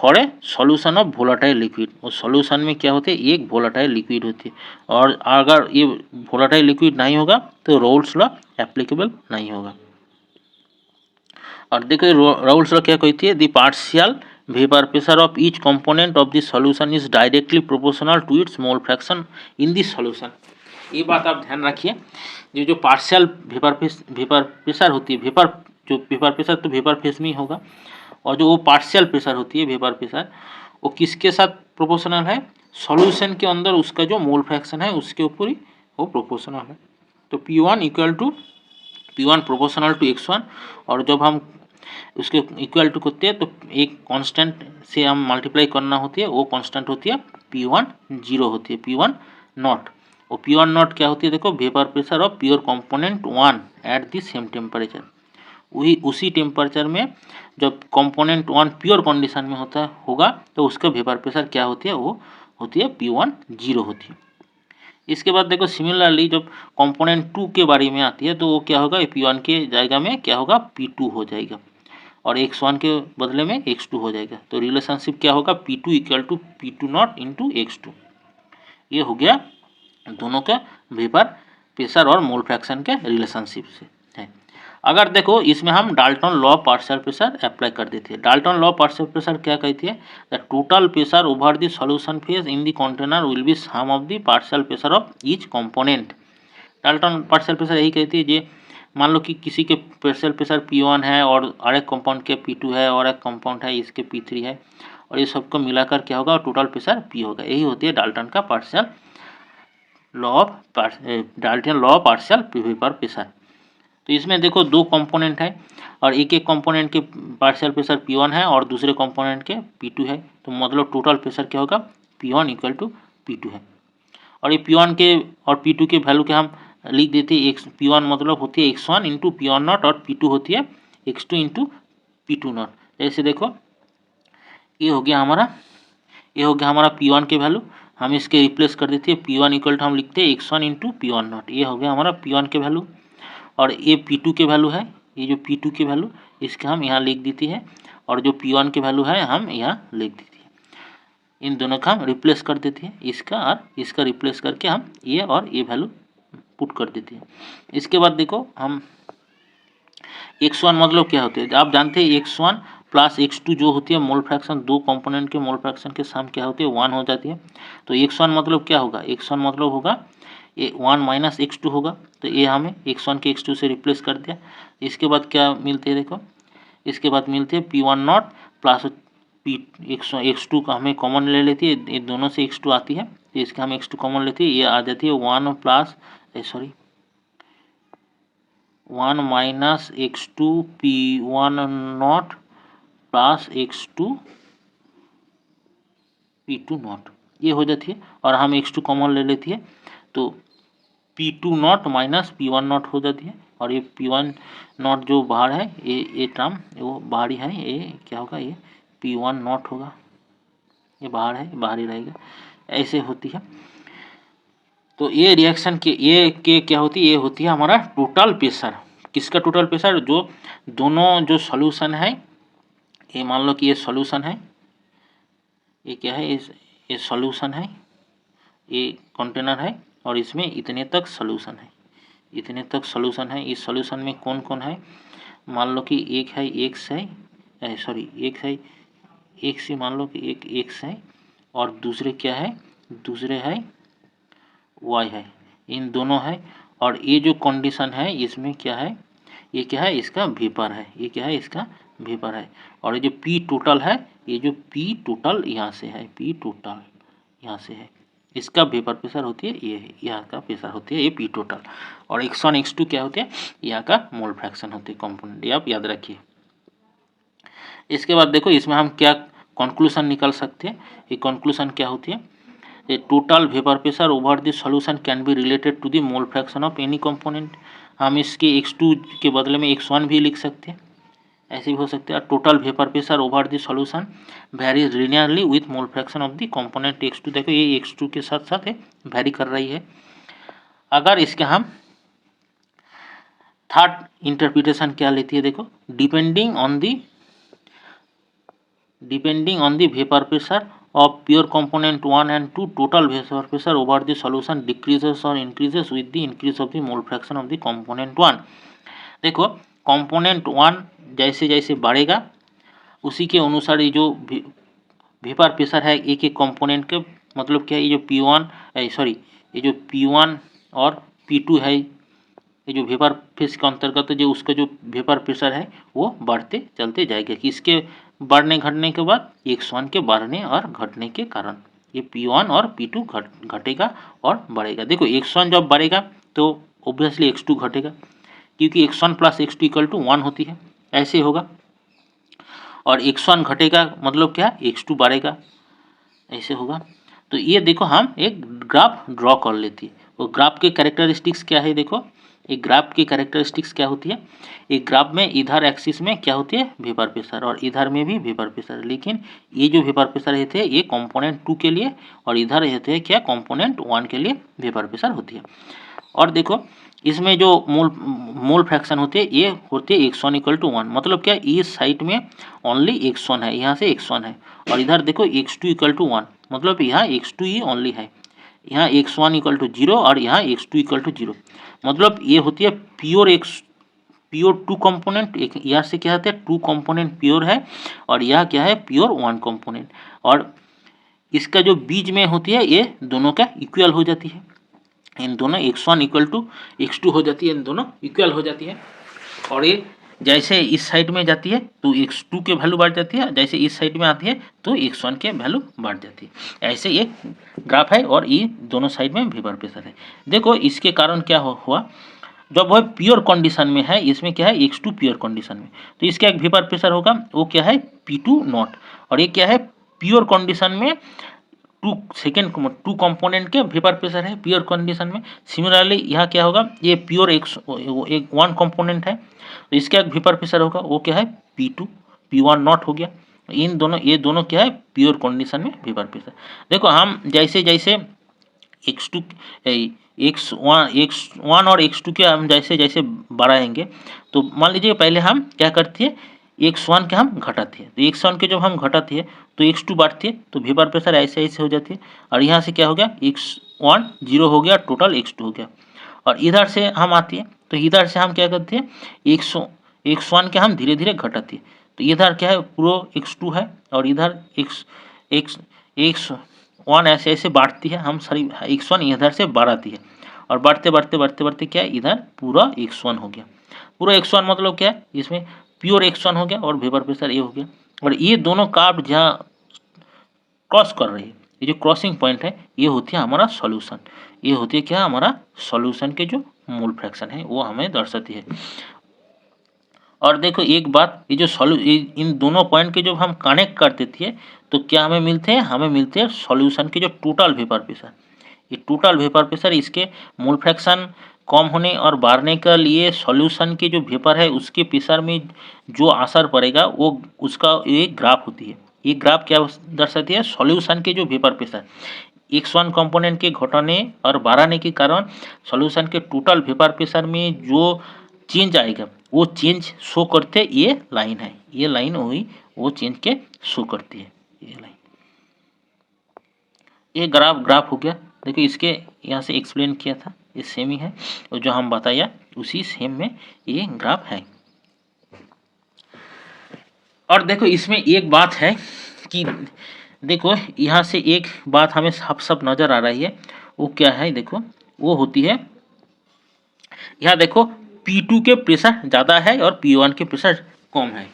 For a solution of volatile liquid, और सॉल्यूशन में क्या होते हैं, एक वोलाटाइल लिक्विड होती है। और अगर ये वोलाटाइल लिक्विड नहीं होगा तो राउल्ट्स लॉ एप्लीकेबल नहीं होगा। और देखिए राउल्ट्स लॉ क्या कहती है, the partial vapour pressure of each component of the solution is directly proportional to its mole fraction in the solution. ये बात आप ध्यान रखिए, ये जो पार्शियल वेपर प्रेशर होती है, वेपर प्रेशर तो वेपर फेज में ही होगा, और जो वो पार्शियल प्रेशर होती है वेपर प्रेशर, वो किसके साथ प्रोपोर्शनल है, सॉल्यूशन के अंदर उसका जो मोल फ्रैक्शन है उसके ऊपर ही वो प्रोपोर्शनल है। तो P1 equal to P1 proportional to x1, और जब हम उसके इक्वल टू करते हैं तो एक कांस्टेंट से हम मल्टीप्लाई करना होती है, वो कांस्टेंट होती है P1 0 होती है, P1 नॉट। और P1 नॉट क्या होती है, देखो vapour pressure of pure component 1 eight the same temperature. वही उसी टेम्परेचर में जब कंपोनेंट 1 प्योर कंडीशन में होगा तो उसका वेपर प्रेशर क्या होती है, वो होती है P1 0 होती है। इसके बाद देखो सिमिलरली जब कंपोनेंट 2 के बारे में आती है तो वो क्या होगा, P1 के जाएगा में क्या होगा, P2 हो जाएगा, और x1 के बदले में x2 हो जाएगा। तो रिलेशनशिप क्या होगा, P2 equal to P2 not into x2। ये हो गया दोनों का वेपर प्रेशर और मोल फ्रैक्शन के रिलेशनशिप से है। अगर देखो इसमें हम Dalton law partial pressure apply कर देते हैं। डाल्टन लॉ पार्शियल प्रेशर क्या कहती है, the total pressure over the solution phase in the container will be sum of the partial pressure of each component. Dalton partial pressure यही कहती है, जे मान लो कि किसी के पार्शियल प्रेशर P1 है और एक कंपाउंड के P2 है और एक कंपाउंड है इसके P3 है, और ये सबको मिलाकर क्या होगा, टोटल प्रेशर P होगा। यही होती है डाल्टन का partial law Dalton law partial vapour pressure. तो इसमें देखो दो कंपोनेंट है और एक कंपोनेंट के पार्शियल प्रेशर P1 है और दूसरे कंपोनेंट के P2 है, तो मतलब टोटल प्रेशर क्या होगा, P1 इक्वल टू P2 है। और ये P1 के और P2 के वैल्यू के हम लिख देते हैं, P1 मतलब होती है x1 इंटू P1 नॉट और P2 होती है x2 इंटू P2 नॉट। जैसे देखो ये हो गया हमारा P1 के वैल्यू, हम इसके रिप्लेस कर देते हैं, P1 इक्वल टू हम लिखते हैं x1 इंटू P1 नॉट। ये हो गया हमारा P1 के वैल्यू, और ये P2 के वैल्यू है, ये जो P2 के वैल्यू इसके हम यहाँ लिख देती है, और जो P1 के वैल्यू है हम यहाँ लिख देती है। इन दोनों का हम रिप्लेस कर देते हैं, इसका और इसका रिप्लेस करके हम ये और ये वैल्यू पुट कर देते हैं। इसके बाद देखो हम x1 मतलब क्या होते हैं, आप जानते हैं x1 प्लस x2 जो होती है मोल फ्रैक्शन, दो कंपोनेंट के मोल फ्रैक्शन के सम क्या होती है, 1 हो जाती है। तो x1 मतलब क्या होगा, x1 मतलब होगा ये 1 माइनस x2 होगा, तो ये हमें x1 के x2 से रिप्लेस कर दिया। इसके बाद क्या मिलते हैं, देखो इसके बाद मिलते हैं P1 नॉट प्लस x2 का हमें कॉमन ले लेती है, ये दोनों से x2 आती है, तो इसका हम x2 कॉमन लेते हैं, ये आ जाती है 1 minus x2 P1 not plus x2 P2 not, ये हो जाती है। और हम x2 कॉमन ले लेती है तो P2 not minus P1 not हो जाती है, और ये P1 नॉट जो बाहर है ये टर्म वो बाहरी है, ये क्या होगा, ये P1 नॉट होगा, ये बाहर है, बाहर ही रहेगा, ऐसे होती है। तो ये रिएक्शन के क्या होती है, ये होती है हमारा टोटल प्रेशर। किसका टोटल प्रेशर, जो दोनों जो सॉल्यूशन है, ये मान लो कि ये सॉल्यूशन है, ये क्या है, ये सॉल्यूशन है, ये कंटेनर है, और इसमें इतने तक सॉल्यूशन है, इतने तक सॉल्यूशन है। इस सॉल्यूशन में कौन कौन है, मान लो कि एक है x है, सॉरी एक्स है, एक्स ही मान लो कि एक एक्स है और दूसरे क्या है, दूसरे है वाई है, इन दोनों है। और ये जो कंडीशन है इसमें क्या है, ये क्या है, इसका वेपर है, ये क्या है, इसका वेपर है। और ये जो पी टोटल है, ये जो पी टोटल यहाँ से है, पी टोटल यहाँ से है, इसका वेपर प्रेशर होती है, ये यहाँ का प्रेशर होती है, ये पी टोटल। और x1 x2 क्या होते हैं, यहाँ का मोल फ्रैक्शन होते हैं कंपोनेंट, ये आप याद रखिए। इसके बाद देखो इसमें हम क्या कंक्लूजन निकाल सकते हैं, ये कंक्लूजन क्या होती है, ये total vapour pressure over the solution can be related to the mole fraction of any component. हम इसके x2 के बदले में x1 भी लिख सकते हैं, ऐसे भी हो सकते हैं। Total vapour pressure over the solution varies linearly with mole fraction of the component x2। देखो ये x2 के साथ साथ वेरी कर रही है। अगर इसके हम थर्ड इंटरप्रिटेशन क्या लेती है, देखो depending on the vapour pressure of pure component 1 and 2, total vapor pressure over the solution decreases or increases with the increase of the mole fraction of the component 1। देखो component 1 जैसे जैसे बढ़ेगा उसी के अनुसार ये जो वेपर प्रेशर है एक एक कंपोनेंट के, मतलब क्या है, ये जो P1 सॉरी ये जो P1 और P2 है, ये जो वेपर फेज के अंतर्गत जो उसका जो वेपर प्रेशर है वो बढ़ते चलते जाएगा कि इसके बढ़ने घटने के बाद x1 के बढ़ने और घटने के कारण ये P1 और P2 घटेगा और बढ़ेगा। देखो x1 जब बढ़ेगा तो ऑब्वियसली x2 घटेगा, क्योंकि x1 plus x2 equal to 1 होती है, ऐसे होगा। और x1 घटेगा मतलब क्या, x2 बढ़ेगा, ऐसे होगा। तो ये देखो हम एक ग्राफ ड्रॉ कर लेती है। वो ग्राफ के कैरेक्टरिस्टिक्स क्या है, देखो एक ग्राफ की कैरेक्टरिस्टिक्स क्या होती है, एक ग्राफ में इधर एक्सिस में क्या होती है, वेपर प्रेशर, और इधर में भी वेपर प्रेशर। लेकिन ये जो वेपर प्रेशर रहते हैं ये कंपोनेंट 2 के लिए, और इधर रहते हैं क्या, कंपोनेंट 1 के लिए वेपर प्रेशर होती है। और देखो इसमें जो मोल फ्रैक्शन होते हैं ये होते हैं x1 इक्वल टू 1, मतलब क्या, इस साइड में ओनली x1 है, यहाँ से x1 है, और इधर देखो x2 इक्वल टू 1, मतलब यहाँ x2 ही ओनली है, यहाँ x1 इक्वल टू 0 और यहाँ x2 इक्वल टू 0, मतलब ये होती है प्योर 2 कंपोनेंट। एक यहाँ से क्या होता है, 2 कंपोनेंट प्योर है, और यह क्या है, प्योर 1 कंपोनेंट। और इसका जो बीच में होती है ये दोनों का इक्वल हो जाती है, इन दोनों x1 इक्वल टू x2 हो जाती है, इन दोनों इक्वल हो जाती है। और ये जैसे इस साइड में जाती है तो x2 के वैल्यू बढ़ जाती है, जैसे इस साइड में आती है तो x1 के वैल्यू बढ़ जाती है। ऐसे ये ग्राफ है और ये दोनों साइड में वेपर प्रेशर है। देखो इसके कारण क्या हुआ, जब वह प्योर कंडीशन में है, इसमें क्या है, x2 प्योर कंडीशन में, तो इसका एक वेपर प्रेशर होगा, वो क्या है, P2 नॉट। और ये क्या है, प्योर कंडीशन में टू कंपोनेंट के वेपर प्रेशर है प्योर कंडीशन में। सिमिलरली यहाँ क्या होगा, ये प्योर एक 1 कंपोनेंट है, तो इसका एक वेपर प्रेशर होगा, वो क्या है, P1 नॉट हो गया। इन दोनों, ये दोनों क्या है, प्योर कंडीशन में वेपर प्रेशर। देखो हम जैसे जैसे x2 x1 और x2 के हम जैसे जैसे बढ़ाएंगे, तो मान लीजिए पहले हम क्या करती है, x1 के हम घटाते हैं, तो x1 के जब हम घटाते हैं तो x2 बढ़ती है, तो वेपर प्रेशर ऐसे ऐसे हो जाती है। और यहाँ से क्या हो गया, x1 0 हो गया, टोटल x2 हो गया। और इधर से हम आती है तो इधर से हम क्या करते हैं, x1 के हम धीरे धीरे घटाते हैं, तो इधर क्या है, पूरा x2 है, और इधर x1 ऐसे ऐसे बढ़ती है, हम सारी x1 इधर से बढ़ाती है, और बढ़ते बढ़ते बढ़ते बढ़ते क्या है, इधर पूरा x1 हो गया। पूरा x1 मतलब क्या है, इसमें प्योर x1 हो गया और वेपर प्रेशर ये हो गया। और ये दोनों कर्व जहाँ क्रॉस कर रही है, ये जो क्रॉसिंग पॉइंट है, ये होती है हमारा सॉल्यूशन, ये होती है क्या, हमारा सॉल्यूशन के जो मोल फ्रैक्शन है वो हमें दर्शाती है। और देखो एक बात, ये जो इन दोनों पॉइंट के जब हम कनेक्ट करते थे तो क्या हमें मिलते हैं, हमें मिलते हैं सॉल्यूशन के जो टोटल वेपर प्रेशर। ये टोटल वेपर प्रेशर, इसके मोल फ्रैक्शन कम होने और बढ़ने के लिए सॉल्यूशन के जो वेपर है उसके प्रेशर में जो असर पड़ेगा वो उसका एक ग्राफ होती है। ये ग्राफ क्या दर्शाती है, सॉल्यूशन के जो वेपर प्रेशर x1 कंपोनेंट के घटने और बढ़ाने के कारण सॉल्यूशन के टोटल वेपर प्रेशर में जो चेंज आएगा वो चेंज शो करते ये लाइन है, ये लाइन हुई वो चेंज के शो करती है, ये लाइन, ये ग्राफ हो गया। देखो इसके यहाँ से एक्सप्लेन किया था, ये सेम ही है, और जो हम बताया उसी सेम में ये ग्राफ है। और देखो इसमें एक बात है कि देखो यहाँ से एक बात हमें साफ साफ नज़र आ रही है, वो क्या है देखो, वो होती है यहाँ देखो P2 के प्रेशर ज़्यादा है और P1 के प्रेशर कम है।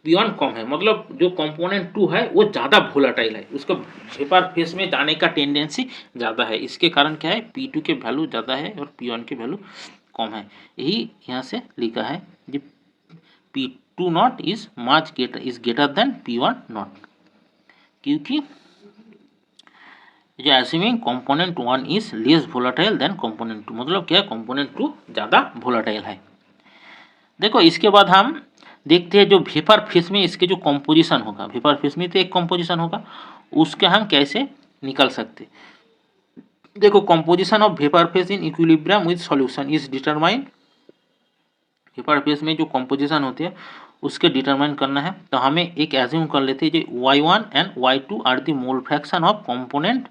P1 कम है मतलब जो कंपोनेंट 2 है वो ज़्यादा वोलेटाइल है, उसका वेपर फेस में जाने का टेंडेंसी ज़्यादा है। इसके कारण क्या है, P2 के वैल्यू ज़्यादा है और P1 के वैल्यू कम है। यही यहाँ से लिखा है कि P2 not is much greater than P1 not, क्योंकि जो assuming component 1 is less volatile than component 2, मतलब क्या है कंपोनेंट 2 ज़्यादा वोलेटाइल है। देखो इसके बाद हम देखते हैं जो वेपर फेस में इसके जो कंपोजिशन होगा, वेपर फेस में तो एक कंपोजिशन होगा, उसके हम कैसे निकल सकते। देखो composition of vapour face in equilibrium with solution is determine, vapour face में जो कंपोजिशन होती है उसके डिटरमाइन करना है। तो हमें एक एज्यूम कर लेते हैं जो y1 and y2 are the mole fraction of component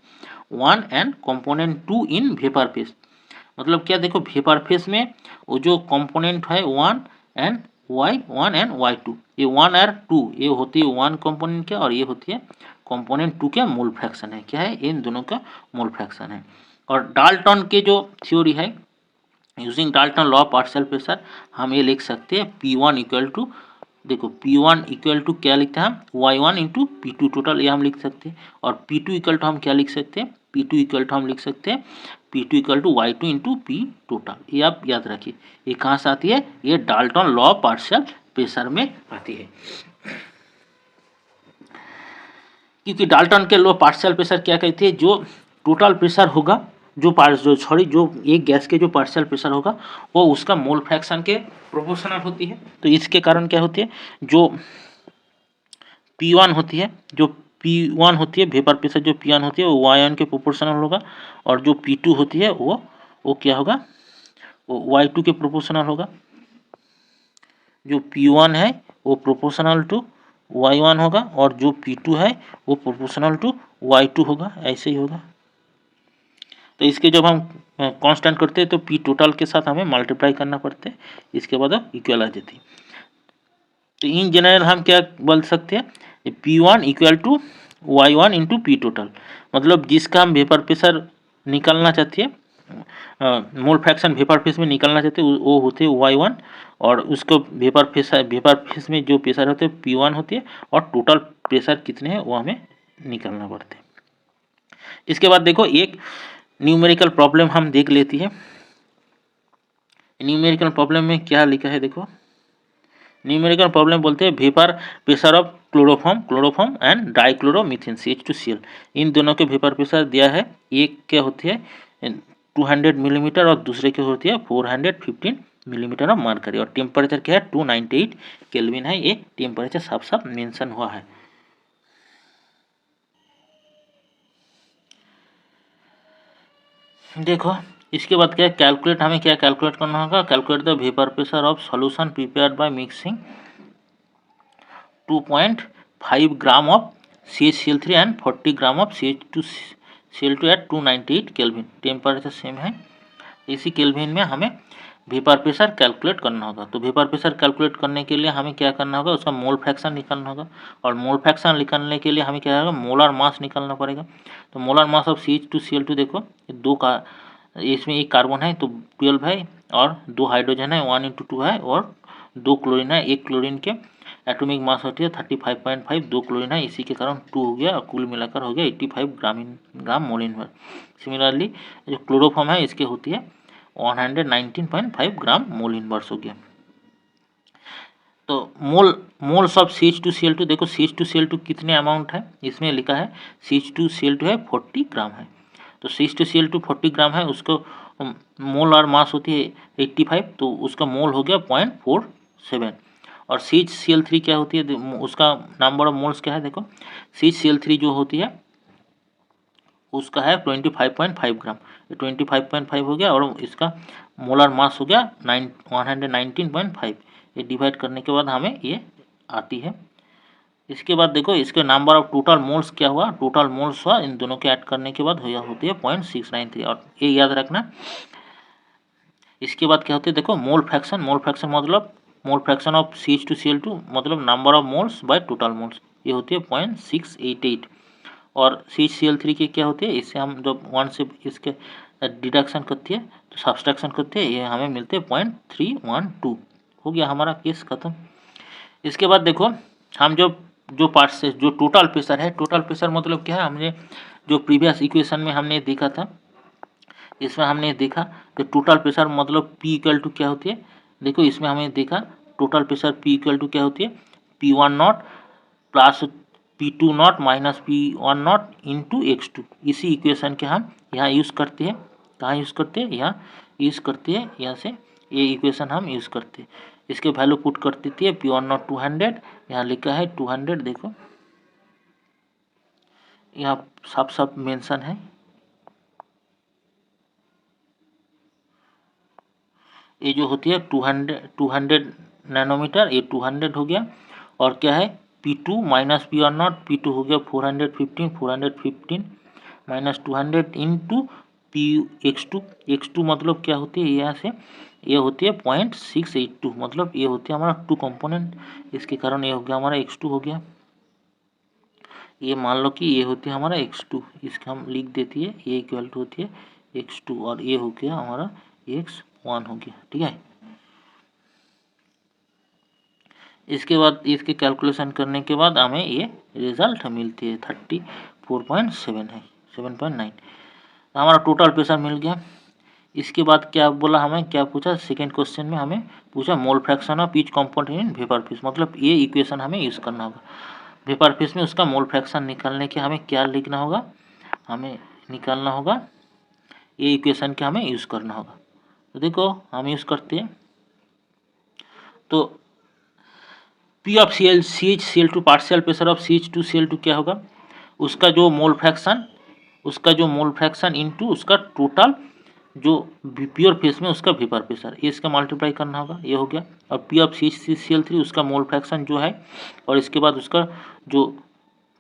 1 and component 2 in vapour phase. मतलब क्या, देखो वेपर फेस में वो जो कंपोनेंट है 1 एंड y1 एंड y2, ये 1 और 2 ये होती है 1 कंपोनेंट के और ये होती है कंपोनेंट 2 के मोल फ्रैक्शन है, क्या है इन दोनों का मोल फ्रैक्शन है। और डाल्टन के जो थ्योरी है, using Dalton law partial pressure, हम ये लिख सकते हैं P1 इक्वल टू, देखो P1 इक्वल टू क्या लिखते हैं हम y1 इंटू P2 टोटल, ये हम लिख सकते हैं। और P2 इक्वल टू हम क्या लिख सकते हैं, P2 इक्वल टू हम लिख सकते हैं P2 equal to y2 into P total. ये आप याद रखिए, ये कहाँ से आती है, ये डाल्टन लॉ पार्शियल प्रेशर में आती है। क्योंकि डाल्टन के लॉ पार्शियल प्रेशर क्या कहती है, जो टोटल प्रेशर होगा, जो एक गैस के जो पार्शियल प्रेशर होगा वो उसका मोल फ्रैक्शन के प्रोपोर्शनल होती है। तो इसके कारण क्या होती है, जो P1 होती है, जो P1 होती है वेपर प्रेशर, जो P1 होती है वो y1 के प्रोपोर्शनल होगा, और जो P2 होती है वो क्या होगा, वो y2 के प्रोपोर्शनल होगा। जो P1 है वो प्रोपोर्शनल टू y1 होगा और जो P2 है वो प्रोपोर्शनल टू y2 होगा, ऐसे ही होगा। तो इसके जब हम कांस्टेंट करते हैं तो P टोटल के साथ हमें मल्टीप्लाई करना पड़ता है, इसके बाद इक्वल आ जाती है। तो इन जनरल हम क्या बोल सकते हैं, P1 equal to y1 into P total, मतलब जिसका हम वेपर प्रेशर निकालना चाहते हैं, मोल फ्रैक्शन वेपर फेस में निकालना चाहते हैं वो होते हैं y1, और उसको वेपर फेस में जो प्रेशर होते हैं P1 होती है, और टोटल प्रेशर कितने हैं वो हमें निकालना पड़ते हैं। इसके बाद देखो एक न्यूमेरिकल प्रॉब्लम हम देख लेती है। न्यूमेरिकल प्रॉब्लम में क्या लिखा है, देखो न्यूमेरिकल प्रॉब्लम बोलते हैं vapour pressure of chloroform and dichloromethane CH2Cl, इन दोनों के वेपर प्रेशर दिया है। एक क्या होती है 200 मिलीमीटर और दूसरे की होती है 415 मिलीमीटर ऑफ मरकरी, और टेम्परेचर क्या है 298 केल्विन है, ये टेम्परेचर साफ साफ मेंशन हुआ है। देखो इसके बाद क्या कैलकुलेट, हमें क्या कैलकुलेट करना होगा, calculate the vapour pressure of solution prepared by mixing 2.5 gram of CHCl3 and 40 gram of CH2Cl2 at 298 kelvin, temperature same है, इसी केल्विन में हमें वेपर प्रेशर कैलकुलेट करना होगा। तो वेपर प्रेशर कैलकुलेट करने के लिए हमें क्या करना होगा, उसका मोल फ्रैक्शन निकालना होगा, और मोल फ्रैक्शन निकालने के लिए हमें क्या होगा, मोलर मास निकालना पड़ेगा। तो मोलर मास ऑफ CH2Cl2 देखो दो का, इसमें एक कार्बन है तो 12 है, और दो हाइड्रोजन है 1 × 2 है, और दो क्लोरीन है, एक क्लोरीन के एटॉमिक मास होती है 35.5, दो क्लोरीन है, इसी के कारण 2 हो गया, और कुल मिलाकर हो गया 85 ग्राम मोल इनवर्स। सिमिलरली जो क्लोरोफॉर्म है इसके होती है 119.5 ग्राम मोल इनवर्स हो गया। तो मोल्स ऑफ CH2Cl2, देखो CH2Cl2 कितने अमाउंट है, इसमें लिखा है CH2Cl2 है 40 ग्राम है, तो CH2Cl2 40 ग्राम है, उसको मोल और मास होती है 85, तो उसका मोल हो गया 0.47। और CH2Cl3 क्या होती है, उसका नंबर ऑफ मोल्स क्या है, देखो CH2Cl3 जो होती है उसका है 25.5 ग्राम, 25.5 हो गया, और इसका मोलर मास हो गया 119.5, ये डिवाइड करने के बाद हमें ये आती है। इसके बाद देखो इसके नंबर ऑफ टोटल मोल्स क्या हुआ, टोटल मोल्स हुआ इन दोनों के ऐड करने के बाद होती है 0.693, और ये याद रखना। इसके बाद क्या होती है, देखो मोल फ्रैक्शन मतलब मोल फ्रैक्शन ऑफ CH2Cl2 मतलब number of moles by total moles, ये होती है 0.688। और CHCl3 के क्या होते हैं, इससे हम जब 1 से इसके डिडक्शन करती है तो सब्सट्रैक्शन करते हैं, ये हमें मिलते हैं 0.312। हो गया हमारा केस खत्म। इसके बाद देखो हम जो पार्ट से जो टोटल प्रेशर है, टोटल प्रेशर मतलब क्या है, हमने जो प्रीवियस इक्वेशन में हमने देखा था, इसमें हमने देखा कि टोटल प्रेशर मतलब P इक्वल टू क्या होती है। देखो इसमें हमें देखा total pressure P equal to क्या होती है, P1 not plus P2 not minus P1 not into x2। इसी इक्वेशन के हम यहाँ यूज़ करते हैं, कहाँ यूज़ करते हैं, यहाँ यूज़ करते हैं, यहाँ से ये इक्वेशन हम यूज़ करते हैं। इसके वैल्यू पुट कर देती है, P1 नॉट 200, यहाँ लिखा है 200, देखो यहाँ सब मेंशन है। ये जो होती है 200 नैनोमीटर, ये 200 हो गया। और क्या है P2 minus P1 not, P2 हो गया 415 माइनस 200 इंटू x2 मतलब क्या होती है, यहाँ से ये होती है 0.682, मतलब ये होती है हमारा 2 कंपोनेंट, इसके कारण ये हो गया हमारा x2 हो गया। ये मान लो कि ये होती है हमारा x2, इसका हम लिख देती है, ये इक्वल टू होती है x2 और ये हो गया हमारा x1 हो गया, ठीक है। इसके बाद इसके कैलकुलेशन करने के बाद हमें ये रिजल्ट मिलती है 34.7 है, 7.9। हमारा टोटल प्रेशर मिल गया। इसके बाद क्या बोला, हमें क्या पूछा सेकेंड क्वेश्चन में, हमें पूछा मोल fraction of each compound in vapour phase, मतलब ये इक्वेशन हमें यूज़ करना होगा। वेपर फेज में उसका मोल फ्रैक्शन निकालने के हमें क्या लिखना होगा, हमें निकालना होगा ये इक्वेशन के हमें यूज़ करना होगा। तो देखो हम यूज़ करते हैं, तो P of CH2 partial pressure of CH2Cl2 क्या होगा, उसका जो मोल फ्रैक्शन इनटू उसका टोटल जो प्योर फेस में उसका वेपर प्रेशर, ये इसका मल्टीप्लाई करना होगा, ये हो गया। और P ऑफ CH3Cl3 उसका मोल फ्रैक्शन जो है, और इसके बाद उसका जो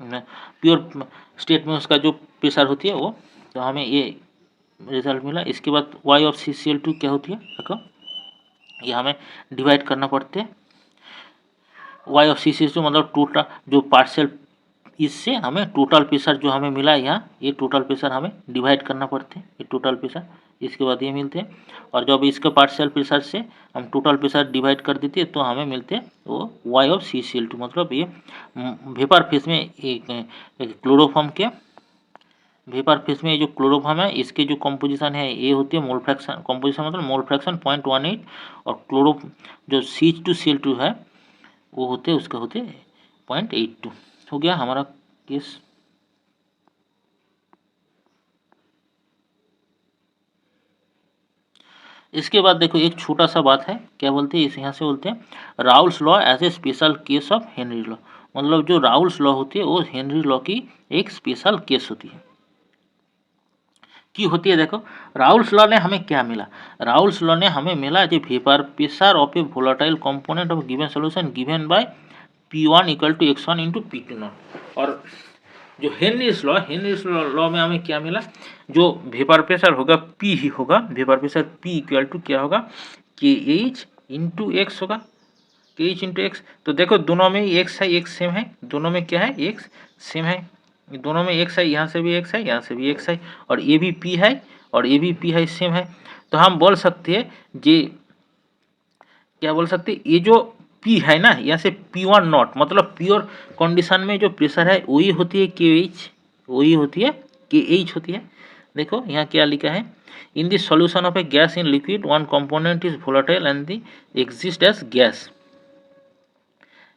प्योर स्टेट में उसका जो प्रेशर होती है वो, तो हमें ये रिजल्ट मिला। इसके बाद Y ऑफ CCl2 क्या होती है, देखो ये हमें डिवाइड करना पड़ते हैं। Y ऑफ CCl2 मतलब टोटल जो पार्शियल, इससे हमें टोटल प्रेशर जो हमें मिला है यहाँ, ये टोटल प्रेशर हमें डिवाइड करना पड़ते हैं, ये टोटल प्रेशर, इसके बाद ये मिलते हैं। और जब इसके पार्शियल प्रेशर से हम टोटल प्रेशर डिवाइड कर देते हैं तो हमें मिलते हैं वो Y ऑफ CCl2, मतलब ये वेपर फेज में एक क्लोरोफॉर्म के वेपर फेज में जो क्लोरोफॉर्म है, इसके जो कंपोजिशन है ये होती है मोल फ्रैक्शन, कंपोजिशन मतलब मोल फ्रैक्शन 0.18, और क्लोरो जो CH2Cl2 है वो होते उसका होते 0.82। हो गया हमारा केस। इसके बाद देखो एक छोटा सा बात है, क्या बोलते हैं, इस यहाँ से बोलते हैं Raoult's law as a special case of Henry law, मतलब जो राउल्स लॉ होती है वो हेनरी लॉ की एक स्पेशल केस होती है, की होती है। देखो राउल्स लॉ ने हमें क्या मिला, राउल्स लॉ ने हमें मिला जो vapour pressure of a volatile component of given solution given by P1 equal to x1 into P2 not. और जो हेनरीज लॉ में हमें क्या मिला, जो वेपर प्रेशर होगा P ही होगा, vapour pressure P equal to क्या होगा, KH इंटू एक्स होगा, KH इंटू एक्स। तो देखो दोनों में ही x है, x सेम है, दोनों में क्या है, x सेम है, दोनों में x है, यहाँ से भी x है, यहाँ से भी x है, और ये भी P है और ये भी P है, सेम है। तो हम बोल सकते हैं जे क्या बोल सकते हैं, ये जो P है ना, यहाँ से P1 नॉट मतलब प्योर कंडीशन में जो प्रेशर है वही होती है KH, वही होती है KH होती है। देखो यहाँ क्या लिखा है, in the solution of a gas in liquid one component is volatile and the exist as gas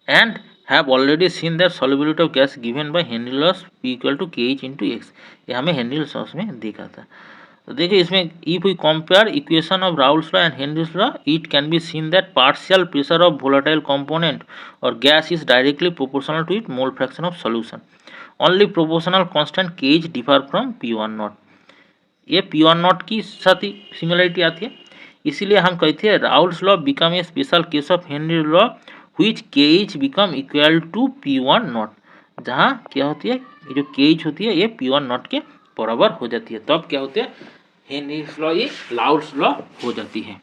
and have already seen that solubility of gas given by Henry laws P equal to KH into X, ये हमें Henry loss में देखा था। तो देखिए इसमें if we compare equation of Raoult's law and Henry's law, it can be seen that partial pressure of volatile component or gas is directly proportional to its mole fraction of solution. Only proportional constant KH differ from P1 not, ये P1 not की साथ ही similarity आती है, इसीलिए हम कहते हैं Raoult's law become a special case of Henry law which KH become equal to P1 not, जहाँ क्या होती है, जो KH होती है ये P1 नॉट के बराबर हो जाती है, तब क्या होते हैं हेनरीज लॉ, ये राउल्स लॉ हो जाती है।